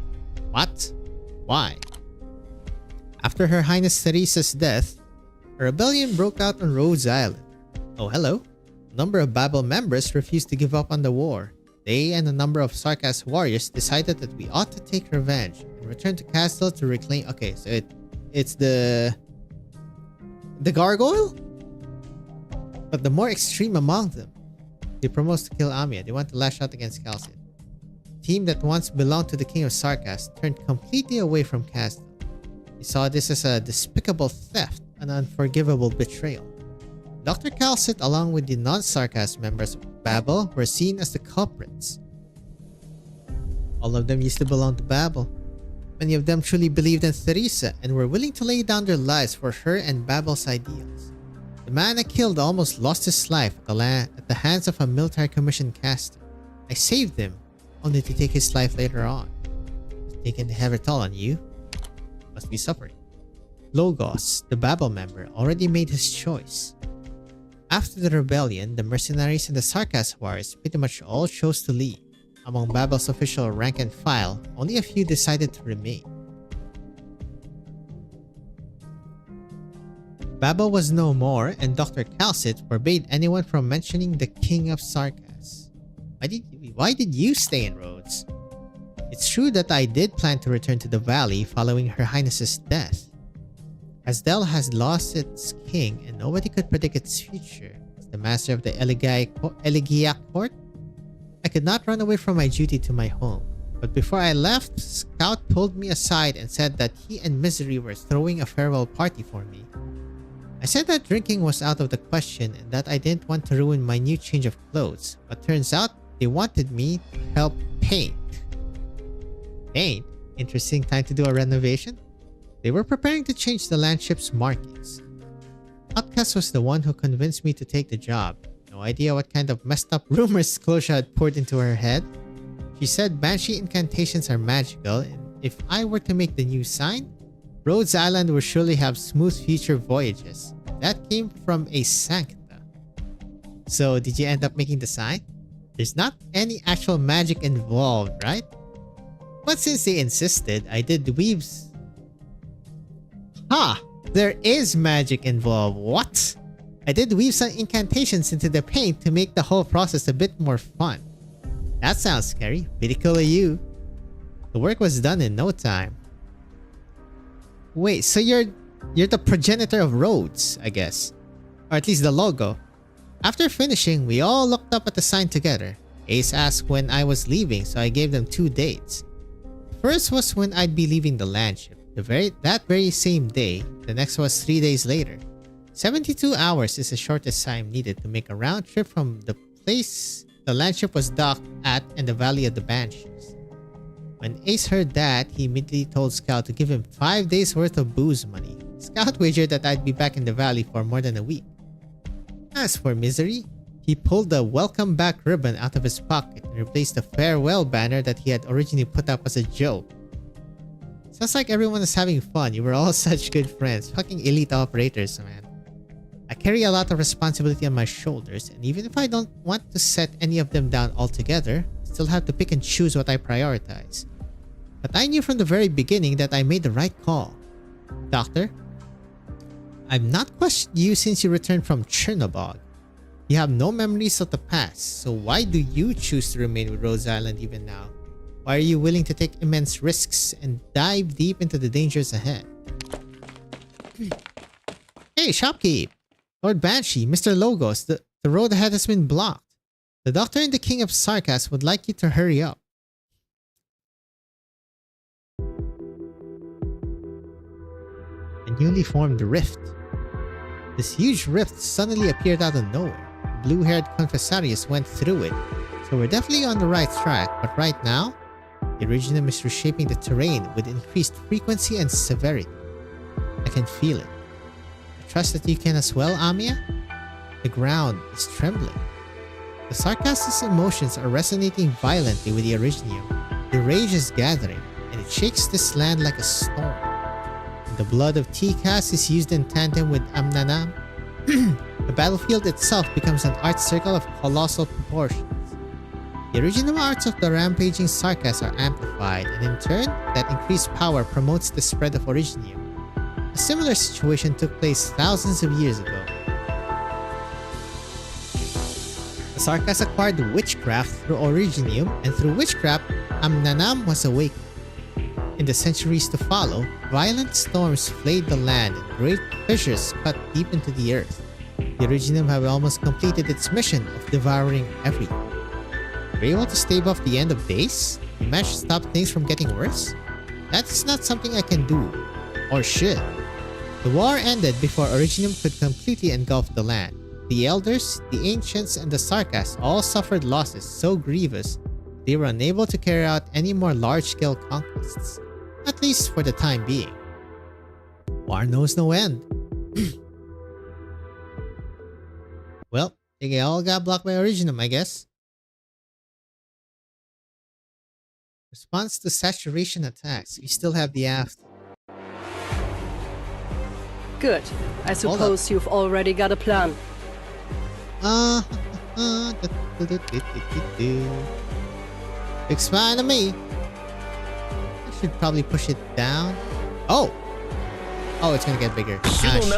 What? Why? After Her Highness Teresa's death, a rebellion broke out on Rhodes Island. Oh, hello. A number of Babel members refused to give up on the war. They and a number of Sarkas warriors decided that we ought to take revenge and return to Castle to reclaim... Okay, so it's the gargoyle? But the more extreme among them. They proposed to kill Amiya. They want to lash out against Calcid. The team that once belonged to the King of Sarkas turned completely away from Castle. They saw this as a despicable theft, an unforgivable betrayal. Dr. Calcid, along with the non-Sarkas members of Babel, were seen as the culprits. All of them used to belong to Babel. Many of them truly believed in Teresa and were willing to lay down their lives for her and Babel's ideals. The man I killed almost lost his life at the hands of a military commission caster. I saved him, only to take his life later on. It's taken a heavy toll on you. Must be suffering. Logos, the Babel member, already made his choice. After the rebellion, the mercenaries and the Sarkas warriors pretty much all chose to leave. Among Babel's official rank and file, only a few decided to remain. Babel was no more, and Dr. Calcid forbade anyone from mentioning the King of Sarkas. Why did you stay in Rhodes? It's true that I did plan to return to the valley following Her Highness's death. Asdel has lost its king and nobody could predict its future. As the master of the Elegiac court, I could not run away from my duty to my home. But before I left, Scout pulled me aside and said that he and Misery were throwing a farewell party for me. I said that drinking was out of the question and that I didn't want to ruin my new change of clothes, but turns out they wanted me to help paint. Paint? Interesting time to do a renovation? They were preparing to change the landship's markings. Outcast was the one who convinced me to take the job. No idea what kind of messed up rumors Closha had poured into her head. She said Banshee incantations are magical, and if I were to make the new sign, Rhodes Island will surely have smooth future voyages. That came from a Sancta. So did you end up making the sign? There's not any actual magic involved, right? But since they insisted, I did weaves. Ha! There is magic involved. What? I did weave some incantations into the paint to make the whole process a bit more fun. That sounds scary. Pretty cool of you. The work was done in no time. Wait, so you're the progenitor of Rhodes, I guess. Or at least the logo. After finishing, we all looked up at the sign together. Ace asked when I was leaving, so I gave them 2 dates. First was when I'd be leaving the landship. That very same day. The next was 3 days later. 72 hours is the shortest time needed to make a round trip from the place the landship was docked at and the Valley of the Banshees. When Ace heard that, he immediately told Scout to give him 5 days worth of booze money. Scout wagered that I'd be back in the valley for more than a week. As for Misery, He pulled the welcome back ribbon out of his pocket and replaced the farewell banner that he had originally put up as a joke. Sounds like everyone is having fun. You were all such good friends. Fucking elite operators, man. I carry a lot of responsibility on my shoulders, and even if I don't want to set any of them down altogether, I still have to pick and choose what I prioritize. But I knew from the very beginning that I made the right call. Doctor, I've not questioned you since you returned from Chernobog. You have no memories of the past, so why do you choose to remain with Rhodes Island even now? Why are you willing to take immense risks and dive deep into the dangers ahead? Hey, shopkeep! Lord Banshee, Mr. Logos, the road ahead has been blocked. The Doctor and the King of Sarkas would like you to hurry up. A newly formed rift. This huge rift suddenly appeared out of nowhere. Blue-haired Confessarius went through it, so we're definitely on the right track, but right now, the Originum is reshaping the terrain with increased frequency and severity. I can feel it. I trust that you can as well, Amia? The ground is trembling. The Sarkas's emotions are resonating violently with the Originium. The rage is gathering, and it shakes this land like a storm. The blood of Tikas is used in tandem with Amnanam. The battlefield itself becomes an art circle of colossal proportions. The original arts of the rampaging Sarkas are amplified, and in turn, that increased power promotes the spread of Originium. A similar situation took place thousands of years ago. The Sarkas acquired witchcraft through Originium, and through witchcraft, Amnanam was awakened. In the centuries to follow, violent storms flayed the land and great fissures cut deep into the earth. The Originium have almost completed its mission of devouring everything. Were you able to stave off the end of days? You managed to stop things from getting worse? That's not something I can do. Or should. The war ended before Originium could completely engulf the land. The Elders, the Ancients, and the Sarkas all suffered losses so grievous they were unable to carry out any more large-scale conquests. At least for the time being. War knows no end. Well, they all got blocked by Originium, I guess. Response to saturation attacks. We still have the aft. Good. I suppose you've already got a plan. Expand on me. I should probably push it down. Oh! Oh, it's gonna get bigger. Nice.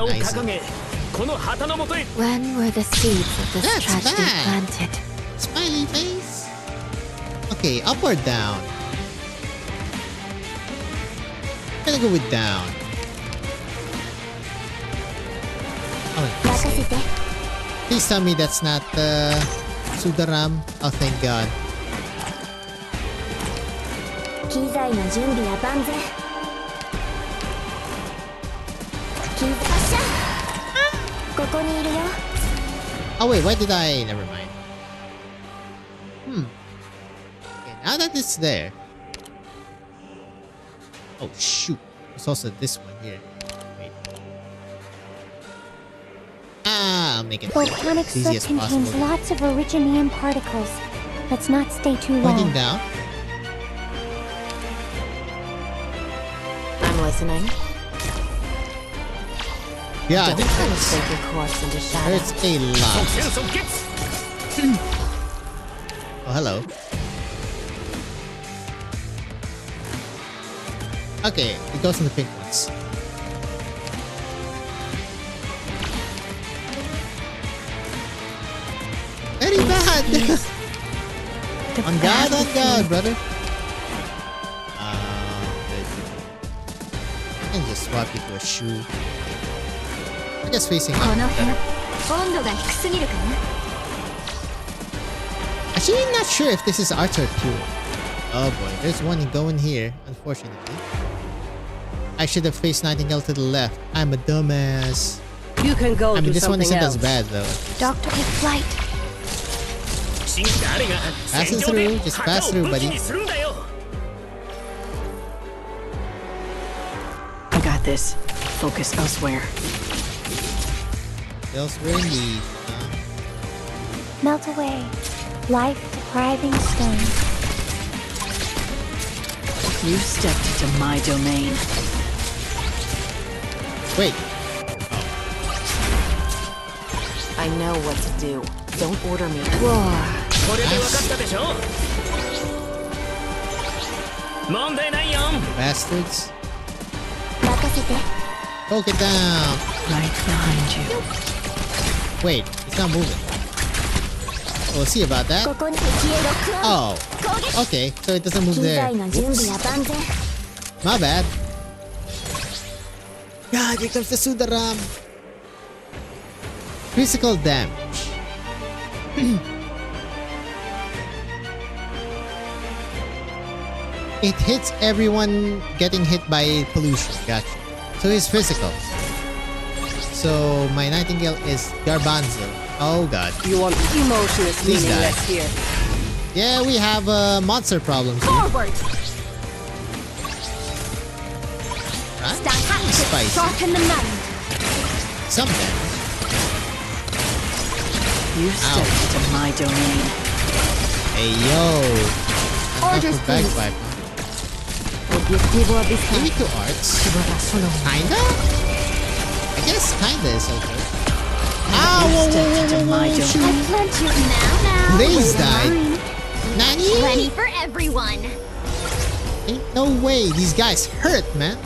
When were the seeds of this tragedy planted? Smiley face. Okay, up or down? I'm gonna go with down. Oh, please tell me that's not Sudaram. Oh, thank God. Oh wait, why did I? Never mind. Okay, now that it's there. Oh shoot! There's also this one here. Wait. I'll make it Volcanic as easy as soot contains possible. lots of originium particles. Let's not stay too long. Pointing down. I'm listening. Yeah, Don't try to sink your corpse into shadow. there's a lot. Oh, hello. Okay, it goes in the pink ones. Very bad! On God, brother. Good. I can just swap you to a shoe. I guess facing up better. Actually, I'm not sure if this is arts or pure. Oh boy, there's one going here, unfortunately. I should have faced Nightingale to the left. I'm a dumbass. You can go. I mean, do this one something isn't else. as bad though. Doctor, take flight. Passing through, just pass through, buddy. I got this. Focus elsewhere. Elsewhere indeed. Melt away, life-depriving stone. You stepped into my domain. Wait. I know what to do. Don't order me. これで分かったでしょ。問題ないよ。 Bastards. 任せて。 Poke it down. Right behind you. Wait, it's not moving. We'll see about that. ここに敵へロックアウト。 Oh. Okay, so it doesn't move 機 there. 材の準備は万全。 My bad. God, here comes the Sudaram. Physical damage. It hits everyone getting hit by pollution. Gotcha. So he's physical. So my Nightingale is Garbanzo. Oh god. You want emotionless Please die. meaningless here. Yeah, we have monster problems here. Forward. Right? Stand high. Spicy. Sharpen the mind. Some damage. You stepped into my domain. Hey yo. Orders, please. Bagpipe. Objetivo abismal. Maybe two arts. Kinda? I guess kinda is okay. Ow! Whoa, whoa, whoa, whoa, whoa, shoot. I plant you now. Blaze died. Nani? Plenty for everyone. Ain't no way. These guys hurt, man.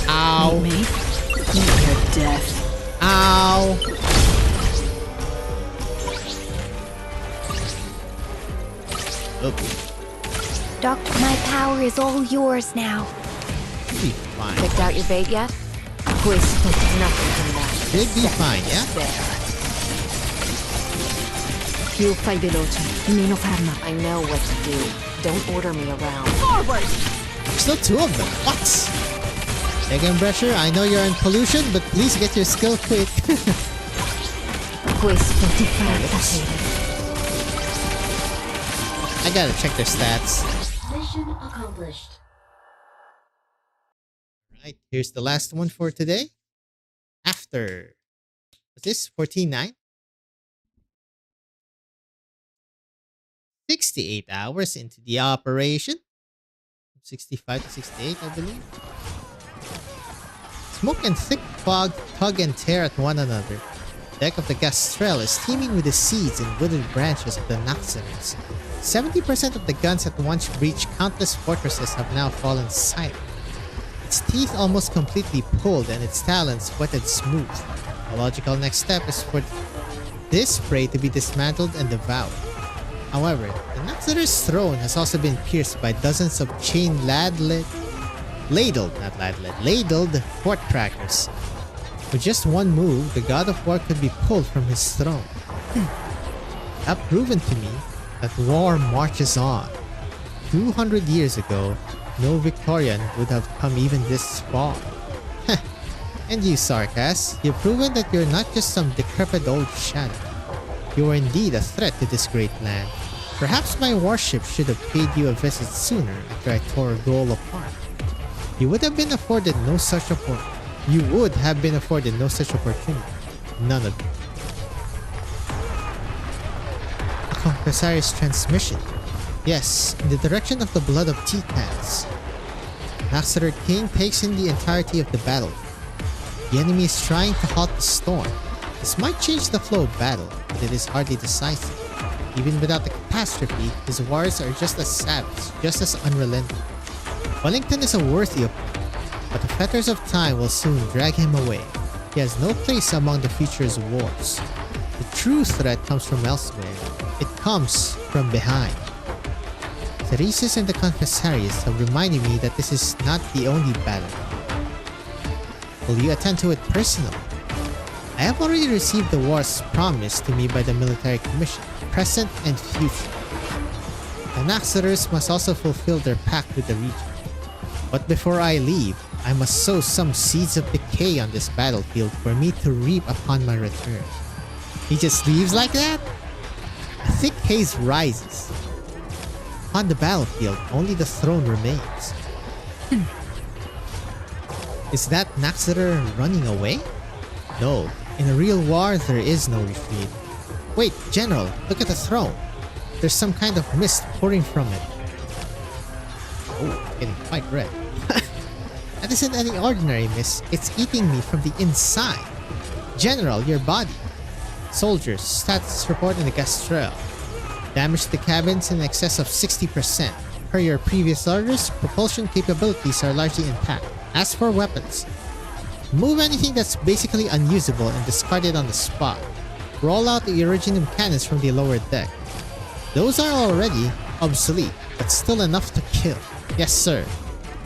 Ow. Meet me? Meet your death. Ow. Okay. Doctor, my power is all yours now. You'll be fine. Picked out your bait yet? Questo. Nothing from that. You'll be fine, yeah? Più fai veloce, meno farma. I know what to do. Don't order me around. Forward. There's still two of them. What? Again, Brescher, I know you're in pollution, but please get your skill quick. Questo ti farà tacere. I gotta check their stats. Mission accomplished. Right, here's the last one for today. After. What's this? 14.9? 68 hours into the operation. 65 to 68, I believe. Smoke and thick fog tug and tear at one another. The deck of the Gastrel is teeming with the seeds and withered branches of the Naxxons. 70% of the guns that once breached countless fortresses have now fallen silent. Its teeth almost completely pulled and its talons wetted smooth. The logical next step is for this prey to be dismantled and devoured. However, the Naxxon's throne has also been pierced by dozens of ladled fort crackers. With just one move, the God of War could be pulled from his throne. That proven to me that war marches on. 200 years ago, no Victorian would have come even this far. And you, Sarkas, you've proven that you're not just some decrepit old shadow. You are indeed a threat to this great land. Perhaps my warship should have paid you a visit sooner after I tore Gaul apart. You would have been afforded no such opportunity. None of you. A Conquisarius transmission. Yes, in the direction of the blood of Titans. Naxxon King takes in the entirety of the battle. The enemy is trying to halt the storm. This might change the flow of battle, but it is hardly decisive. Even without the catastrophe, his warriors are just as savage, just as unrelenting. Wellington is a worthy opponent, but the fetters of time will soon drag him away. He has no place among the future's wars. The true threat comes from elsewhere. It comes from behind. Theresis and the Conquisarius have reminded me that this is not the only battle. Will you attend to it personally? I have already received the wars promised to me by the military commission, present and future. The Naxxoners must also fulfill their pact with the region. But before I leave, I must sow some seeds of decay on this battlefield for me to reap upon my return. He just leaves like that? A thick haze rises. On the battlefield, only the throne remains. Is that Naxxon running away? No, in a real war there is no retreat. Wait, General, look at the throne. There's some kind of mist pouring from it. Oh, getting quite red. That isn't any ordinary mist. It's eating me from the inside. General, your body. Soldiers, status report in the Gastrel. Damage to the cabins in excess of 60%. Per your previous orders, propulsion capabilities are largely intact. As for weapons, move anything that's basically unusable and discard it on the spot. Roll out the Originium cannons from the lower deck. Those are already obsolete, but still enough to kill. Yes, sir.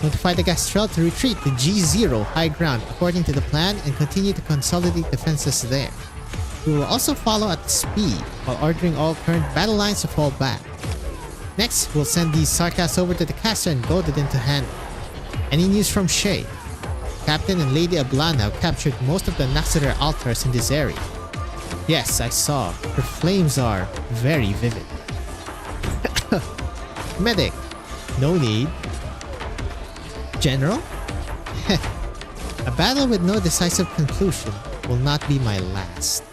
Notify the Gastrel to retreat to G0 high ground according to the plan and continue to consolidate defenses there. We will also follow at speed while ordering all current battle lines to fall back. Next, we'll send these Sarkas over to the caster and goad it into hand. Any news from Shay? Captain and Lady Ablana have captured most of the Naxater altars in this area. Yes, I saw. Her flames are very vivid. Medic. No need. General? A battle with no decisive conclusion will not be my last.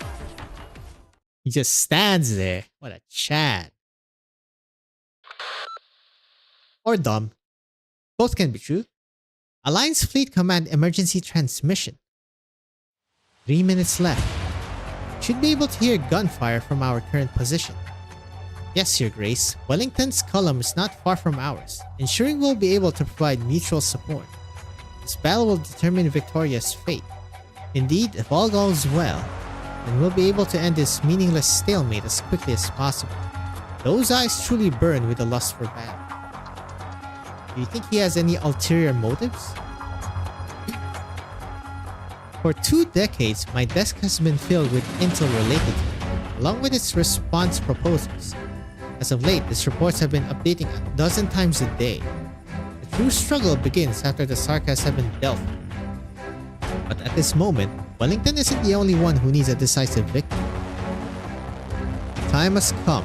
He just stands there. What a Chad. Or dumb. Both can be true. Alliance Fleet Command emergency transmission. 3 minutes left. Should be able to hear gunfire from our current position. Yes, Your Grace. Wellington's column is not far from ours, ensuring we'll be able to provide mutual support. This battle will determine Victoria's fate. Indeed, if all goes well, then we'll be able to end this meaningless stalemate as quickly as possible. Those eyes truly burn with a lust for battle. Do you think he has any ulterior motives? For 2 decades, my desk has been filled with intel related to him, along with its response proposals. As of late, these reports have been updating a dozen times a day. The true struggle begins after the Sarkas have been dealt with. But at this moment, Wellington isn't the only one who needs a decisive victory. The time has come.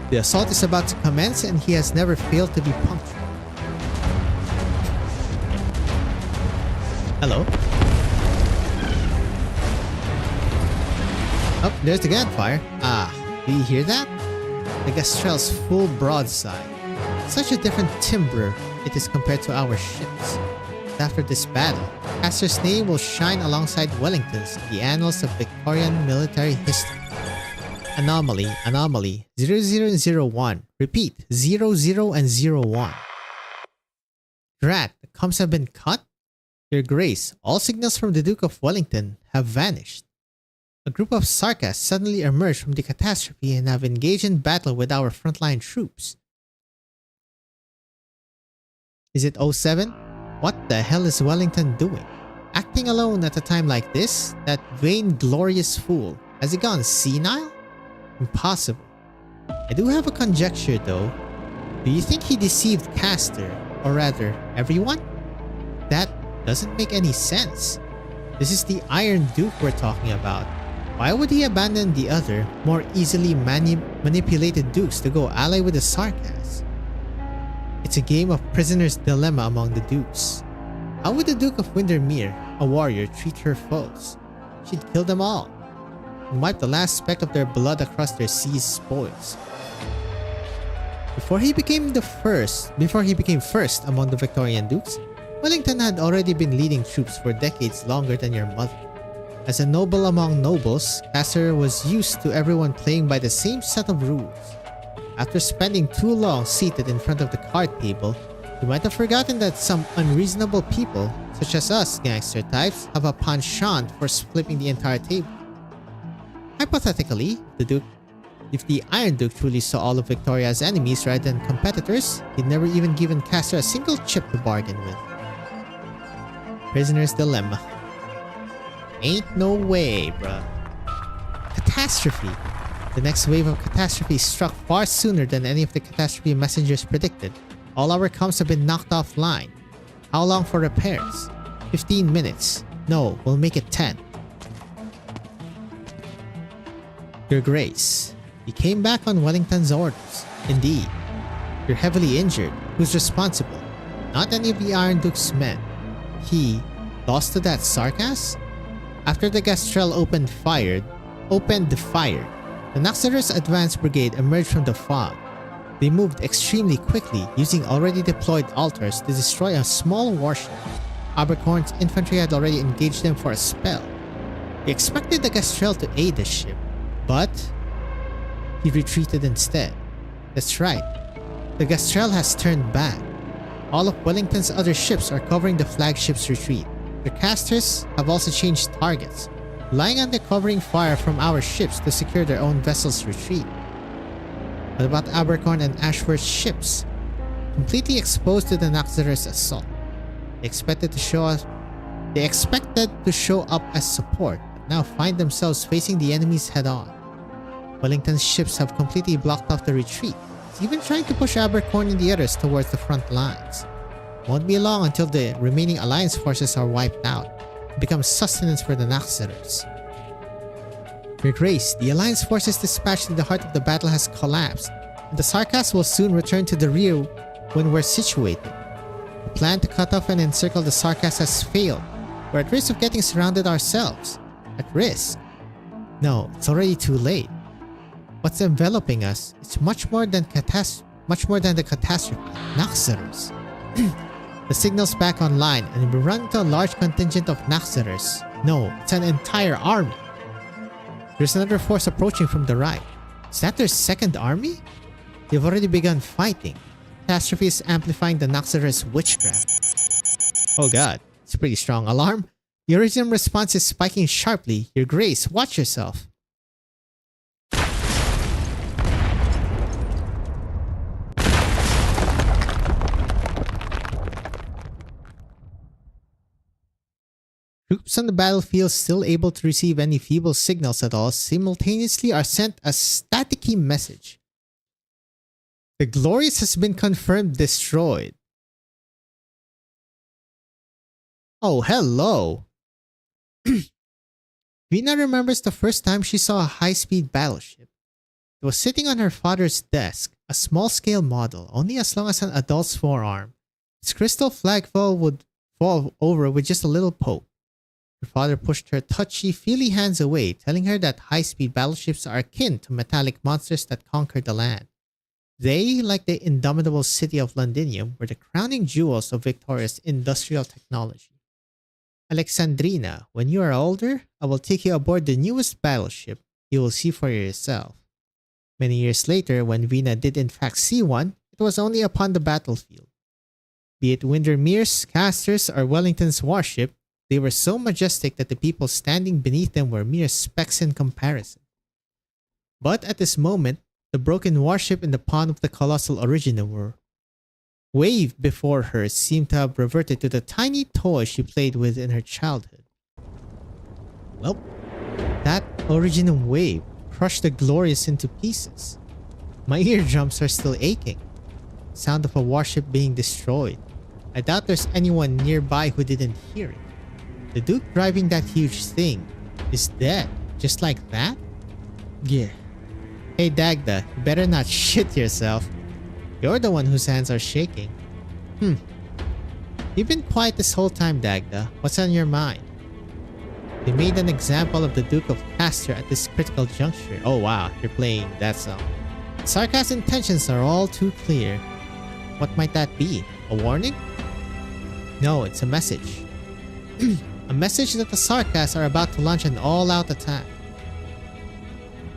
The assault is about to commence and he has never failed to be punctual. Hello? Oh, there's the gunfire. Ah, do you hear that? The Gastrel's full broadside. Such a different timbre it is compared to our ships. After this battle, Caster's name will shine alongside Wellington's in the annals of Victorian military history. Anomaly, anomaly, 0001. Repeat, 00 and 01. Drat, the comms have been cut? Your Grace, all signals from the Duke of Wellington have vanished. A group of Sarkas suddenly emerged from the catastrophe and have engaged in battle with our frontline troops. Is it 07? What the hell is Wellington doing? Acting alone at a time like this? That vain-glorious fool. Has he gone senile? Impossible. I do have a conjecture though. Do you think he deceived Castor? Or rather, everyone? That doesn't make any sense. This is the Iron Duke we're talking about. Why would he abandon the other, more easily manipulated dukes to go ally with the Sarkas? It's a game of prisoner's dilemma among the dukes. How would the Duke of Windermere, a warrior, treat her foes? She'd kill them all and wipe the last speck of their blood across their sea's spoils. Before he became first among the Victorian dukes, Wellington had already been leading troops for decades longer than your mother. As a noble among nobles, Castor was used to everyone playing by the same set of rules. After spending too long seated in front of the card table, you might have forgotten that some unreasonable people, such as us gangster types, have a penchant for flipping the entire table. Hypothetically, if the Iron Duke truly saw all of Victoria as enemies rather than competitors, he'd never even given Castor a single chip to bargain with. Prisoner's dilemma. Ain't no way, bruh. Catastrophe. The next wave of catastrophe struck far sooner than any of the catastrophe messengers predicted. All our comms have been knocked offline. How long for repairs? 15 minutes. No, we'll make it 10. Your Grace, you came back on Wellington's orders. Indeed. You're heavily injured. Who's responsible? Not any of the Iron Duke's men. He lost to that Sarkas? After the Gastrel opened fire, The Naxxra's advanced brigade emerged from the fog. They moved extremely quickly, using already deployed altars to destroy a small warship. Abercorn's infantry had already engaged them for a spell. He expected the Gastrel to aid the ship, but he retreated instead. That's right, the Gastrel has turned back. All of Wellington's other ships are covering the flagship's retreat. The casters have also changed targets, relying on the covering fire from our ships to secure their own vessel's retreat. What about Abercorn and Ashworth's ships? Completely exposed to the Naxxra's assault. They expected to show up as support, but now find themselves facing the enemies head-on. Wellington's ships have completely blocked off the retreat. He's even trying to push Abercorn and the others towards the front lines. It won't be long until the remaining Alliance forces are wiped out and become sustenance for the Naxxras. Your Grace, the Alliance forces dispatched in the heart of the battle has collapsed, and the Sarkas will soon return to the rear when we're situated. The plan to cut off and encircle the Sarkas has failed. We're at risk of getting surrounded ourselves. At risk? No, it's already too late. What's enveloping us is much more than the catastrophe. Naxxras. The signal's back online, and we run into a large contingent of Naxxras. No, it's an entire army. There's another force approaching from the right. Is that their second army? They've already begun fighting. Catastrophe is amplifying the Naxxra's witchcraft. Oh god, it's a pretty strong alarm. The original response is spiking sharply. Your Grace, watch yourself. Troops on the battlefield still able to receive any feeble signals at all simultaneously are sent a staticky message. The Glorious has been confirmed destroyed. Oh, hello. Vina remembers the first time she saw a high-speed battleship. It was sitting on her father's desk, a small-scale model, only as long as an adult's forearm. Its crystal flagpole would fall over with just a little poke. Her father pushed her touchy, feely hands away, telling her that high-speed battleships are akin to metallic monsters that conquer the land. They, like the indomitable city of Londinium, were the crowning jewels of Victoria's industrial technology. Alexandrina, when you are older, I will take you aboard the newest battleship. You will see for yourself. Many years later, when Vina did in fact see one, it was only upon the battlefield. Be it Windermere's, Casters, or Wellington's warship, they were so majestic that the people standing beneath them were mere specks in comparison. But at this moment, the broken warship in the pawn of the colossal original wave before her seemed to have reverted to the tiny toy she played with in her childhood. Well, that original wave crushed the Glorious into pieces. My eardrums are still aching. Sound of a warship being destroyed. I doubt there's anyone nearby who didn't hear it. The Duke driving that huge thing is dead, just like that? Yeah. Hey Dagda, you better not shit yourself. You're the one whose hands are shaking. You've been quiet this whole time, Dagda. What's on your mind? They made an example of the Duke of Castor at this critical juncture. Oh wow, you're playing that song. Sarkas's intentions are all too clear. What might that be? A warning? No, it's a message. A message that the Sarkas are about to launch an all-out attack.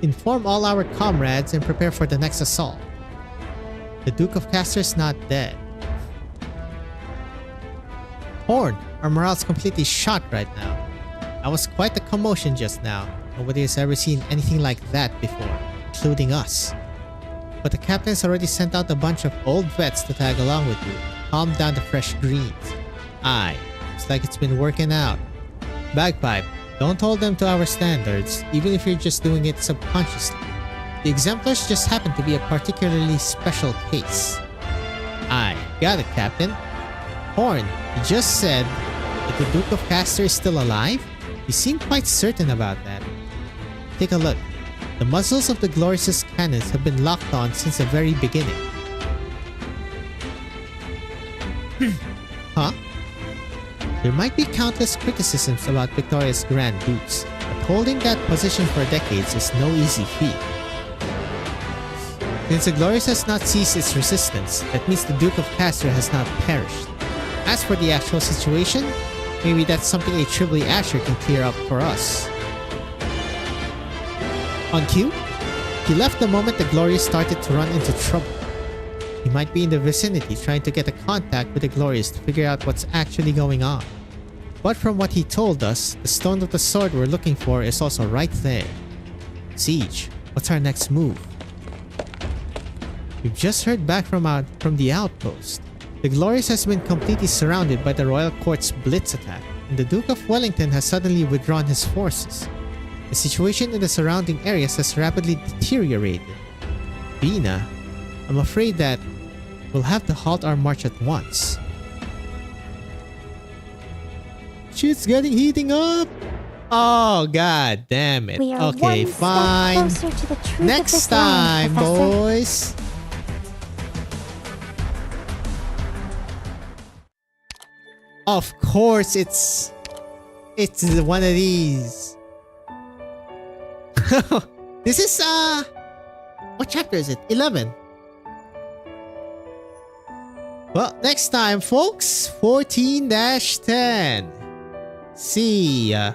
Inform all our comrades and prepare for the next assault. The Duke of Castor's not dead. Horn, our morale's completely shot right now. That was quite the commotion just now. Nobody has ever seen anything like that before, including us. But the captain's already sent out a bunch of old vets to tag along with you, calm down the fresh greens. Aye, looks like it's been working out. Bagpipe, don't hold them to our standards, even if you're just doing it subconsciously. The exemplars just happen to be a particularly special case. Aye, got it, Captain. Horn, you just said that the Duke of Castor is still alive? You seem quite certain about that. Take a look. The muzzles of the Glorious's cannons have been locked on since the very beginning. Huh? There might be countless criticisms about Victoria's Grand Dukes, but holding that position for decades is no easy feat. Since the Glorious has not ceased its resistance, that means the Duke of Castor has not perished. As for the actual situation, maybe that's something a Tribly Asher can clear up for us. On cue, he left the moment the Glorious started to run into trouble. He might be in the vicinity trying to get a contact with the Glorious to figure out what's actually going on. But from what he told us, the stone of the sword we're looking for is also right there. Siege, what's our next move? We've just heard back from the outpost. The Glorious has been completely surrounded by the Royal Court's blitz attack, and the Duke of Wellington has suddenly withdrawn his forces. The situation in the surrounding areas has rapidly deteriorated. Bina, I'm afraid that we'll have to halt our march at once. Shit's heating up! Oh, god damn it. We are Okay, one fine. step closer to the truth Next of this time, land, Professor. boys. Of course, it's one of these. This is what chapter is it? 11. Well, next time, folks, 14-10. See ya.